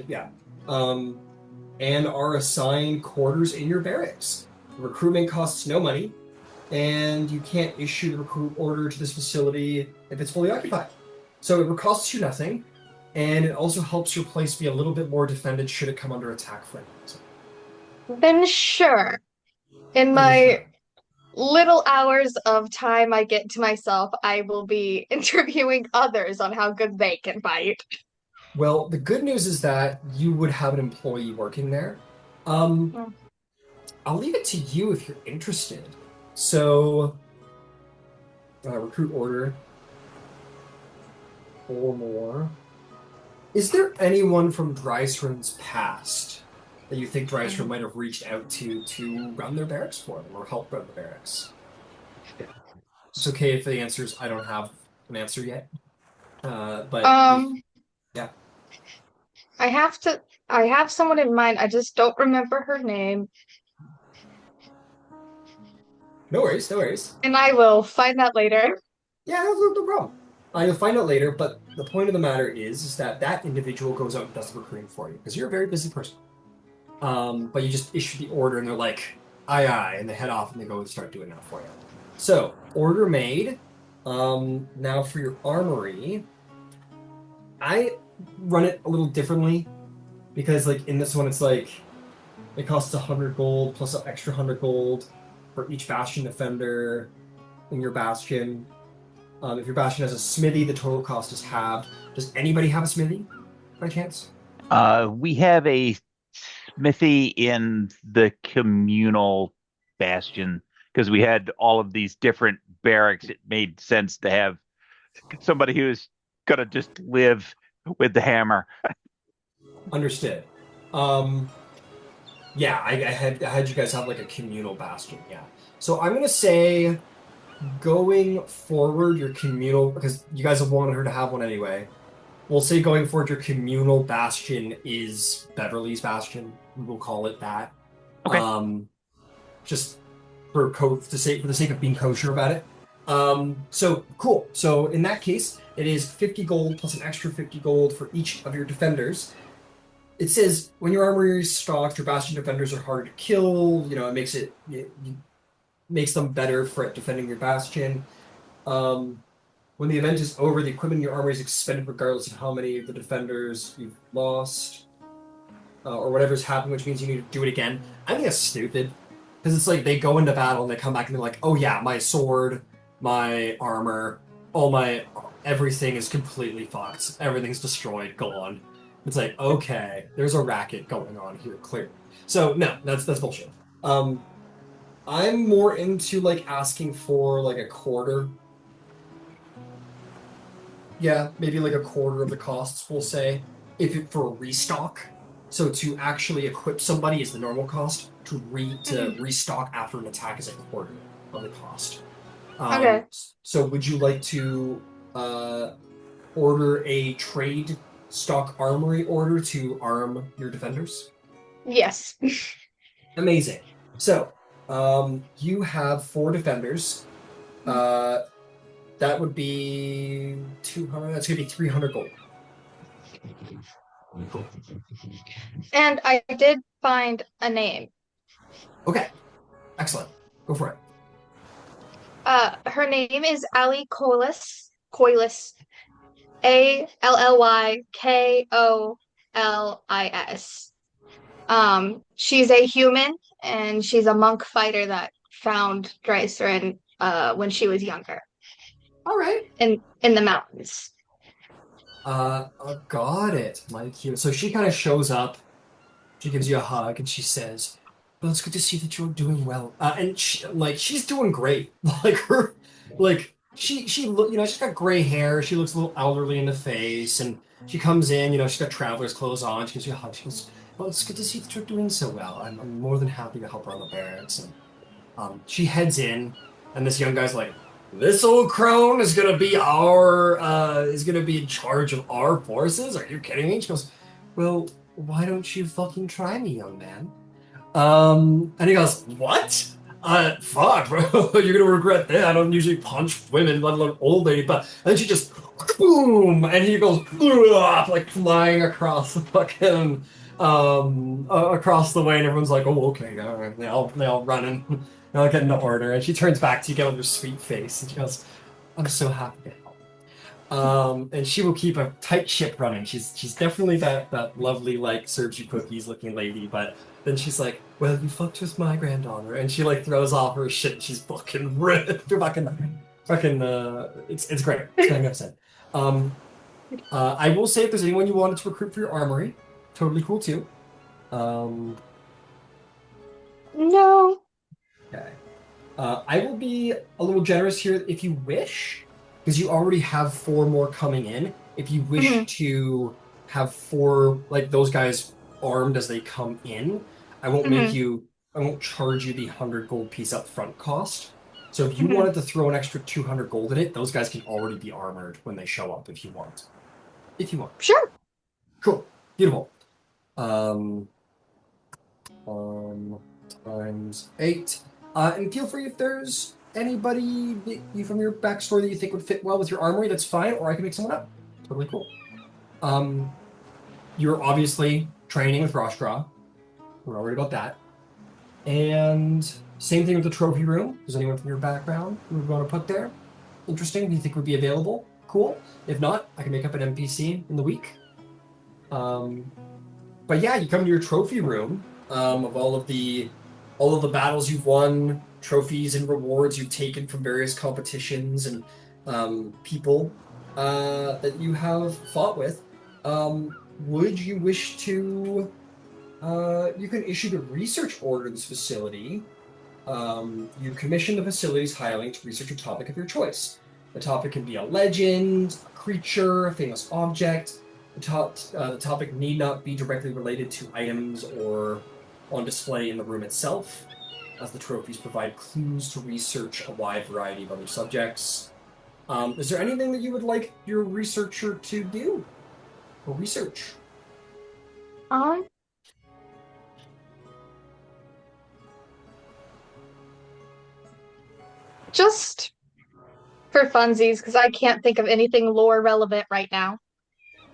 and are assigned quarters in your barracks. The recruitment costs no money, and you can't issue the recruit order to this facility if it's fully occupied. So it costs you nothing, and it also helps your place be a little bit more defended should it come under attack for any reason. Then sure. In my little hours of time I get to myself, I will be interviewing others on how good they can fight. Well, the good news is that you would have an employee working there. I'll leave it to you if you're interested. So, recruit order. 4 more. Is there anyone from Drysrinn's past that you think Drysrinn might have reached out to run their barracks for them or help run the barracks? It's okay if the answer is I don't have an answer yet. But yeah. I have someone in mind. I just don't remember her name. No worries. And I will find that later. Yeah, no problem. You'll find out later, but the point of the matter is that individual goes out and does the recruiting for you, because you're a very busy person. But you just issue the order, and they're like, aye, and they head off, and they go and start doing that for you. So, order made. Now for your armory, I run it a little differently, because like in this one, it's like, it costs 100 gold plus an extra 100 gold for each bastion defender in your bastion. If your bastion has a smithy, the total cost is halved. Does anybody have a smithy, by chance? We have a smithy in the communal bastion because we had all of these different barracks. It made sense to have somebody who's gonna just live with the hammer. Understood. Yeah, I had you guys have like a communal bastion. Yeah. So I'm gonna say, going forward, your communal, because you guys have wanted her to have one anyway. We'll say going forward, your communal bastion is Beverly's bastion. We will call it that. Okay. Just for the sake of being kosher about it. So cool. So in that case, it is 50 gold plus an extra 50 gold for each of your defenders. It says when your armory is stocked, your bastion defenders are harder to kill. You know, it makes them better for defending your bastion. When the event is over, the equipment in your armory is expended regardless of how many of the defenders you've lost. or whatever's happened, which means you need to do it again. I think that's stupid. Because it's like they go into battle and they come back and they're like, oh yeah, my sword, my armor, all my everything is completely fucked. Everything's destroyed, gone. It's like, okay, there's a racket going on here, clearly. So no, that's bullshit. I'm more into like asking for like a quarter. Yeah, maybe like a quarter of the costs, we'll say, if it, for a restock. So to actually equip somebody is the normal cost. To restock after an attack is a quarter of the cost. Okay. So would you like to order a trade stock armory order to arm your defenders? Yes. Amazing. So you have 4 defenders. That would be 200. That's gonna be 300 gold. And I did find a name. Okay, excellent. Go for it. Her name is Ali Coilis. Coilis. AllykOLIS. She's a human and she's a monk fighter that found Drysrinn when she was younger All right. in the mountains. Got it. Like you. So she kind of shows up. She gives you a hug and she says, "Well, it's good to see that you're doing well." And she, like she's doing great. Like her, like she look. She's got gray hair. She looks a little elderly in the face, and she comes in. She's got traveler's clothes on. She gives you a hug. She goes, "Well, it's good to see that you're doing so well. I'm more than happy to help her on the barracks." And she heads in, and this young guy's like, "This old crone is gonna be in charge of our forces? Are you kidding me?" She goes, "Well, why don't you fucking try me, young man?" And he goes, "What? Fuck, bro, you're gonna regret that. I don't usually punch women, let alone old lady." But and then she just boom, and he goes like flying across the fucking across the way, and everyone's like, "Oh, okay." They all run and they all get into order, and she turns back to you, get with her sweet face, and she goes, "I'm so happy to help." And she will keep a tight ship running. She's definitely that lovely, like, serves you cookies looking lady, but then she's like, "Well, you fucked with my granddaughter," and she like throws off her shit. And she's fucking ripped, fucking. It's great. It's magnificent. I will say if there's anyone you wanted to recruit for your armory, totally cool too. No. Okay. I will be a little generous here if you wish, because you already have 4 more coming in. If you wish to have 4, like those guys armed as they come in, I won't charge you the 100 gold piece up front cost. So if you wanted to throw an extra 200 gold in it, those guys can already be armored when they show up if you want. Sure. Cool. Beautiful. Times 8. And feel free if there's anybody you from your backstory that you think would fit well with your armory, that's fine, or I can make someone up. Totally cool. You're obviously training with Roshkra. We're not worried about that. And same thing with the trophy room. Does anyone from your background you would want to put there? Interesting. Do you think would be available? Cool. If not, I can make up an NPC in the week. But yeah, you come to your trophy room of all of the battles you've won, trophies and rewards you've taken from various competitions and people that you have fought with. Would you wish to? You can issue the research order to this facility. You commission the facility's hireling to research a topic of your choice. The topic can be a legend, a creature, a famous object. The topic need not be directly related to items or on display in the room itself, as the trophies provide clues to research a wide variety of other subjects. Is there anything that you would like your researcher to do or research? Just for funsies, because I can't think of anything lore relevant right now.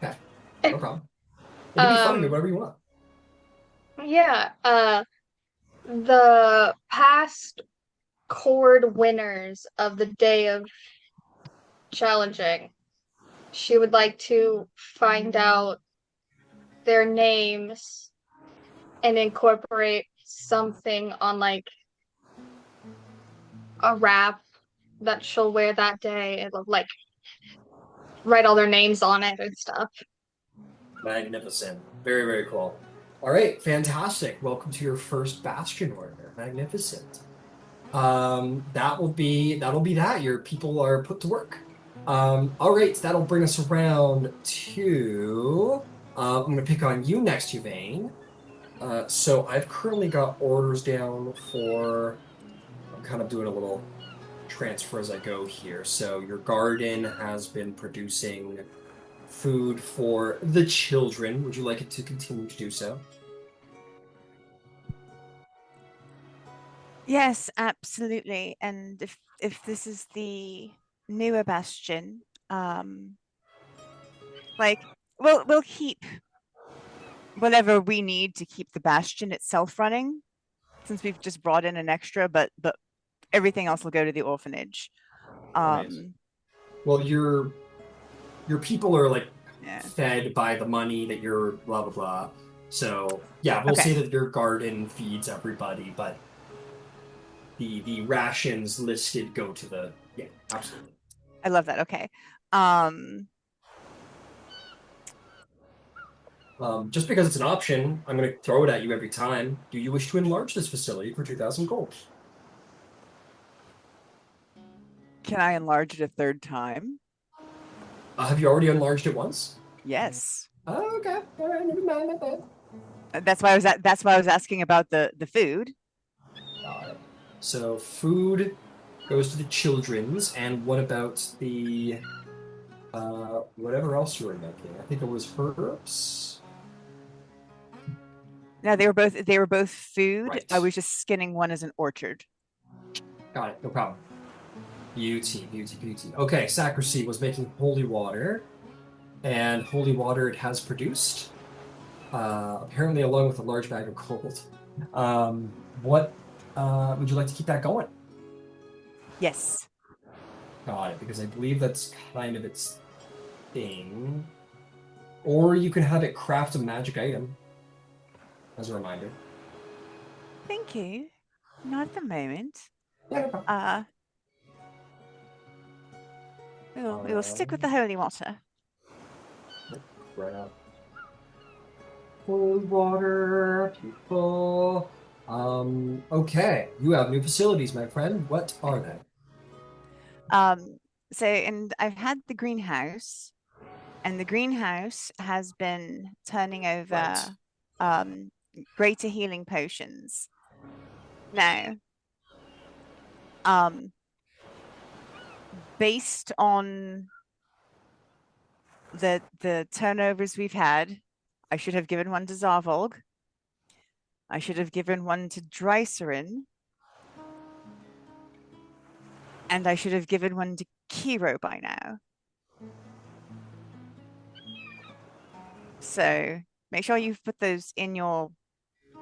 Okay, no problem. It can be fun, do whatever you want. Yeah, the past cord winners of the day of challenging, she would like to find out their names and incorporate something on like a wrap that she'll wear that day and like write all their names on it and stuff. Magnificent. Very, very cool. All right, fantastic. Welcome to your first bastion order. Magnificent. That'll be that. Your people are put to work. All right, that'll bring us around to. I'm gonna pick on you next, Yvain. So I've currently got orders down for. I'm kind of doing a little transfer as I go here. So your garden has been producing food for the children. Would you like it to continue to do so? Yes, absolutely. And if this is the newer bastion, like we'll keep whatever we need to keep the bastion itself running, since we've just brought in an extra, but everything else will go to the orphanage. Right. Well, your people are like Yeah. fed by the money that you're blah blah blah. So yeah, we'll Okay. say that your garden feeds everybody, but the rations listed go to the absolutely. I love that. Okay. Just because it's an option, I'm going to throw it at you every time. Do you wish to enlarge this facility for 2,000 gold? Can I enlarge it a third time? Have you already enlarged it once? Yes. Oh, okay. All right, never mind, not bad. That's why I was asking about the food. Got it. So food goes to the children's, and what about the whatever else you were making? I think it was herbs. No, they were both food. Right. I was just skinning one as an orchard. Got it. No problem. Beauty. Okay, Sacrisy was making holy water, and holy water it has produced. Apparently, along with a large bag of gold. What would you like to keep that going? Yes. Got it, because I believe that's kind of its thing. Or you can have it craft a magic item as a reminder. Thank you. Not at the moment. Yeah, no problem. We will stick with the holy water. Right up. Holy water, people. Okay, you have new facilities, my friend. What are they? And I've had the greenhouse, and the greenhouse has been turning over greater healing potions. Now, based on the turnovers we've had, I should have given one to Zarvolg. I should have given one to Drysrinn. And I should have given one to Kiro by now. So make sure you've put those in your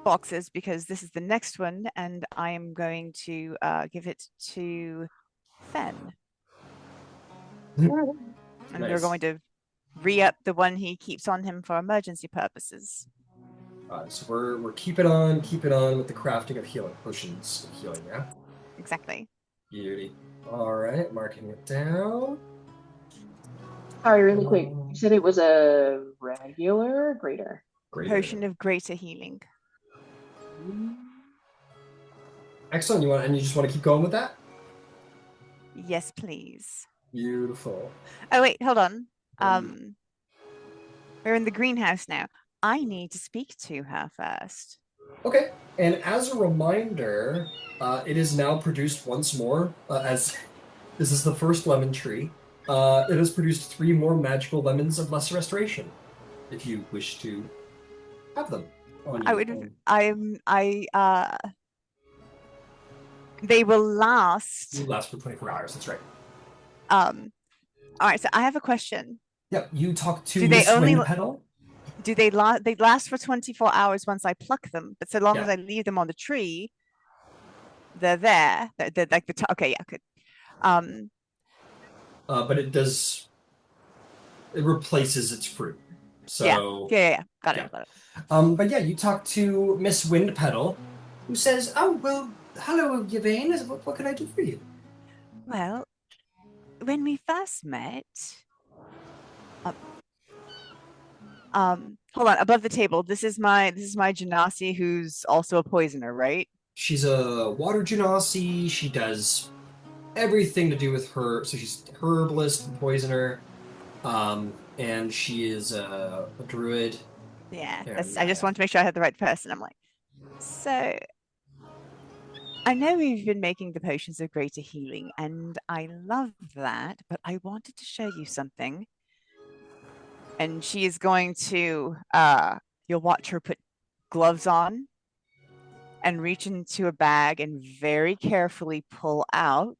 boxes, because this is the next one, and I am going to give it to Fen. And we're Nice. going to re-up the one he keeps on him for emergency purposes. So we're keeping on with the crafting of healing potions of healing, yeah? Exactly. Beauty. All right, marking it down. Sorry, really quick. You said it was a regular or greater? Great. Potion of greater healing. Excellent. You just want to keep going with that? Yes, please. Beautiful. Oh wait, hold on. We're in the greenhouse now. I need to speak to her first. Okay. And as a reminder, it is now produced once more, as this is the first lemon tree. It has produced 3 more magical lemons of lesser restoration, if you wish to have them. They will last. You last for 24 hours, that's right. All right, so I have a question. Yep, you talk to Do they Miss only- Windpetal. Do they last for 24 hours once I pluck them, but so long as Yeah. I leave them on the tree, they're there. They're like the okay, yeah, good. But it replaces its fruit. So Yeah. Got yeah. it. Got it. But yeah, you talk to Miss Windpetal, who says, "Oh well, hello, Yvain. What can I do for you?" Well, when we first met, hold on, above the table. This is my Genasi, who's also a poisoner, right? She's a water genasi. She does everything to do with her. So she's herbalist, poisoner, and she is a druid. Yeah, And I just want to make sure I had the right person. I'm like, so I know we've been making the potions of greater healing, and I love that, but I wanted to show you something. And she is going to you'll watch her put gloves on and reach into a bag and very carefully pull out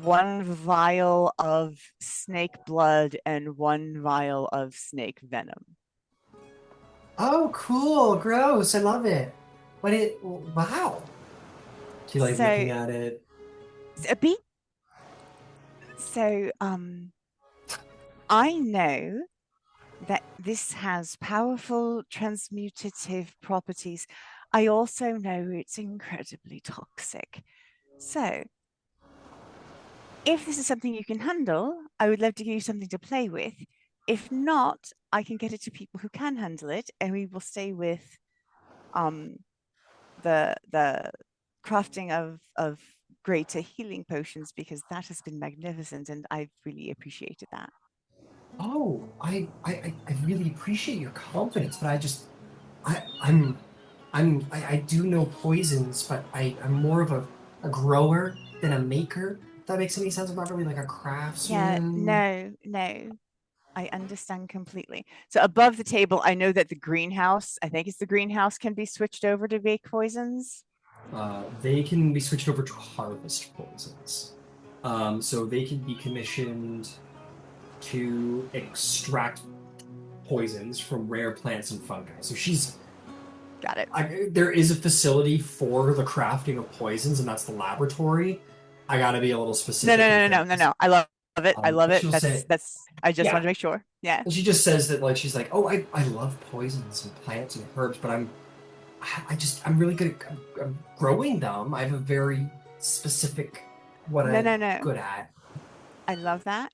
one vial of snake blood and one vial of snake venom. oh, cool, gross! I love it. Wow. She like So looking at it. a bit. So I know that this has powerful transmutative properties. I also know it's incredibly toxic. So if this is something you can handle, I would love to give you something to play with. If not, I can get it to people who can handle it, and we will stay with the crafting of greater healing potions, because that has been magnificent and I've really appreciated that. Oh, I really appreciate your confidence, but I'm I do know poisons, but I'm more of a grower than a maker. If that makes any sense. I'm not really like a Yeah, craftsman. no. I understand completely. So above the table, I know that the greenhouse, I think it's the greenhouse, can be switched over to make poisons. They can be switched over to harvest poisons. So they can be commissioned to extract poisons from rare plants and fungi. So Got it. there is a facility for the crafting of poisons, and that's the laboratory. I gotta be a little specific. No. I love it. I love But it. she'll say, That's I just yeah. wanted to make sure. Yeah. And she just says that like she's like, oh, I love poisons and plants and herbs, but I'm really good at I'm growing them. I have a very specific what I'm No. good at. I love that.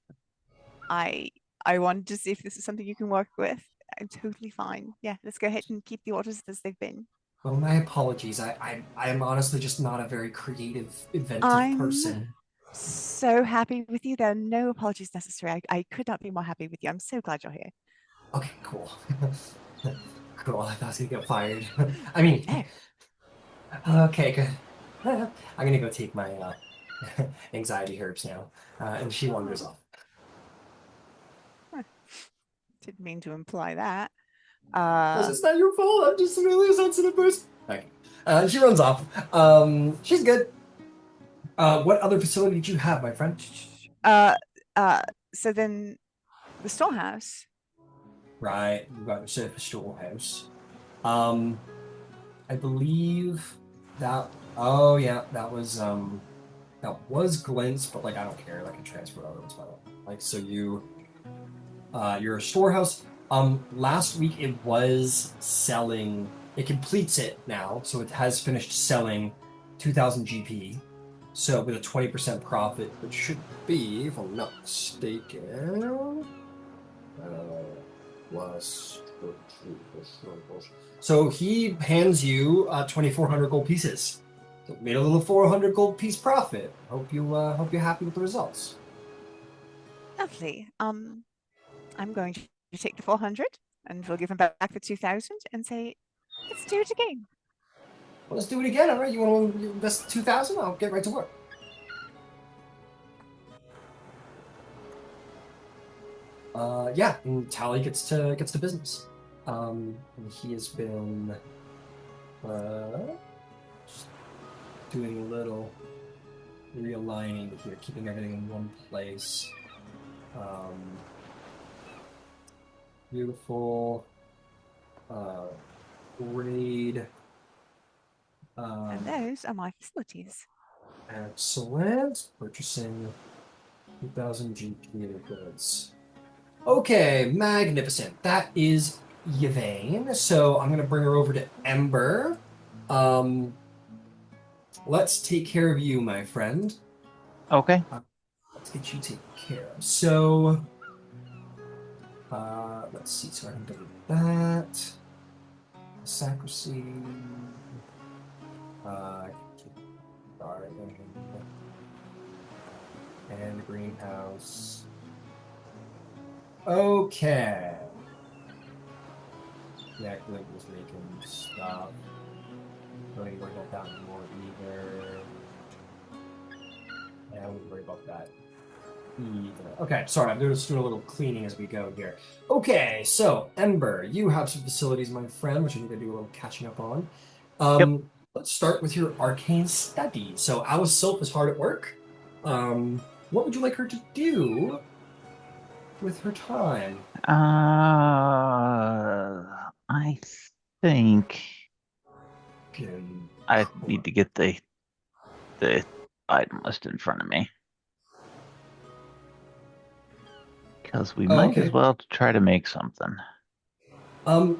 I I wanted to see if this is something you can work with. I'm totally fine. Yeah, let's go ahead and keep the orders as they've been. Well, my apologies. I'm honestly just not a very creative, inventive I'm person. so happy with you. There are no apologies necessary. I could not be more happy with you. I'm so glad you're here. Okay, cool. Cool. I thought I was gonna get fired. I mean, okay, good. I'm gonna go take my anxiety herbs now. And she wanders off. Didn't mean to imply that. It's not your fault. I'm just a really sensitive person. Okay. She runs off. She's good. What other facility did you have, my friend? So then the storehouse. Right, you got yourself a storehouse. I believe that. Oh yeah, that was Glint's, but like I don't care. I can transfer other ones. Like so you're a storehouse. Last week it was selling. It completes it now, so it has finished selling 2,000 GP. So with a 20% profit, which should be, if I'm not mistaken, plus. So he hands you 2,400 gold pieces. So made a little 400 gold piece profit. Hope you're happy with the results. Lovely. I'm going to take the 400 and we'll give him back the 2,000 and say, let's do it again. Well, let's do it again. All right, you want to invest 2,000? I'll get right to work. Yeah, and Tally gets to business. And he has been just doing a little realigning here, keeping everything in one place. Beautiful. Grade. And those are my facilities. Excellent. Purchasing 2,000 GP in goods. Okay, magnificent. That is Yvain. So I'm gonna bring her over to Ember. Let's take care of you, my friend. Okay. Let's get you taken care of. So, let's see. So I can delete that. Sacristy. Garden. And the greenhouse. Okay. Yeah, Glint was making stuff. Don't even worry about that anymore either. Yeah, I wouldn't worry about that either. Okay, sorry, I'm just doing a little cleaning as we go here. Okay, so Ember, you have some facilities, my friend, which I need to do a little catching up on. Let's start with your arcane study. So Alice Sylph is hard at work. What would you like her to do with her time? I think Okay. I need to get the item list in front of me. Because we might as well try to make something.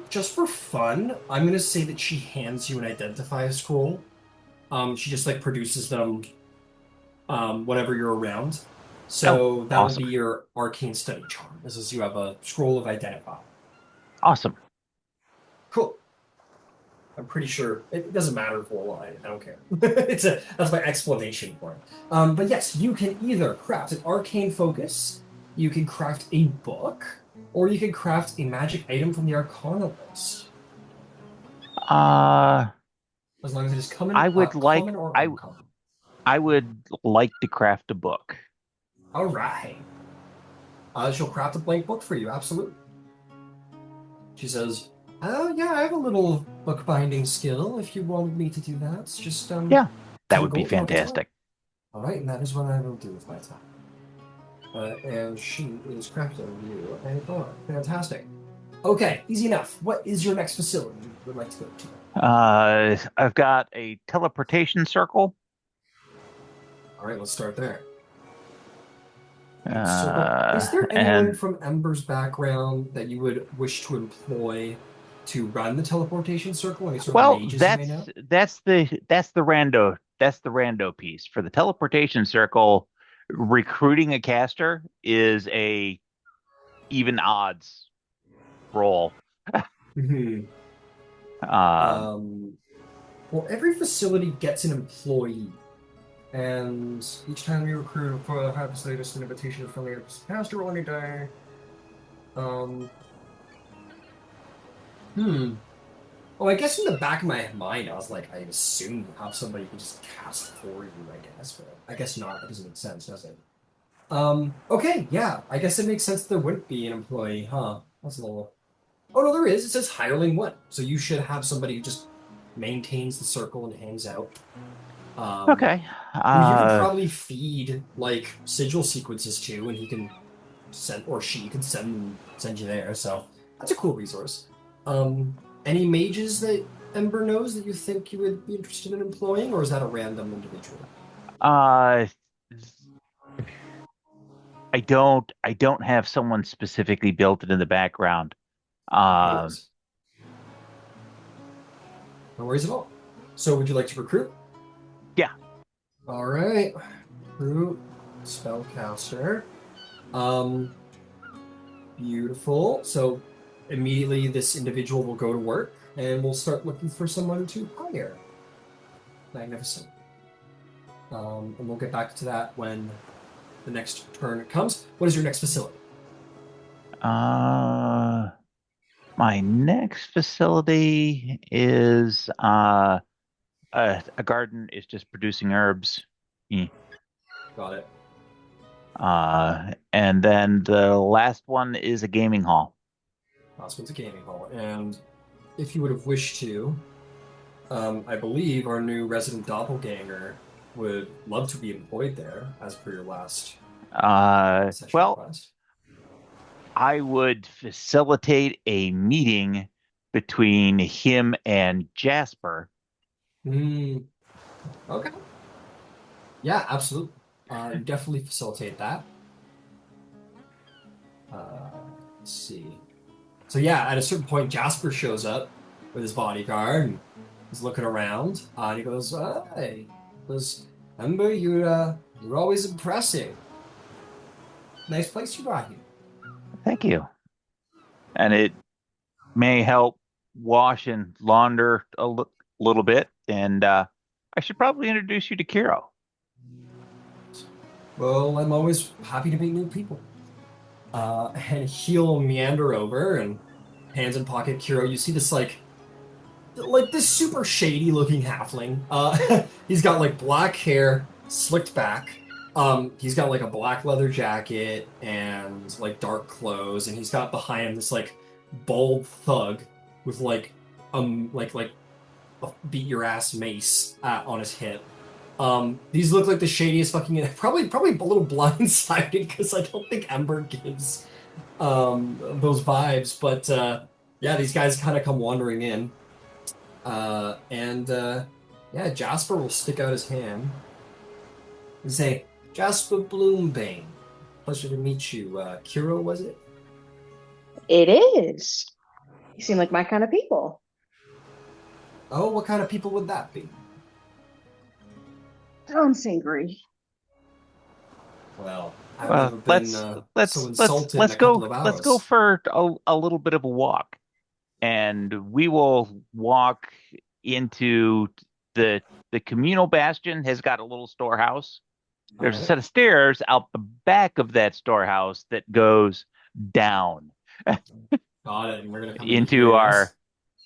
Just for fun, I'm gonna say that she hands you an identify scroll. She just like produces them whenever you're around. So that would be your arcane study charm. This is you have a scroll of identify. Awesome. Cool. I'm pretty sure it doesn't matter for a line. I don't care. That's my explanation for it. But yes, you can either craft an arcane focus, you can craft a book, or you can craft a magic item from the Arcana list. As long as it is common, common or uncommon. I would like to craft a book. All right. She'll craft a blank book for you. Absolutely. She says, yeah, I have a little bookbinding skill if you wanted me to do that. It's just, yeah, that would be fantastic. All right, and that is what I will do with my time. And she is crafting you a book. Fantastic. Okay, easy enough. What is your next facility you would like to go to? I've got a teleportation circle. All right, let's start there. Is there anyone from Ember's background that you would wish to employ to run the teleportation circle? Any sort of mages you may know? that's the rando piece. For the teleportation circle, recruiting a caster is a even odds roll. Well, every facility gets an employee. And each time you recruit for a high facility, just an invitation from the caster roll any day. Oh, I guess in the back of my mind, I was like, I assume you have somebody who can just cast for you, I guess. But I guess not. That doesn't make sense, does it? Okay, yeah. I guess it makes sense that there wouldn't be an employee, huh? That's a little... Oh, no, there is. It says hireling 1. So you should have somebody who just maintains the circle and hangs out. Okay. You can probably feed like sigil sequences to, and he can send, or she can send you there. So that's a cool resource. Any mages that Ember knows that you think you would be interested in employing, or is that a random individual? I don't have someone specifically built it in the background. No worries at all. So would you like to recruit? Yeah. All right. Recruit spellcaster. Beautiful. So immediately this individual will go to work and we'll start looking for someone to hire. Magnificent. And we'll get back to that when the next turn comes. What is your next facility? My next facility is a garden is just producing herbs. Got it. And then the last one is a gaming hall. Last one's a gaming hall. And if you would have wished to, I believe our new resident doppelganger would love to be employed there, as per your last well, request. I would facilitate a meeting between him and Jasper. Okay. Yeah, absolutely. You definitely facilitate that. Let's see. So yeah, at a certain point, Jasper shows up with his bodyguard and he's looking around. And he goes, "Hey," he goes, "Ember, you're always impressive. Nice place you brought here." Thank you. And it may help wash and launder a little bit. And I should probably introduce you to Kiro. Well, I'm always happy to meet new people. And he'll meander over and hands in pocket, Kiro. You see this like this super shady looking halfling. He's got like black hair slicked back. He's got like a black leather jacket and like dark clothes, and he's got behind him this like bald thug with like a beat your ass mace on his hip. These look like the shadiest fucking probably a little blindsided because I don't think Ember gives those vibes, but yeah, these guys kind of come wandering in. Yeah, Jasper will stick out his hand and say, "Jasper Bloombane, pleasure to meet you. Kiro, was it?" It is. You seem like my kind of people. Oh, what kind of people would that be? Don't singry. Well, I've Well, never been so insulted in a couple of hours. let's go for a little bit of a walk, and we will walk into the communal bastion. Has got a little storehouse. There's a set of stairs out the back of that storehouse that goes down Got it. And we're gonna come into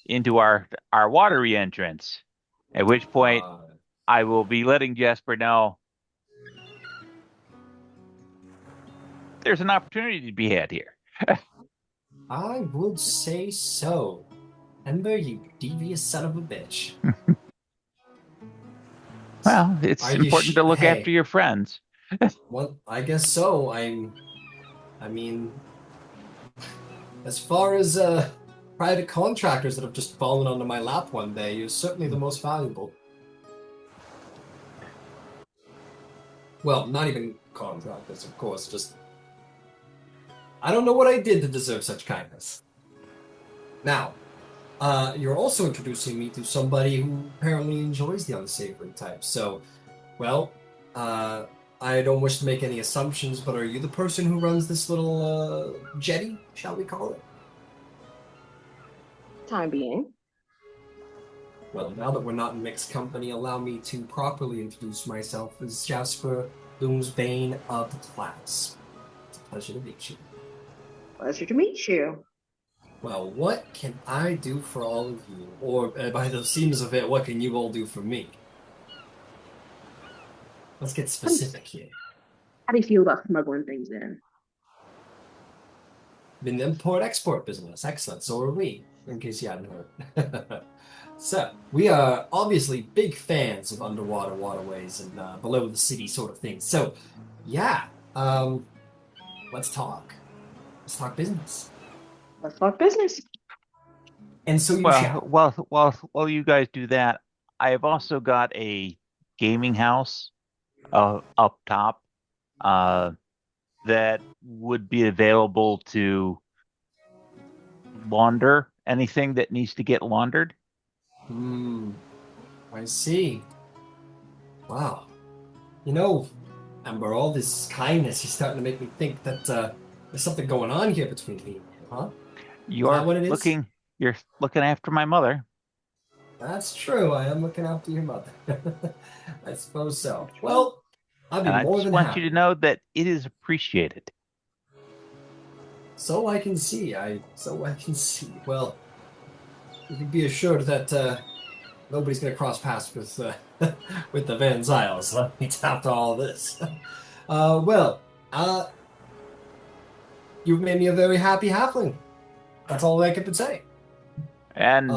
here, our watery entrance. At which point, yes? I will be letting Jasper know there's an opportunity to be had here. I would say so. Ember, you devious son of a bitch. Well, it's Are you important to look hey, after your friends. Well, I guess so. I mean, as far as private contractors that have just fallen onto my lap one day, you're certainly the most valuable. Well, not even contractors, of course, just I don't know what I did to deserve such kindness. Now, you're also introducing me to somebody who apparently enjoys the unsavory type. So, well, I don't wish to make any assumptions, but are you the person who runs this little jetty, shall we call it? Time being. Well, now that we're not in mixed company, allow me to properly introduce myself as Jasper Doomsbane of the class. It's a pleasure to meet you. Pleasure to meet you. Well, what can I do for all of you? Or, by the seams of it, what can you all do for me? Let's get specific here. How do you feel about smuggling things in? In the import-export business. Excellent. So are we, in case you hadn't heard. So, we are obviously big fans of underwater waterways and below the city sort of things. So, yeah, let's talk. Let's talk business. Let's talk business. And so you shall. While you guys do that, I've also got a gaming house up top that would be available to launder anything that needs to get laundered. I see. Wow. You know, Amber, all this kindness is starting to make me think that there's something going on here between me and you, huh? You're what it is? You're looking after my mother. That's true. I am looking after your mother. I suppose so. Well, I'd be And I more just than want happy. you to know that it is appreciated. So I can see. Well, you can be assured that nobody's going to cross paths with with the Van Zyles. Let me after all this. You've made me a very happy halfling. That's all I can say. And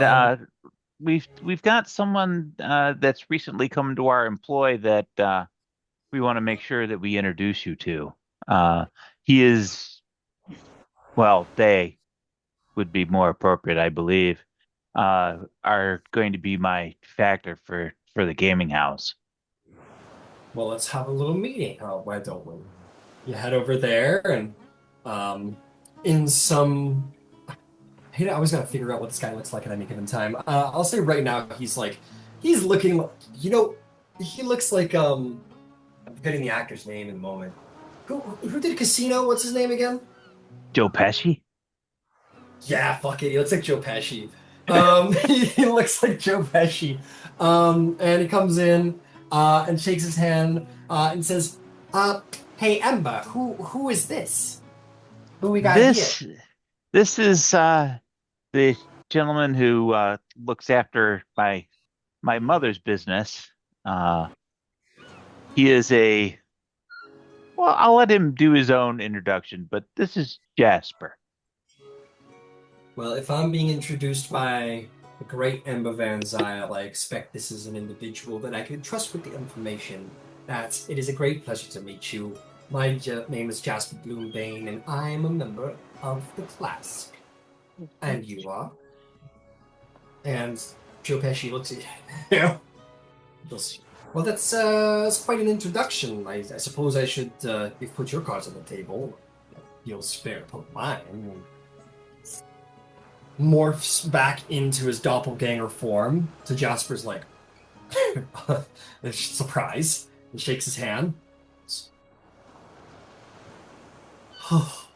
we've got someone that's recently come to our employ that we want to make sure that we introduce you to. He is, well, they would be more appropriate, I believe, are going to be my factor for the gaming house. Well, let's have a little meeting. Why don't we? You head over there, and in some. I always gotta figure out what this guy looks like at any given time. I'll say right now he's looking. He looks like I'm forgetting the actor's name in the moment. Who did Casino? What's his name again? Joe Pesci. Yeah, fuck it. He looks like Joe Pesci. He looks like Joe Pesci. And he comes in and shakes his hand and says, "Hey Ember, who is this? Who we got here?" This is the gentleman who looks after my mother's business. He is well, I'll let him do his own introduction, but this is Jasper. Well, if I'm being introduced by the great Ember Van Zyl, I expect this is an individual that I can trust with the information. It is a great pleasure to meet you. My name is Jasper Bloombane, and I am a member of the class. And you are? And Joe Pesci looks at you. Well, that's quite an introduction. I suppose I should, if you put your cards on the table, you'll spare put mine. Morphs back into his doppelganger form. So Jasper's like, surprise, and shakes his hand. Oh,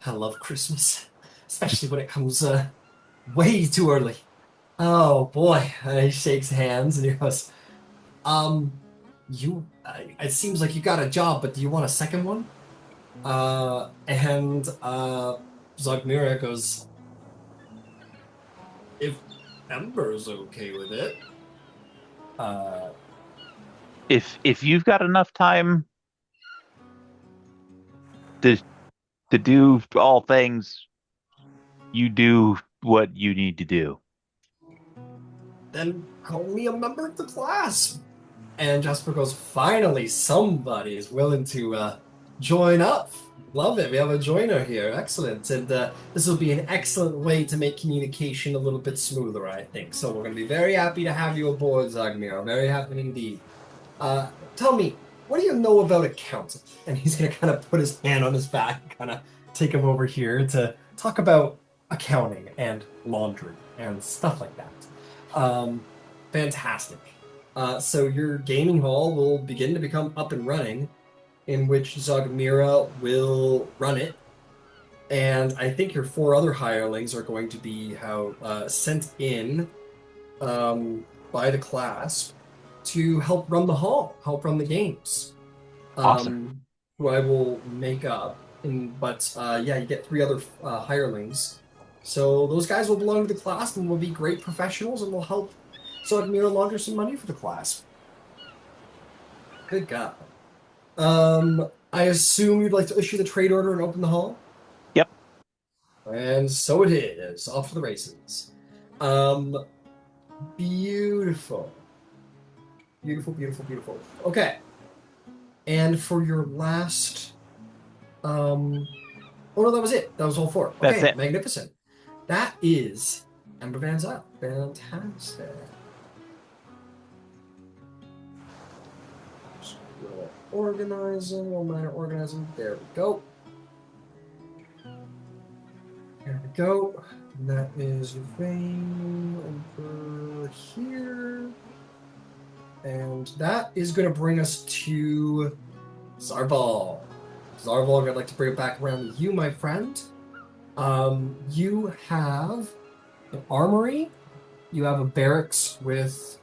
I love Christmas, especially when it comes way too early. Oh boy, and he shakes hands and he goes, it seems like you got a job, but do you want a second one? And Zogmira goes, if Ember's okay with it. If you've got enough time to do all things, you do what you need to do. Then call me a member of the class. And Jasper goes, finally, somebody is willing to join up. Love it. We have a joiner here. Excellent. And this will be an excellent way to make communication a little bit smoother, I think. So we're going to be very happy to have you aboard, Zogmir. Very happy indeed. Tell me, what do you know about accounting? And he's going to kind of put his hand on his back and kind of take him over here to talk about accounting and laundry and stuff like that. Fantastic. So your gaming hall will begin to become up and running, in which Zogmira will run it. And I think your 4 other hirelings are going to be sent in by the class to help run the hall, help run the games. Awesome. Who I will make up. But you get 3 other hirelings. So those guys will belong to the class and will be great professionals and will help Zogmira launder some money for the class. Good God. I assume you'd like to issue the trade order and open the hall? Yep. And so it is. Off to the races. Beautiful. Beautiful, beautiful, beautiful. Okay. And for your last... oh no, that was it. That was all 4. Okay, That's it. Magnificent. That is Ember Van Zyl. Fantastic. Organizing, all minor organizing. There we go. There we go. And that is vein over here. And that is going to bring us to Zarvolg. Zarvolg, I'd like to bring it back around to you, my friend. You have an armory. You have a barracks with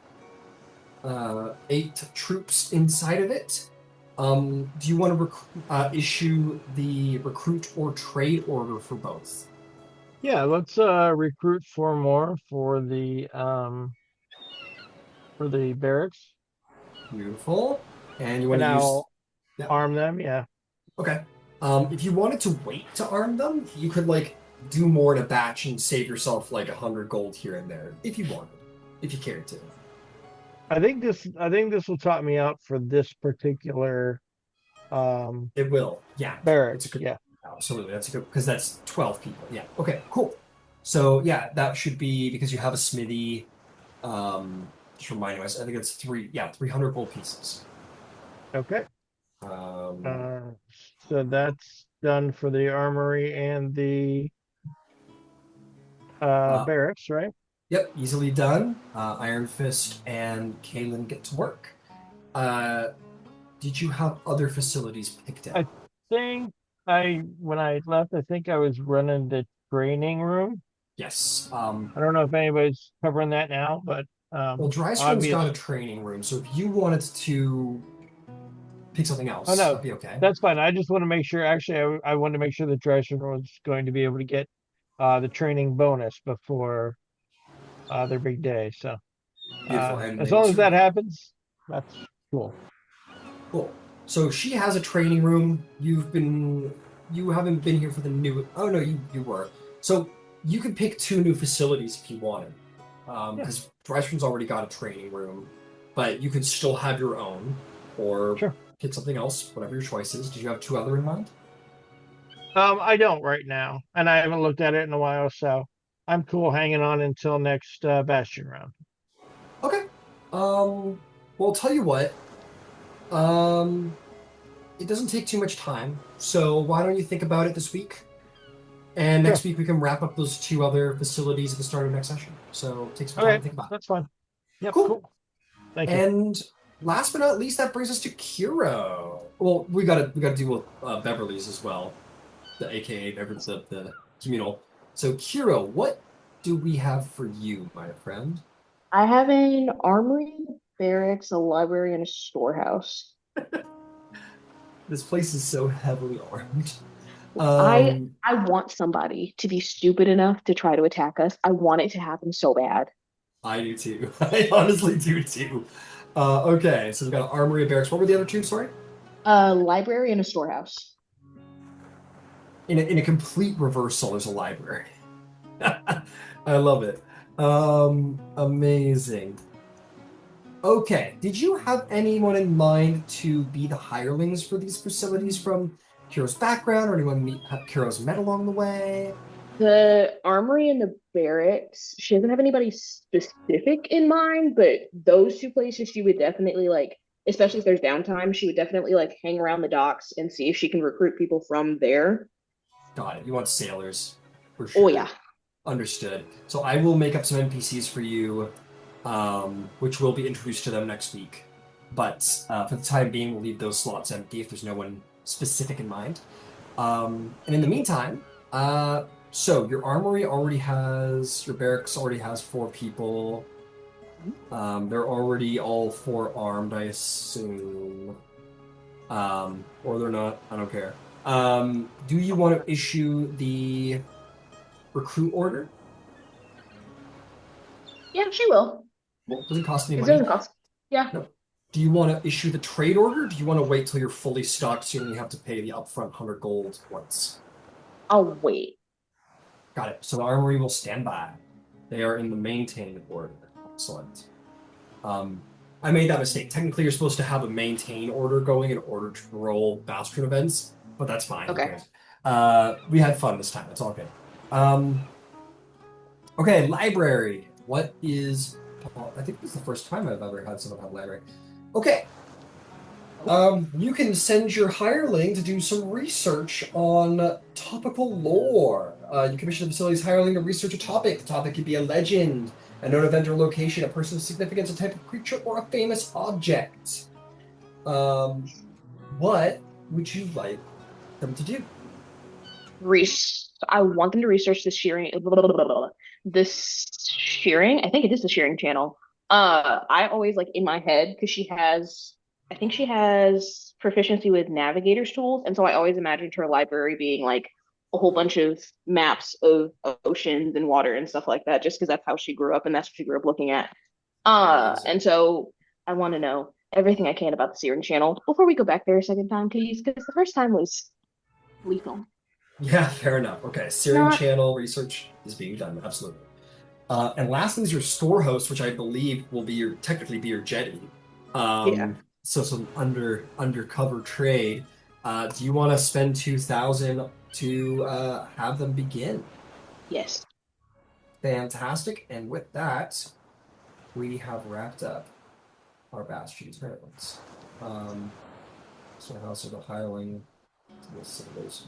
8 troops inside of it. Do you want to issue the recruit or trade order for both? Yeah, let's recruit 4 more for the barracks. Beautiful. And you And want to use... I'll arm them, yeah. Okay. If you wanted to wait to arm them, you could do more in a batch and save yourself 100 gold here and there, if you wanted, if you cared to. I think this will top me out for this particular It will, yeah. barracks. It's a good, yeah. Absolutely, that's a good, because that's 12 people. Yeah. Okay. Cool. So yeah, that should be because you have a smithy. Just remind you, I think it's 300 gold pieces. Okay. Um, So that's done for the armory and the barracks, right? Yep, easily done. Iron Fist and Kaylin get to work. Did you have other facilities picked I out? think when I left, I think I was running the training room. Yes. I don't know if anybody's covering that now, but Well, Drysrinn's got a training room, so if you wanted to pick something oh else, no, that'd be okay. that's fine. I just want to make sure. Actually, I wanted to make sure that Drysrinn was going to be able to get the training bonus before their big day. So Beautiful. And as they will long as that certainly. happens, that's cool. Cool. So she has a training room. You haven't been here for the new. Oh no, you were. So you could pick 2 new facilities if you wanted, because Drysrinn's already got a training room, but you could still have your own, or Sure. pick something else, whatever your choice is. Did you have 2 other in mind? I don't right now, and I haven't looked at it in a while, so I'm cool hanging on until next bastion round. Okay. Well, I'll tell you what. Um, it doesn't take too much time, so why don't you think about it this week? And Sure. next week we can wrap up those 2 other facilities at the start of next session. So take some time Okay, to think about it. that's fine. Yep, Cool. cool. Thank you. And last but not least, that brings us to Kiro. Well, we gotta deal with Beverly's as well, the AKA Beverly's the communal. So Kiro, what do we have for you, my friend? I have an armory, barracks, a library, and a storehouse. This place is so heavily armed. I want somebody to be stupid enough to try to attack us. I want it to happen so bad. I do too. I honestly do too. Okay, so we've got an armory, a barracks. What were the other 2? Sorry. A library and a storehouse. In a complete reversal, there's a library. I love it. Amazing. Okay, did you have anyone in mind to be the hirelings for these facilities from Kiro's background, or anyone have Kiro's met along the way? The armory and the barracks, she doesn't have anybody specific in mind, but those 2 places she would definitely like, especially if there's downtime, she would definitely like hang around the docks and see if she can recruit people from there. Got it. You want sailors, for Oh sure. yeah. Understood. So I will make up some NPCs for you, which will be introduced to them next week. But for the time being, we'll leave those slots empty if there's no one specific in mind. And in the meantime, so your armory already has, your barracks already has 4 people. They're already all 4 armed, I assume. Or they're not, I don't care. Do you want to issue the recruit order? Yeah, she will. Well, it doesn't cost any It money. doesn't cost. Yeah. No. Do you want to issue the trade order? Or do you want to wait till you're fully stocked so you only have to pay the upfront 100 gold once? I'll wait. Got it. So the armory will stand by. They are in the maintain order. Excellent. I made that mistake. Technically, you're supposed to have a maintain order going in order to roll bastion events, but that's fine. Okay. We had fun this time. It's all good. Okay, library. What is... I think this is the first time I've ever had someone have library. Okay. You can send your hireling to do some research on topical lore. You commission the facility's hireling to research a topic. The topic could be a legend, a known event or location, a person of significance, a type of creature, or a famous object. What would you like them to do? I want them to research the shearing. This shearing. I think it is the shearing channel. I always like in my head because I think she has proficiency with navigator's tools, and so I always imagined her library being like a whole bunch of maps of oceans and water and stuff like that, just because that's how she grew up and that's what she grew up looking at. And so I want to know everything I can about the shearing channel before we go back there a second time, please, because the first time was lethal. Yeah, fair enough. Okay, Syrian Not- channel research is being done, absolutely. And lastly is your storehouse, which I believe will be technically be your jetty. Yeah. So some undercover trade. Do you want to spend 2,000 to have them begin? Yes. Fantastic. And with that, we have wrapped up our bastions. So House of the Hireling. Let's see those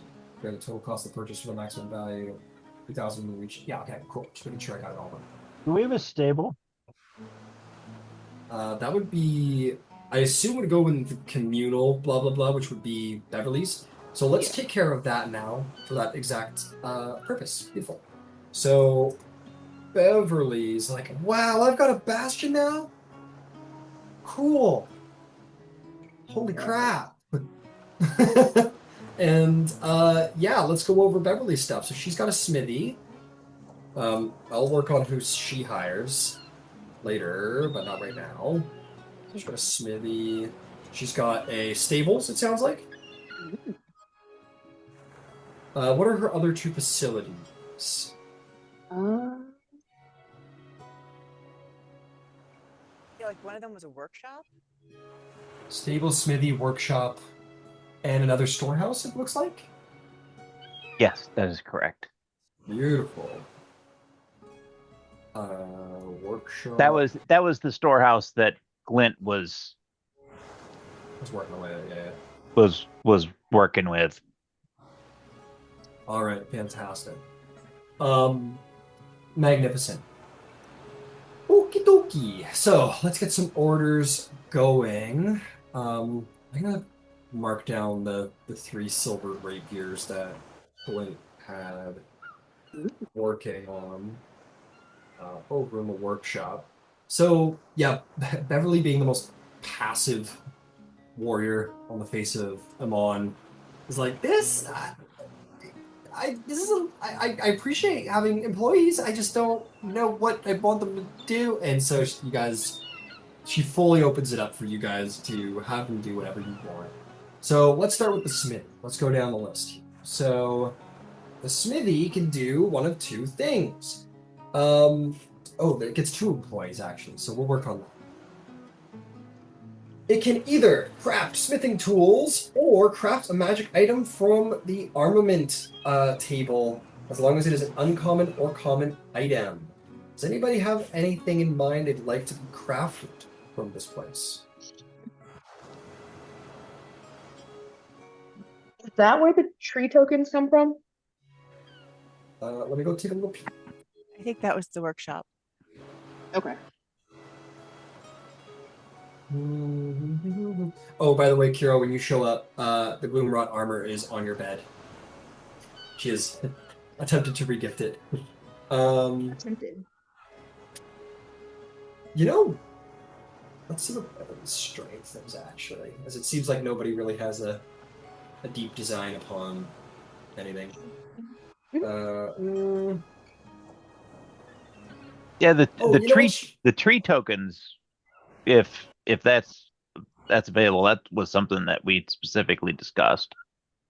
The total cost of purchase for the maximum value, 2,000 each. Yeah, okay, cool. Just making sure I got it all done. Do we have a stable? That would be, I assume, would go in the communal blah blah blah, which would be Beverly's. So let's take care of that now for that exact purpose. Beautiful. So Beverly's like, wow, I've got a bastion now. Cool. Holy crap. And yeah, let's go over Beverly's stuff. So she's got a smithy. I'll work on who she hires later, but not right now. She's got a smithy. She's got a stables, it sounds like. What are her other two facilities? I feel like one of them was a workshop. Stable, smithy, workshop, and another storehouse, it looks like? Yes, that is correct. Beautiful. Workshop. That was the storehouse that Glint was working away. Yeah. was working with. All right, fantastic. Magnificent. Okie dokie. So let's get some orders going. I'm gonna mark down the 3 silver rapiers that Glint had working on over in the workshop. So yeah, Beverly being the most passive warrior on the face of Emon is like this. I appreciate having employees. I just don't know what I want them to do. And so she fully opens it up for you guys to have them do whatever you want. So let's start with the smithy. Let's go down the list here. So the smithy can do one of 2 things. It gets 2 employees actually. So we'll work on that. It can either craft smithing tools or craft a magic item from the armament table, as long as it is an uncommon or common item. Does anybody have anything in mind they'd like to be crafted from this place? Is that where the tree tokens come from? Let me go take a little peek. I think that was the workshop. Okay. Oh, by the way, Kira, when you show up, the Gloomrot armor is on your bed. She has attempted to regift it. Tempted. Let's see what Beverly's strength is actually, as it seems like nobody really has a deep design upon anything. Yeah, the what? tree tokens, if that's available, that was something that we specifically discussed.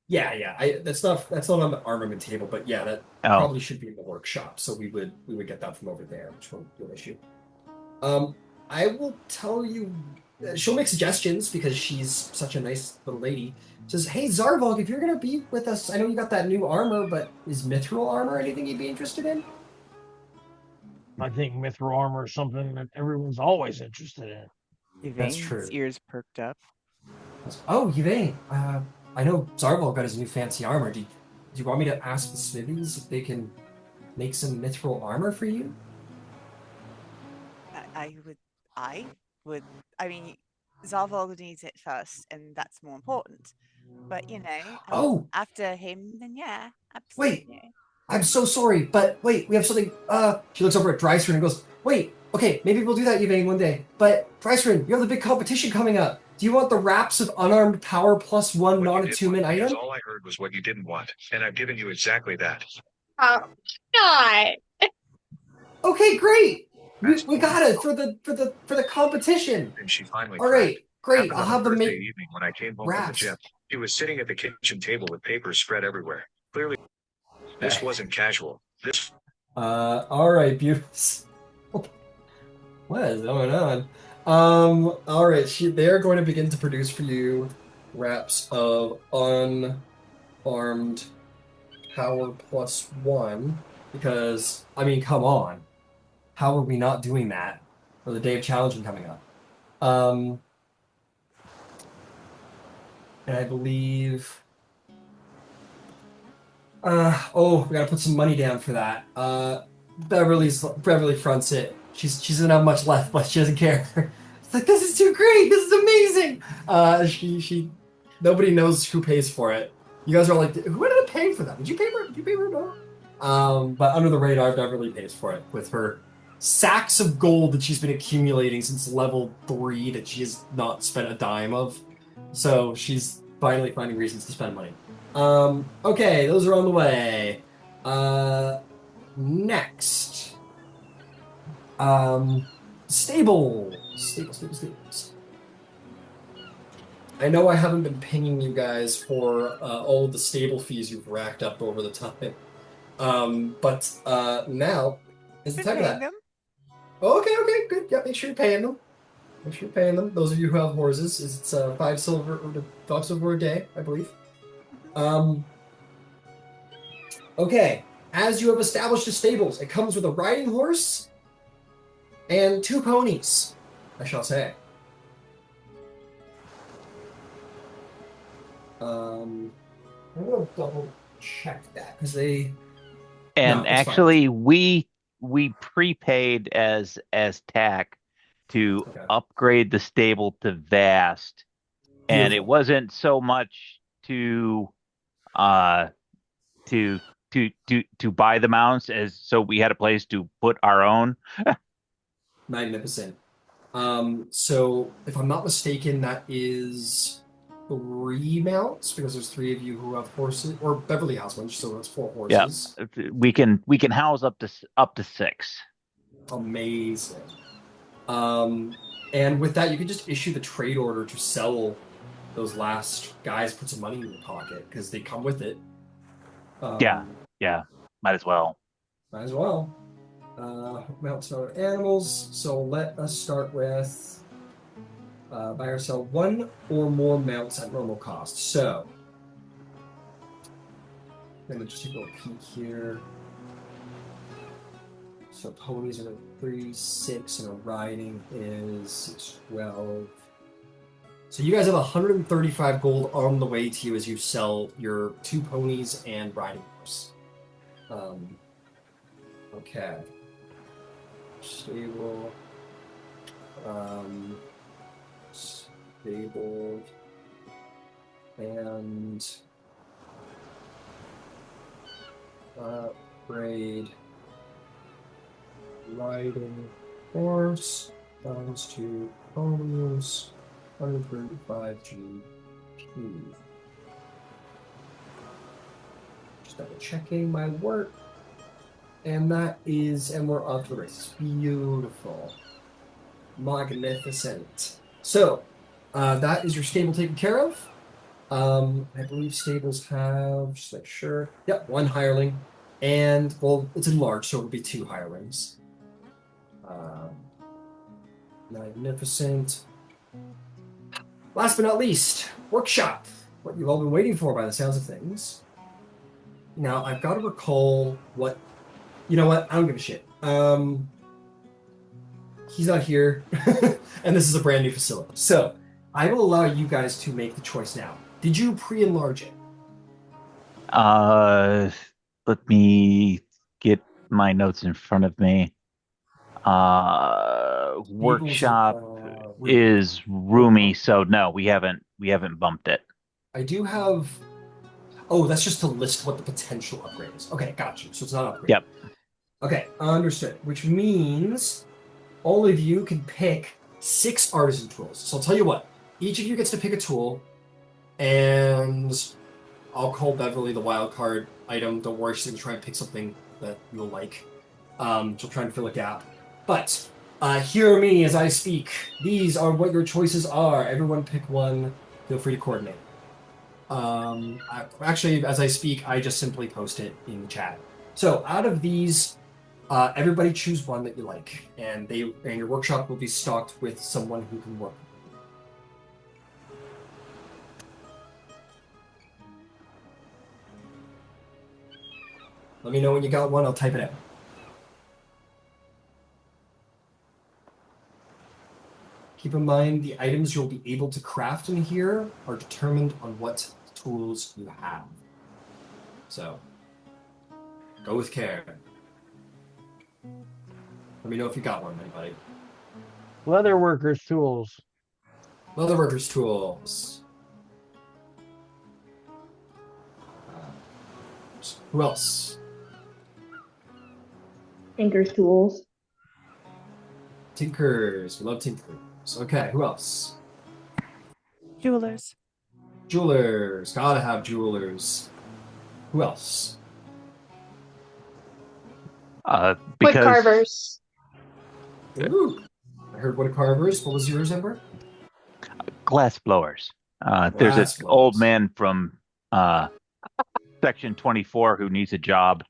Yeah. That's not on the armament table, but yeah, that probably should be in the workshop. So we would get that from over there, which won't be an issue. I will tell you, she'll make suggestions because she's such a nice little lady. Says, hey Zarvolg, if you're gonna be with us, I know you got that new armor, but is mithril armor anything you'd be interested in? I think mithril armor is something that everyone's always interested in. That's Yvain's true. ears perked up. Oh, Yvain, I know Zarvolg got his new fancy armor. Do you want me to ask the smithies if they can make some mithril armor for you? I would. I mean, Zarvolg needs it first, and that's more important. But after him, then yeah, absolutely. Wait, I'm so sorry, but wait, we have something. She looks over at Drysrinn and goes, wait, okay, maybe we'll do that, Yvain, one day. But Drysrinn, you have the big competition coming up. Do you want the wraps of unarmed power +1 non-attunement item? All I heard was what you didn't want, and I've given you exactly that. Oh, God. Okay, great. We got it for the competition. And she finally. All right, great. Happened I'll on have them Thursday make evening when I came home from the wraps. gym. She was sitting at the kitchen table with papers spread everywhere. Clearly, this wasn't casual. This. All right, beautiful. What is going on? All right, they're going to begin to produce for you wraps of unarmed power +1 because, I mean, come on. How are we not doing that for the day of challenging coming up? And I believe Oh, we gotta put some money down for that. Beverly fronts it. She doesn't have much left, but she doesn't care. It's like, this is too great. This is amazing. She nobody knows who pays for it. You guys are like, who ended up paying for that? Did you pay for it? Did you pay for it? No. But under the radar, Beverly pays for it with her sacks of gold that she's been accumulating since level 3 that she has not spent a dime of. So she's finally finding reasons to spend money. Okay, those are on the way. Next. Stables. I know I haven't been pinging you guys for all of the stable fees you've racked up over the time. But now is the Been time for paying that. them. Okay, good. Yeah, make sure you're paying them. Those of you who have horses, it's 5 silver a day, I believe. Okay, as you have established the stables, it comes with a riding horse and 2 ponies, I shall say. I'm gonna double check that because they. And No, it's actually, we prepaid as TAC to Okay. upgrade the stable to vast, and it Beautiful. wasn't so much to to buy the mounts as so we had a place to put our own. Magnificent. So if I'm not mistaken, that is 3 mounts because there's 3 of you who have horses, or Beverly has one, so that's 4 horses. We can house up to 6. Amazing. And with that, you can just issue the trade order to sell those last guys, put some money in your pocket because they come with it. Yeah, might as well. Might as well. Mounts and other animals. So let us start with buy or sell 1 or more mounts at normal cost. So I'm gonna just take a little peek here. So ponies are 3, 6, and a riding is 6, 12. So you guys have 135 gold on the way to you as you sell your 2 ponies and riding horse. Okay. Stable. Stable. And upgrade riding horse. Those 2 ponies. 135 GP. Just double checking my work. And that is, and we're off to the races. Beautiful. Magnificent. So, that is your stable taken care of. I believe stables have, just make sure. Yep, 1 hireling. And, well, it's enlarged, so it would be 2 hirelings. Magnificent. Last but not least, workshop. What you've all been waiting for by the sounds of things. Now, I've got to recall what... You know what? I don't give a shit. He's not here. And this is a brand new facility. So, I will allow you guys to make the choice now. Did you pre-enlarge it? Let me get my notes in front of me. Workshop is roomy, so no, we haven't bumped it. I do have. Oh, that's just to list what the potential upgrade is. Okay, got you. So it's not upgrade. Yep. Okay, understood. Which means all of you can pick 6 artisan tools. So I'll tell you what. Each of you gets to pick a tool, and I'll call Beverly the wild card item. Don't worry, she's gonna try and pick something that you'll like. She'll try and fill a gap. But hear me as I speak. These are what your choices are. Everyone pick one. Feel free to coordinate. Actually, as I speak, I just simply post it in the chat. So out of these, everybody choose one that you like, and your workshop will be stocked with someone who can work. Let me know when you got one. I'll type it out. Keep in mind, the items you'll be able to craft in here are determined on what tools you have. So, Go with care. Let me know if you got one, anybody. Leather workers' tools. Leatherworkers tools. Who else? Tinker's tools. Tinkers. We love tinkers. Okay, who else? Jewelers. Jewelers. Gotta have jewelers. Who else? Wood Because carvers. Ooh. I heard wood carvers. What was yours, Ember? glass blowers. There's Glass an old blowers. man from Section 24 who needs a job.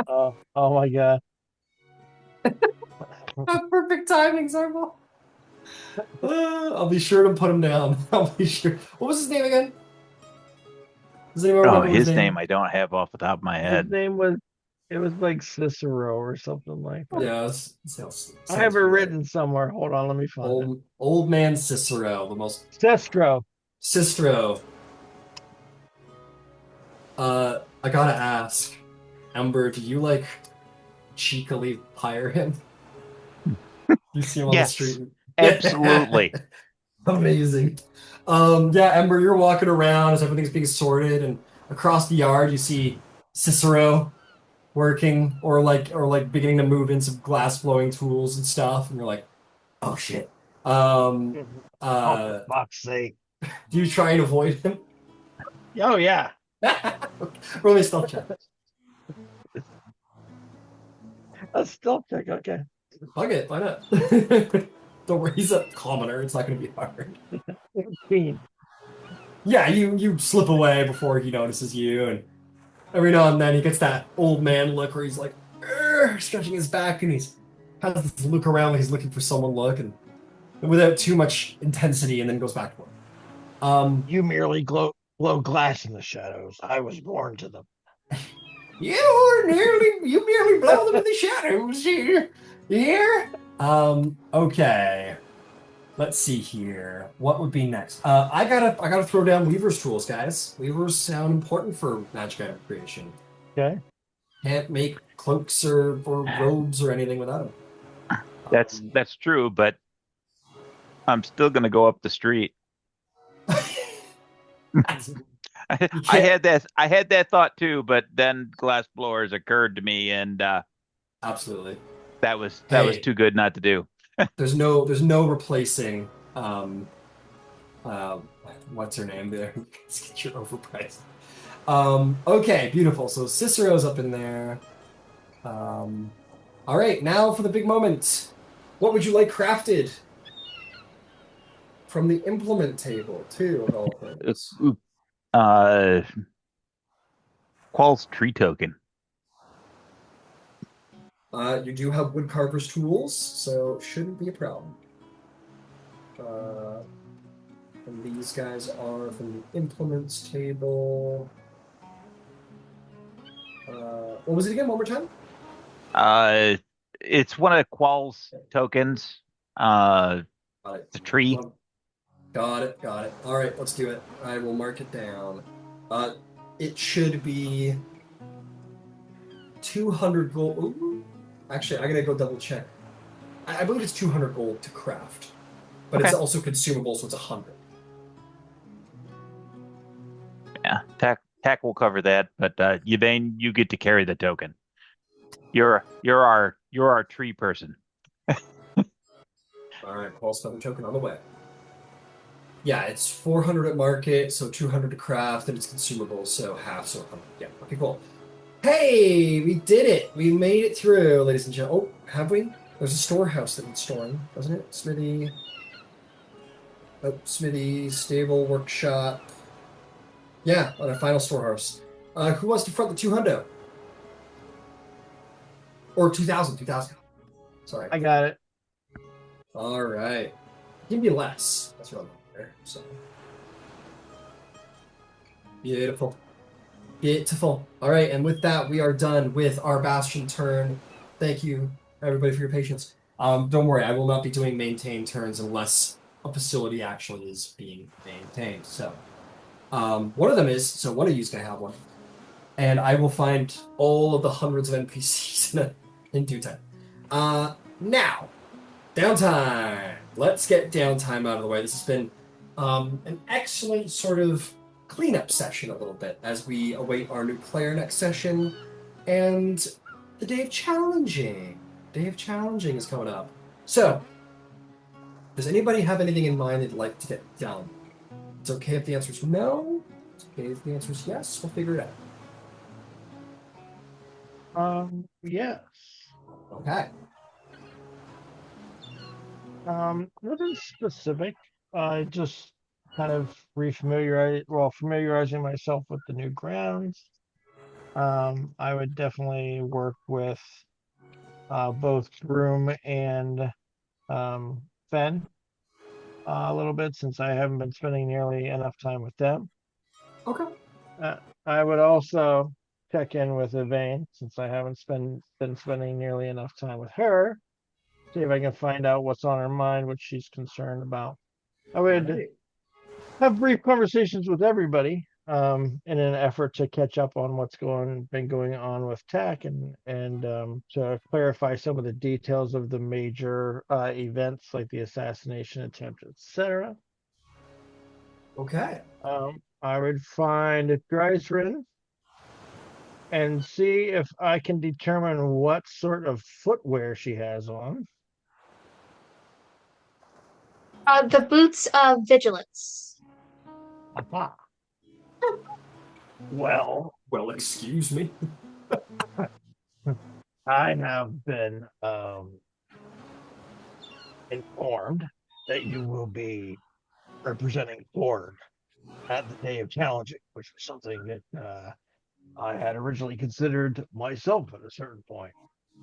Oh my god. Perfect timing, Zarvolg. I'll be sure to put him down. I'll be sure. What was his name again? Does anyone Oh, remember his name I don't have off the top of my His head. name was like Cicero or something like that. Yeah, sounds I have it written somewhere. Hold on, let me find it. Old man Cicero, the most Cestro. Cicero. I gotta ask, Ember, do you like cheekily hire him? You see him on Yes, the street? absolutely. Amazing. Yeah, Ember, you're walking around as everything's being sorted, and across the yard you see Cicero working, or beginning to move in some glass blowing tools and stuff, and you're like, oh shit. Oh, for fuck's sake. Do you try and avoid him? Oh, yeah. Roll me a stealth check. A stealth check, okay. Fuck it, why not? Don't worry, he's a commoner. It's not going to be hard. 15. Yeah, you slip away before he notices you, and every now and then he gets that old man look where he's like, stretching his back, and he's has this look around like he's looking for someone look, and without too much intensity, and then goes back to work. You merely glow glass in the shadows. I was born to them. You merely blow them in the shadows here. Here? Okay. Let's see here. What would be next? I gotta throw down Weaver's tools, guys. Weavers sound important for magic item creation. Okay. Can't make cloaks or robes or anything without them. That's true, but I'm still gonna go up the street. I had that thought too, but then glass blowers occurred to me, and Absolutely. that was Hey. too good not to do. There's no replacing what's her name there? Let's get your overpriced. Okay, beautiful. So Cicero's up in there. All right, now for the big moment. What would you like crafted? From the implement table, too, of all things. Qual's tree token. You do have woodcarver's tools, so shouldn't be a problem. And these guys are from the implements table. What was it again? One more time? It's one of Qual's tokens. Got it. The tree. Got it. All right, let's do it. I will mark it down. It should be 200 gold. Ooh. Actually, I gotta go double check. I believe it's 200 gold to craft, but it's Okay. also consumable, so it's 100. Yeah, Tack will cover that, but Yvain, you get to carry the token. You're our tree person. All right, Paul's feather token on the way. Yeah, it's 400 at market, so 200 to craft, and it's consumable, so half, so 100. Yeah, okay, cool. Hey, we did it! We made it through, ladies and gentlemen. Oh, have we? There's a storehouse that needs storing, doesn't it? Smithy. Oh, Smithy, stable, workshop. Yeah, on a final storehouse. Who wants to front the 200? Or 2,000. Sorry. I got it. All right. Give me less. That's what I'm there. So beautiful. All right, and with that, we are done with our bastion turn. Thank you, everybody, for your patience. Don't worry, I will not be doing maintain turns unless a facility actually is being maintained. So, one of them is. So one of you is going to have one. and I will find all of the hundreds of NPCs in due time. Now, downtime. Let's get downtime out of the way. This has been an excellent sort of cleanup session a little bit as we await our new player next session, and the day of challenging. Day of challenging is coming up. So, does anybody have anything in mind they'd like to get done? It's okay if the answer is no. It's okay if the answer is yes. We'll figure it out. Yes. Okay. Nothing specific. I just kind of familiarizing myself with the new grounds. I would definitely work with both Groom and Fen a little bit, since I haven't been spending nearly enough time with them. Okay. I would also check in with Yvain, since I haven't been spending nearly enough time with her. See if I can find out what's on her mind, what she's concerned about. I would have brief conversations with everybody in an effort to catch up on what's been going on with tech, and to clarify some of the details of the major events like the assassination attempt, etc. Okay. I would find Drysrinn and see if I can determine what sort of footwear she has on. The boots of vigilance. Aha. Well, Excuse me. I have been informed that you will be representing Ford at the Day of Challenging, which was something that I had originally considered myself at a certain point.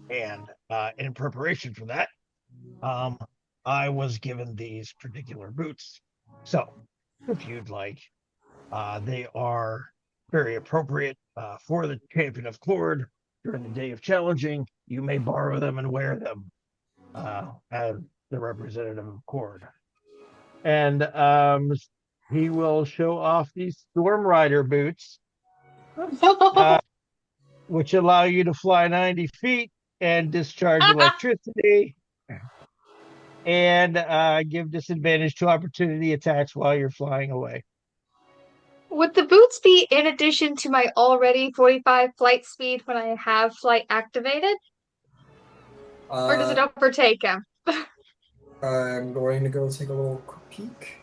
And in preparation for that, I was given these particular boots. So, if you'd like, they are very appropriate for the champion of Cord during the Day of Challenging. You may borrow them and wear them as the representative of Cord. And he will show off these Storm Rider boots, which allow you to fly 90 feet and discharge electricity, and give disadvantage to opportunity attacks while you're flying away. Would the boots be in addition to my already 45 flight speed when I have flight activated? Or does it overtake him? I'm going to go take a little quick peek.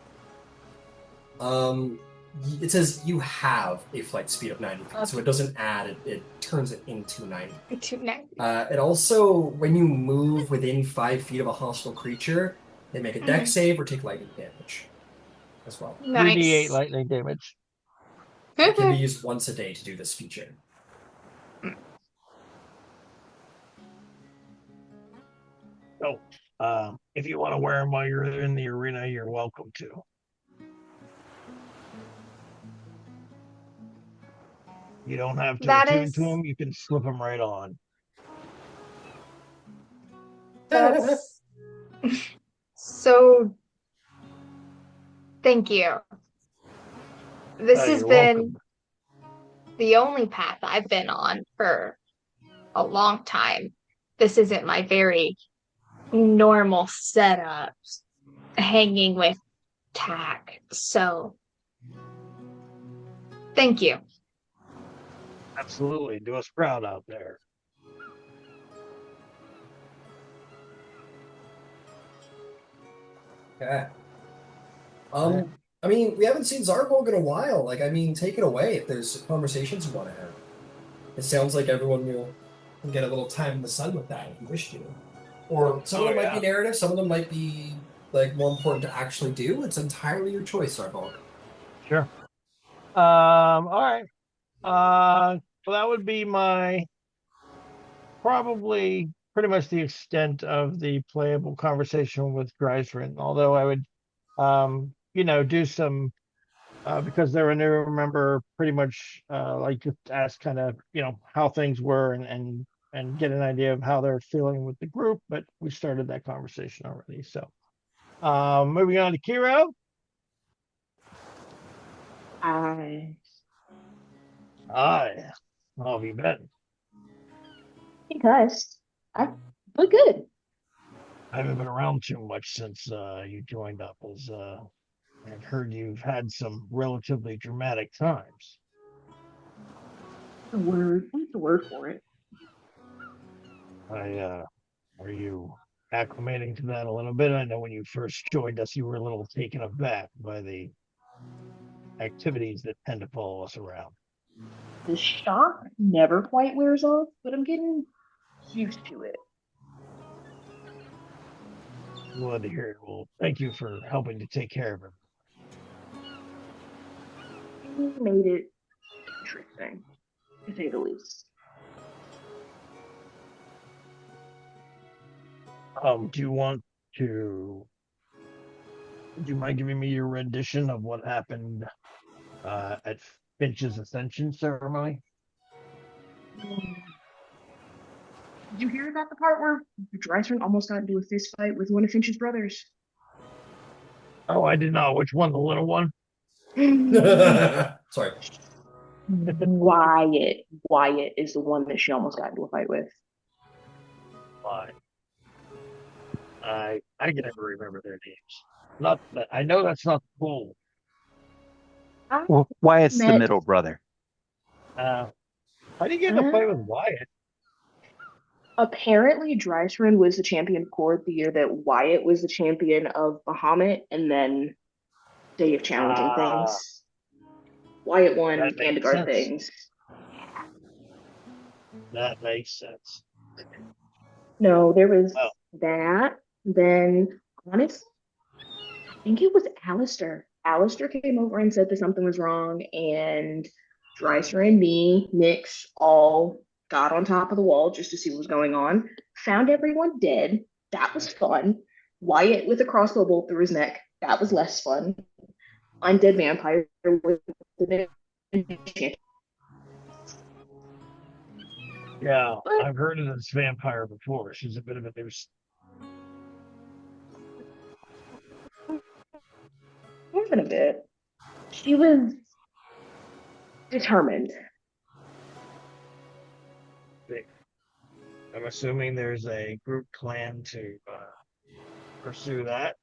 It says you have a flight speed of 90 feet, so it doesn't add it, it turns it into 90. It also, when you move within 5 feet of a hostile creature, they make a dex save or take lightning damage as well. Nice. 3d8 lightning damage. It can be used once a day to do this feature. So, if you want to wear them while you're in the arena, you're welcome to. You don't have to attune to them. You can slip them right on. That's so. Thank you. This has been the only path I've been on for a long time. This isn't my very normal setup, hanging with tack. So, thank you. Absolutely. Do us proud out there. Okay. I mean, we haven't seen Zarvolg in a while. Like, I mean, take it away if there's conversations you want to have. It sounds like everyone will get a little time in the sun with that if you wish to. Or some of them might be narrative, some of them might be like more important to actually do. It's entirely your choice, Zarvolg. Sure. All right. Well, that would be my probably pretty much the extent of the playable conversation with Drysrinn. Although I would, do some because they're a new member, pretty much like just ask kind of how things were and get an idea of how they're feeling with the group. But we started that conversation already. So, moving on to Kiro. Aye. How have you been? Because but good. I haven't been around too much since you joined up, as I've heard you've had some relatively dramatic times. What's the word for it? Are you acclimating to that a little bit? I know when you first joined us, you were a little taken aback by the activities that tend to follow us around. The shock never quite wears off, but I'm getting used to it. Glad to hear it. Well, thank you for helping to take care of it. You made it interesting, to say the least. Do you want to? Do you mind giving me your rendition of what happened at Finch's Ascension ceremony? Did you hear about the part where Drysrinn almost got into a fist fight with one of Finch's brothers? Oh, I did not. Which one? The little one? Sorry. Wyatt. Wyatt is the one that she almost got into a fight with. Fine. I can never remember their names. Not that I know that's not the goal. Well, Wyatt's the Met- middle brother. How do you get in a fight with Wyatt? Apparently, Drysrinn was the champion of court the year that Wyatt was the champion of Bahamut, and then Day of Challenging Things. Wyatt won That makes and to guard sense. things. That makes sense. No, there was Well. that. Then, honestly, I think it was Alistair. Alistair came over and said that something was wrong, and Drysrinn, me, Nyx, all got on top of the wall just to see what was going on. Found everyone dead. That was fun. Wyatt with a crossbow bolt through his neck. That was less fun. Undead vampire with the Yeah, I've heard of this vampire before. She's a bit of a nuisance. more than a bit. She was determined. I'm assuming there's a group plan to pursue that.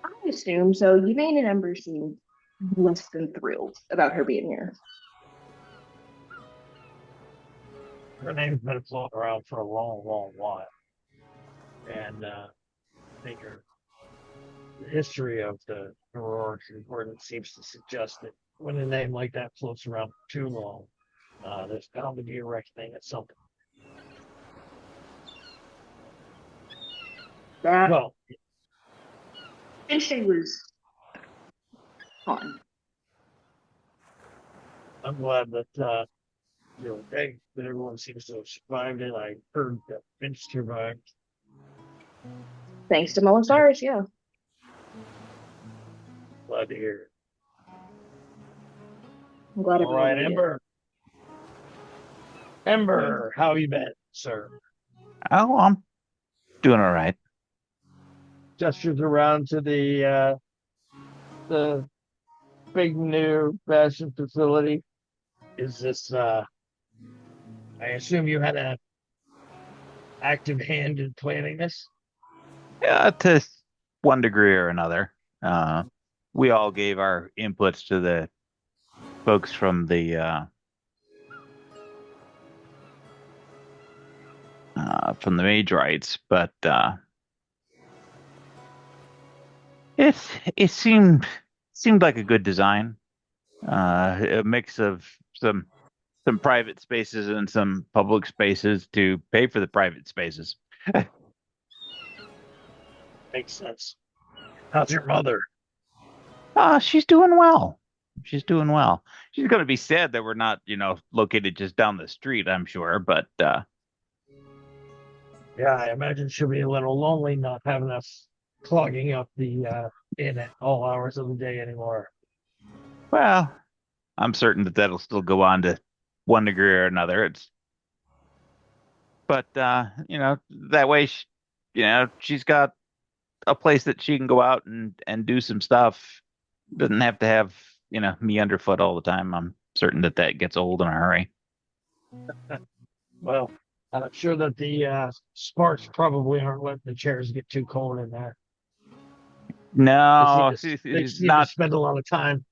I assume so. Yvain and Ember seem less than thrilled about her being here. Her name's been floating around for a long, long while. And I think the history of the heroic importance seems to suggest that when a name like that floats around for too long, there's bound to be a reckoning at some point. That Well, Finch was fun. I'm glad that you're okay, that everyone seems to have survived it. I heard that Finch survived. Thanks to Melisaris, yeah. Glad to hear it. I'm glad All right, everyone made it. Ember. Ember, how you been, sir? Oh, I'm doing all right. Gestures around to the big new bastion facility. Is this I assume you had an active hand in planning this? Yeah, to one degree or another. We all gave our inputs to the folks from the mage rights, but it seemed like a good design. A mix of some private spaces and some public spaces to pay for the private spaces. Makes sense. How's your mother? She's doing well. She's doing well. She's going to be sad that we're not, located just down the street, I'm sure, but Yeah, I imagine she'll be a little lonely not having us clogging up the inn at all hours of the day anymore. well, I'm certain that that'll still go on to one degree or another. But that way, she's got a place that she can go out and do some stuff. Doesn't have to have me underfoot all the time, I'm certain that gets old in a hurry. Well, I'm sure that the sparks probably aren't letting the chairs get too cold in there. No, They seem to not. spend a lot of time.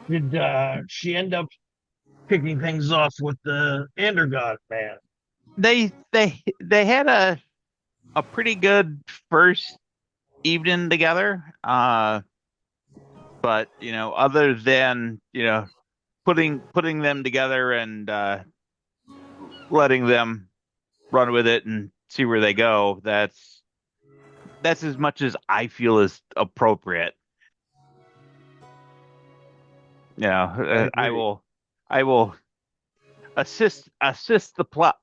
Did she end up kicking things off with the Andergod man? They had a pretty good first evening together. But other than putting them together and letting them run with it and see where they go, that's as much as I feel is appropriate. I will assist the plot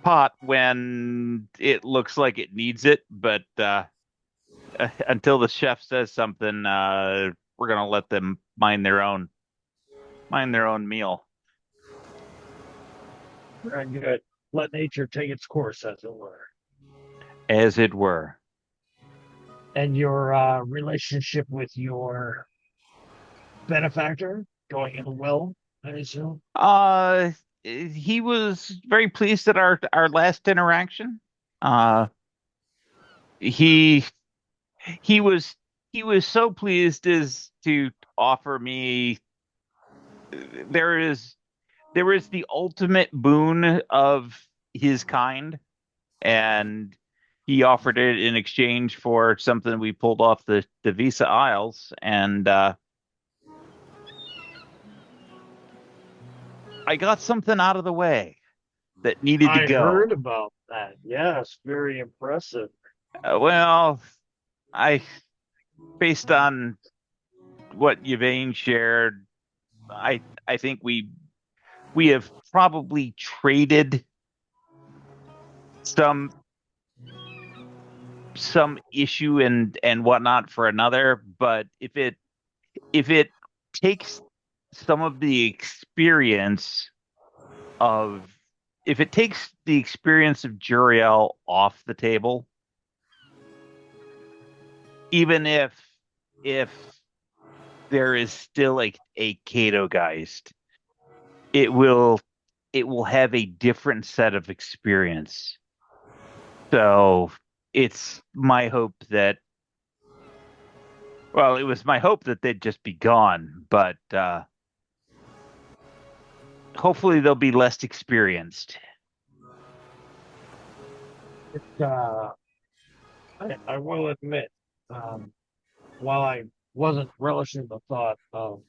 pot when it looks like it needs it, but until the chef says something, we're gonna let them mind their own meal. Very good. Let nature take its course, as it were. As it were. And your relationship with your benefactor going well, I assume? He was very pleased at our last interaction. He he was so pleased as to offer me there is the ultimate boon of his kind, and he offered it in exchange for something we pulled off the Visa Isles, and I got something out of the way that needed to I go. heard about that. Yes, very impressive. Well, based on what Yvain shared, I think we have probably traded some issue and whatnot for another, but if it takes some of the experience of if it takes the experience of Juriel off the table, even if there is still a Cadogeist, it will have a different set of experience. So it's my hope that it was my hope that they'd just be gone, but hopefully they'll be less experienced. I will admit, while I wasn't relishing the thought of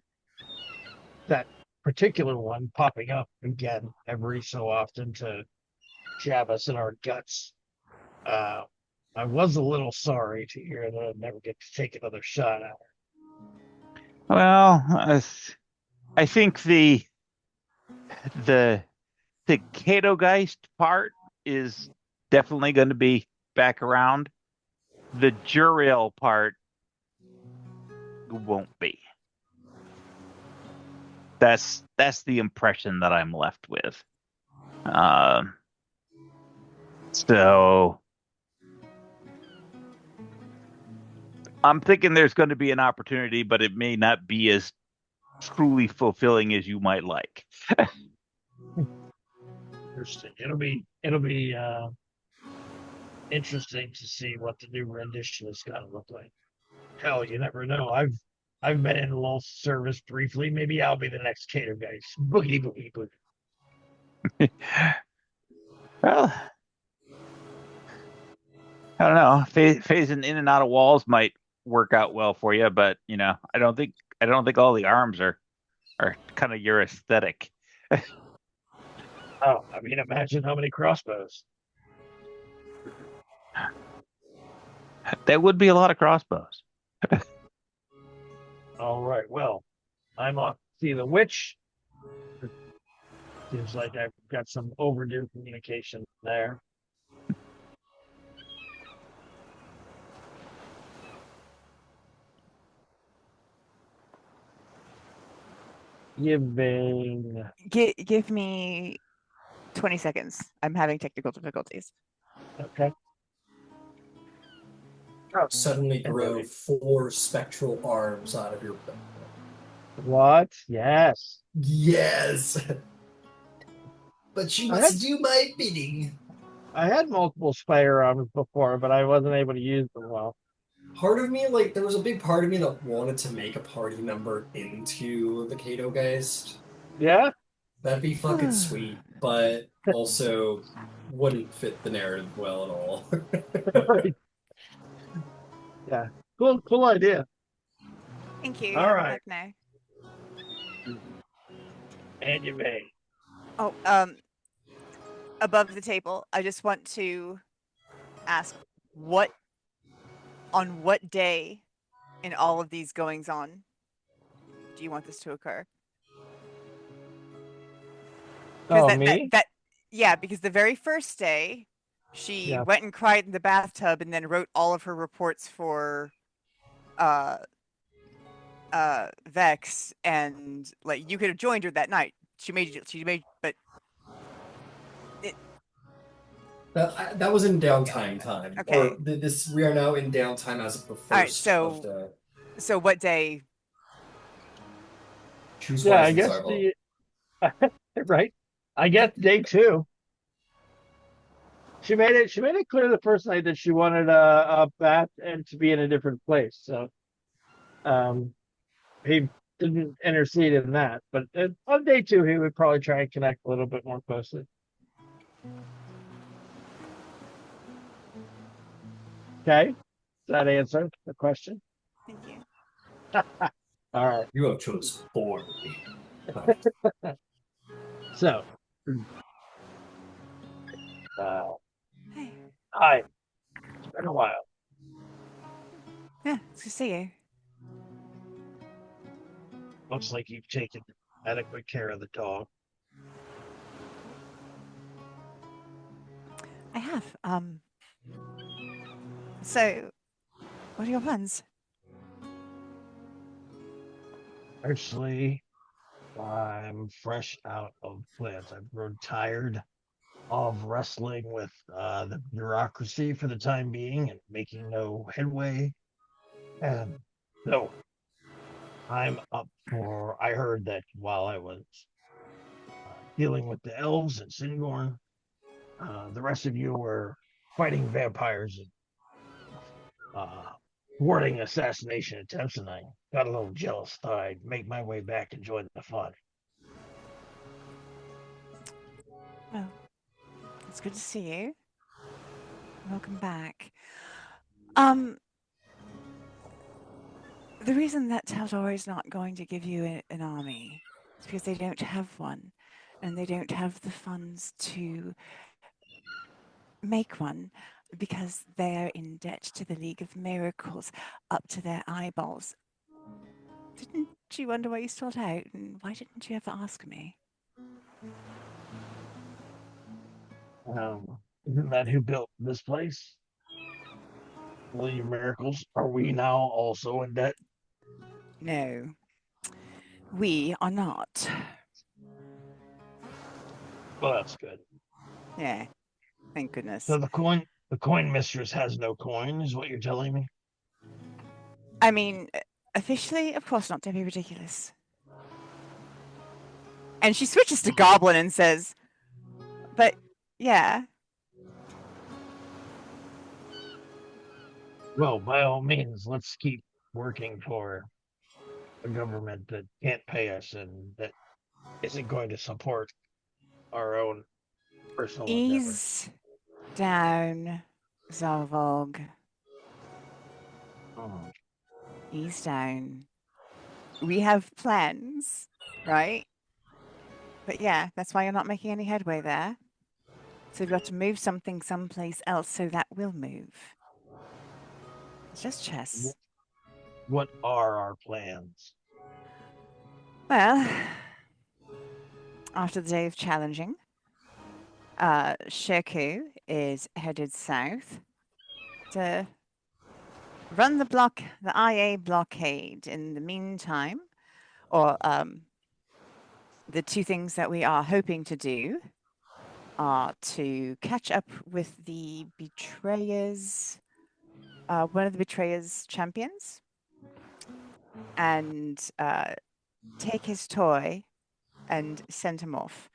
that particular one popping up again every so often to jab us in our guts, I was a little sorry to hear that I'd never get to take another shot at her. Well, I think the Cadogeist part is definitely going to be back around. The Juriel part won't be. That's the impression that I'm left with. So I'm thinking there's going to be an opportunity, but it may not be as truly fulfilling as you might like. Interesting. It'll be interesting to see what the new rendition is going to look like. Hell, you never know. I've been in Lulz service briefly. Maybe I'll be the next Cato guy. Boogie boogie boogie. Well, I don't know. Phasing in and out of walls might work out well for you, but I don't think all the arms are kind of your aesthetic. Oh, I mean, imagine how many crossbows. That would be a lot of crossbows. All right. Well, I'm off to see the witch. Seems like I've got some overdue communication there. Give me 20 seconds. I'm having technical difficulties. Okay. Suddenly grow 4 spectral arms out of your belly. What? Yes. Yes! But you I must had- do my bidding. I had multiple firearms before, but I wasn't able to use them well. Part of me, like, there was a big part of me that wanted to make a party member into the Kato Geist. Yeah. That'd be fucking sweet, but also wouldn't fit the narrative well at all. Right. Yeah. Cool idea. Thank you. All Have a right. look now. And you may. Oh, above the table, I just want to ask on what day in all of these goings on do you want this to occur? Oh, that, me? Yeah, because the very first day she Yeah. went and cried in the bathtub and then wrote all of her reports for Vex, and like you could have joined her that night. But That was in downtime time. Okay. Or we are now in downtime as of the first All right, of the so what day? choose Yeah, I wisely, guess Zarvolg. right. I guess day 2. She made it clear the first night that she wanted a bath and to be in a different place. So he didn't intercede in that. But on day 2 he would probably try and connect a little bit more closely. Okay. Does that answer the question? Thank you. All right. You have chose poorly. So Hey. hi. It's been a while. Yeah, it's good to see you. Looks like you've taken adequate care of the dog. I have. So what are your plans? Actually, I'm fresh out of plans. I've grown tired of wrestling with the bureaucracy for the time being and making no headway. And so I'm up for. I heard that while I was dealing with the elves and Singorn, the rest of you were fighting vampires and thwarting assassination attempts, and I got a little jealous. Thought I'd make my way back and join the fun. Well, it's good to see you. Welcome back. The reason that TalDorei is not going to give you an army is because they don't have one, and they don't have the funds to make one, because they're in debt to the League of Miracles, up to their eyeballs. Didn't you wonder why you stalled out, and why didn't you ever ask me? Isn't that who built this place? League of Miracles. Are we now also in debt? No, we are not. Well, that's good. Yeah, thank goodness. So the coin mistress has no coin, is what you're telling me? I mean, officially, of course not. Don't be ridiculous. And she switches to Goblin and says, but yeah. Well, by all means, let's keep working for a government that can't pay us and that isn't going to support our own personal endeavors. Ease down, Zarvolg. Oh. Ease down. We have plans, right? But yeah, that's why you're not making any headway there. So we've got to move something someplace else so that will move. It's just chess. What are our plans? Well, after the day of challenging, Sheku is headed south to run the IA blockade. In the meantime, or the two things that we are hoping to do are to catch up with the betrayers, one of the betrayers' champions, and take his toy and send him off.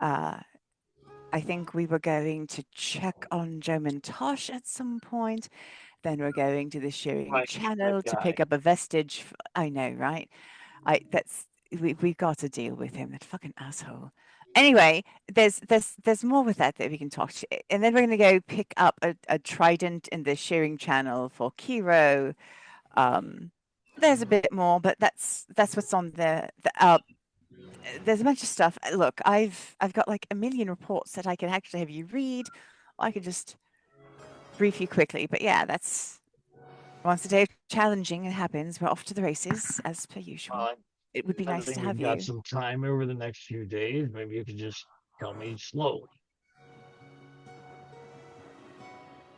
I think we were going to check on Jomintosh at some point. Then we're going to the shearing Right, channel that to pick guy. up a vestige. I know, right? We've got to deal with him, that fucking asshole. Anyway, there's more with that we can talk to, and then we're gonna go pick up a trident in the shearing channel for Kiro. There's a bit more, but that's what's on there's a bunch of stuff. Look, I've got like a million reports that I can actually have you read. Or I could just brief you quickly, but yeah, that's once a day of challenging. It happens. We're off to the races as per usual. Well, It would be I nice think to we've have got you. some time over the next few days. Maybe you could just tell me slowly.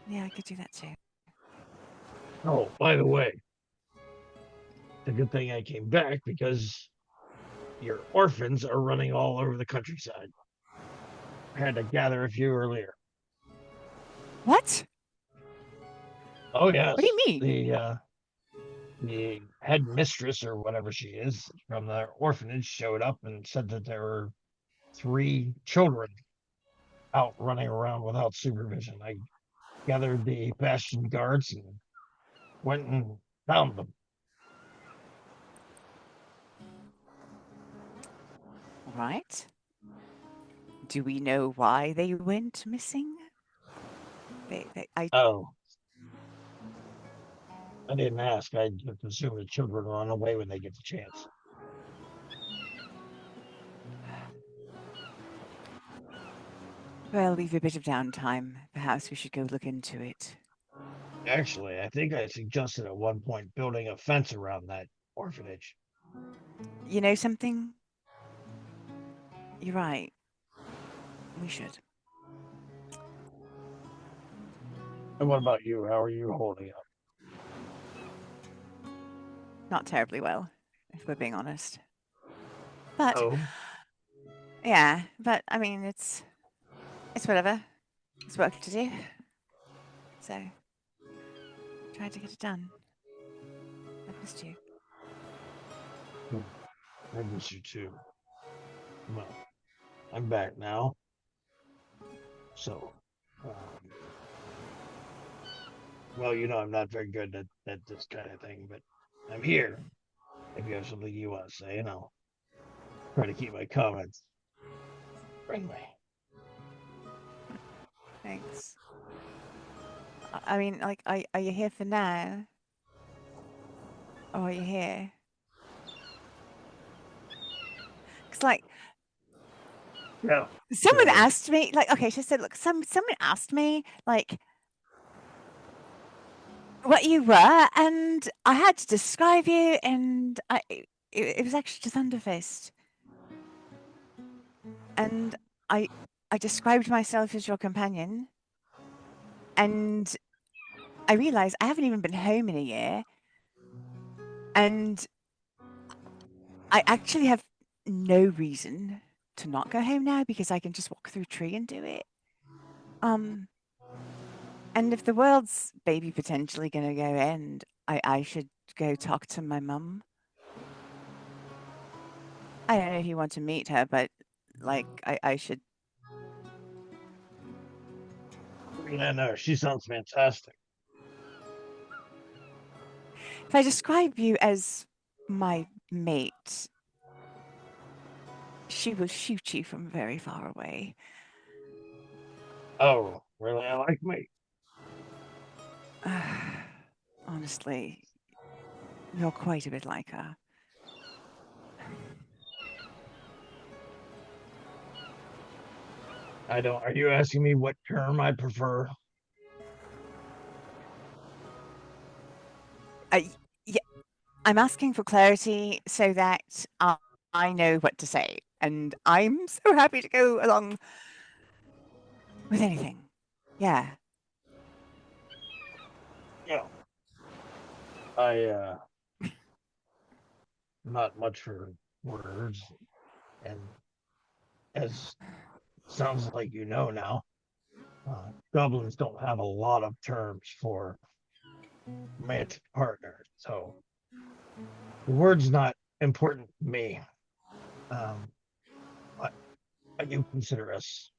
Yeah, I could do that too. Oh, by the way, it's a good thing I came back because your orphans are running all over the countryside. I had to gather a few earlier. What? Oh yes, What do you mean? The head mistress or whatever she is from the orphanage showed up and said that there were 3 children out running around without supervision. I gathered the bastion guards and went and found them. All right. Do we know why they went missing? Oh, I didn't ask. I just assume the children run away when they get the chance. Well, we've a bit of downtime. Perhaps we should go look into it. Actually, I think I suggested at one point building a fence around that orphanage. You know something? You're right. We should. And what about you? How are you holding up? Not terribly well, if we're being honest. But Oh, yeah, but I mean, it's whatever. It's work to do. So try to get it done. I missed you. I miss you too. Well, I'm back now. So, well, I'm not very good at this kind of thing, but I'm here. If you have something you want to say, try to keep my comments friendly. Thanks. I mean, like, are you here for now? Or are you here? Because, like, Yeah. someone Yeah. asked me, like, okay, she said, look, someone asked me, like, what you were, and I had to describe you, and it was actually just Thunderfist. And I described myself as your companion, and I realized I haven't even been home in a year, and I actually have no reason to not go home now because I can just walk through a tree and do it. And if the world's maybe potentially going to go end, I should go talk to my mum. I don't know if you want to meet her, but like I should. Yeah, no, she sounds fantastic. If I describe you as my mate, she will shoot you from very far away. Oh, really? I like me. Honestly, you're quite a bit like her. I don't. Are you asking me what term I prefer? Yeah, I'm asking for clarity so that I know what to say, and I'm so happy to go along with anything. Yeah. Yeah. Not much for words, and as sounds like you know now. Goblins don't have a lot of terms for romantic partner, so the word's not important to me. But I do consider us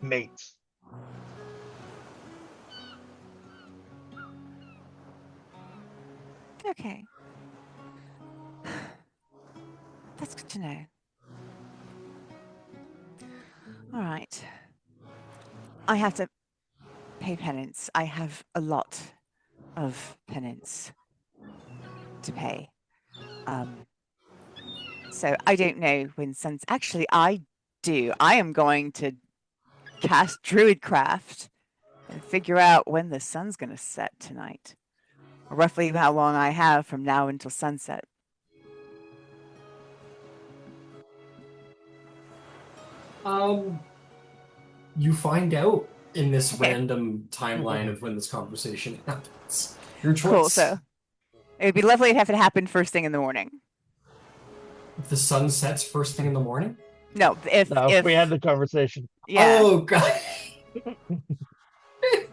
mates. Okay. That's good to know. All right. I have to pay penance. I have a lot of penance to pay. So I don't know when sun's actually I do. I am going to cast Druidcraft and figure out when the sun's going to set tonight. Or roughly how long I have from now until sunset. You find out in this Okay. random timeline of when this conversation happens. Your choice. Cool. So it would be lovely to have it happen first thing in the morning. If the sun sets first thing in the morning? No, if We had the conversation. yeah. Oh, God.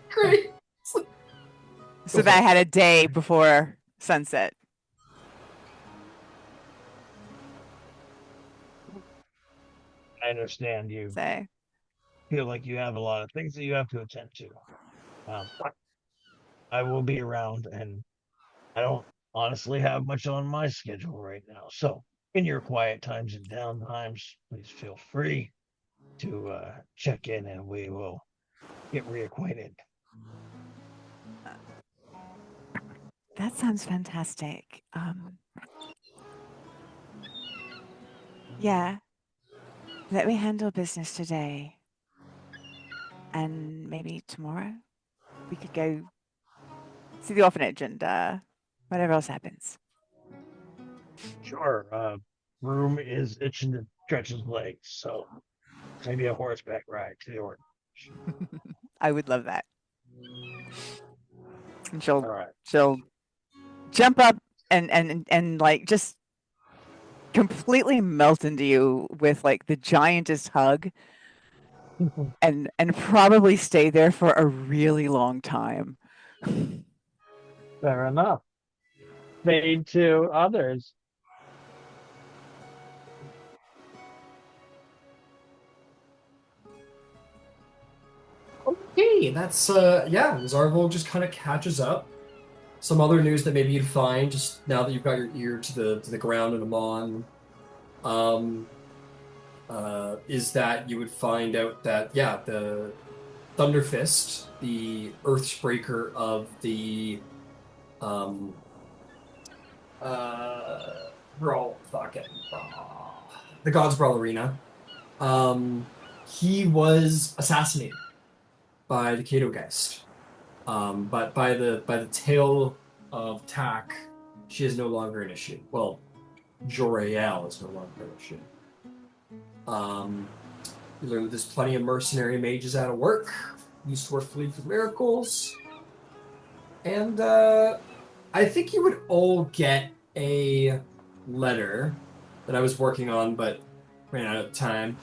Great. So that I had a day before sunset. I understand you So feel like you have a lot of things that you have to attend to. I will be around, and I don't honestly have much on my schedule right now. So, in your quiet times and down times, please feel free to check in, and we will get reacquainted. that sounds fantastic. Yeah. Let me handle business today. And maybe tomorrow we could go see the orphanage and whatever else happens. Sure. Room is itching to stretch his legs, so maybe a horseback ride to the orphanage. I would love that. And All right. she'll jump up and like just completely melt into you with like the giantest hug and probably stay there for a really long time. Fair enough. Fade to others. Okay, that's yeah, Zarvolg just kind of catches up. Some other news that maybe you'd find just now that you've got your ear to the ground in Emon, is that you would find out that yeah, the Thunderfist, the Earthsbreaker of the Brawl fucking the Gods Brawl Arena, he was assassinated by the Kato Geist. But by the tale of Tak, she is no longer an issue. Well, Jor-El is no longer an issue. You learn that there's plenty of mercenary mages out of work, used to work for League of Miracles. And I think you would all get a letter that I was working on, but ran out of time.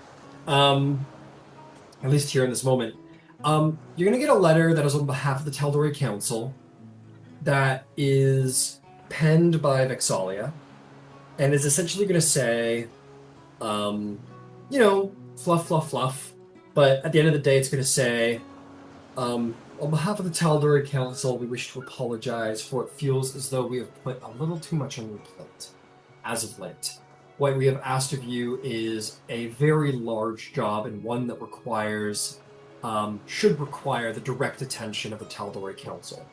At least here in this moment. You're going to get a letter that is on behalf of the TalDorei Council that is penned by Vexalia and is essentially going to say, you know, fluff, fluff, fluff. But at the end of the day, it's going to say, on behalf of the TalDorei Council, we wish to apologize for it feels as though we have put a little too much on your plate as of late. What we have asked of you is a very large job and one that requires should require the direct attention of the TalDorei Council.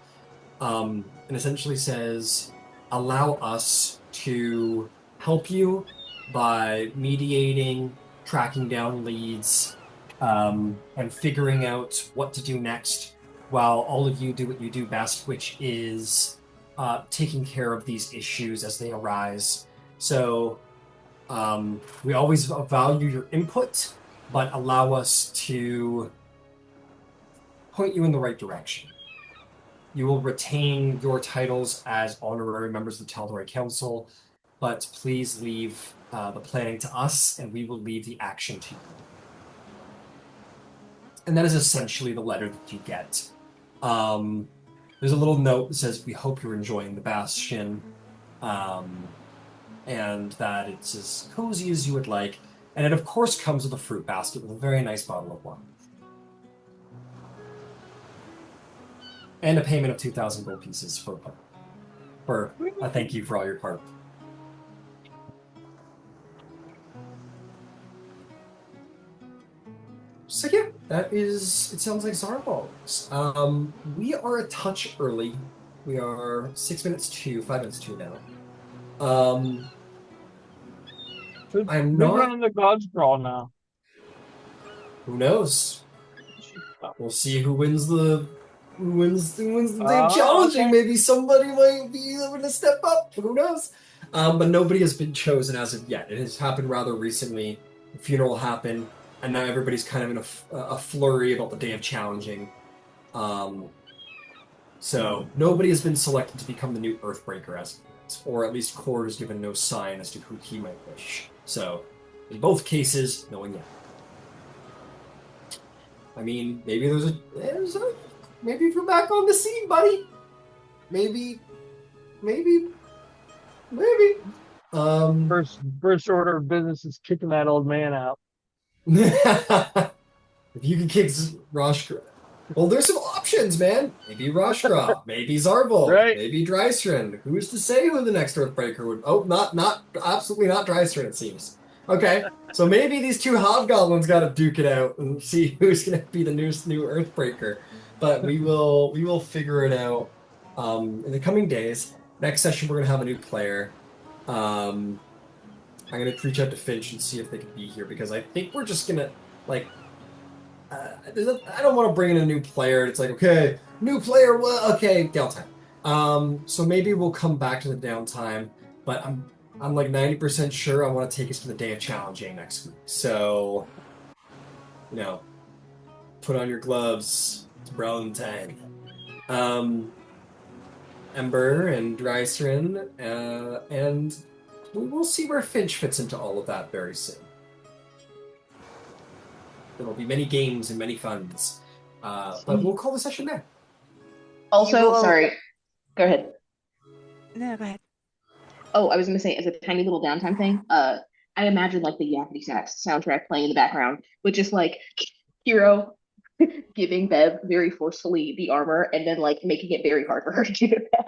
And essentially says, allow us to help you by mediating, tracking down leads, and figuring out what to do next, while all of you do what you do best, which is taking care of these issues as they arise. So we always value your input, but allow us to point you in the right direction. You will retain your titles as honorary members of the TalDorei Council, but please leave the planning to us, and we will leave the action to you. And that is essentially the letter that you get. There's a little note that says, "We hope you're enjoying the bastion, and that it's as cozy as you would like." And it, of course, comes with a fruit basket with a very nice bottle of wine. And a payment of 2,000 gold pieces for a thank you for all your part. So yeah, that is, it sounds like Zarvolg's. We are a touch early. We are 5 minutes to now. I'm Who's not, running the God's Crawl now? who knows? We'll see who wins the day of challenging. Okay. Maybe somebody might be able to step up. Who knows? But nobody has been chosen as of yet. It has happened rather recently. The funeral happened, and now everybody's kind of in a flurry about the day of challenging. So nobody has been selected to become the new Earthbreaker as of yet, or at least Cord has given no sign as to who he might wish. So in both cases, no one yet. I mean, maybe maybe if you're back on the scene, buddy. Maybe. First order of business is kicking that old man out. If you can kick Roshkra. Well, there's some options, man. Maybe Roshkra, maybe Zarvolg, Right. maybe Drysrinn. Who's to say who the next Earthbreaker would? Oh, absolutely not Drysrinn, it seems. Okay, so maybe these two hobgoblins got to duke it out and see who's going to be the new Earthbreaker. But we will figure it out in the coming days. Next session, we're going to have a new player. I'm going to reach out to Finch and see if they can be here, because I think we're just going to, like, I don't want to bring in a new player. It's like, okay, new player, well, okay, downtime. So maybe we'll come back to the downtime, but I'm like 90% sure I want to take us to the day of challenging next week. So, put on your gloves. It's Brolin time. Ember and Drysrinn, and we'll see where Finch fits into all of that very soon. There will be many games and many funds, but we'll call the session there. Also, sorry. Go ahead. No, go ahead. Oh, I was going to say, as a tiny little downtime thing, I imagine like the Yakety Sax soundtrack playing in the background, with just like Hero giving Bev very forcefully the armor and then like making it very hard for her to give it back.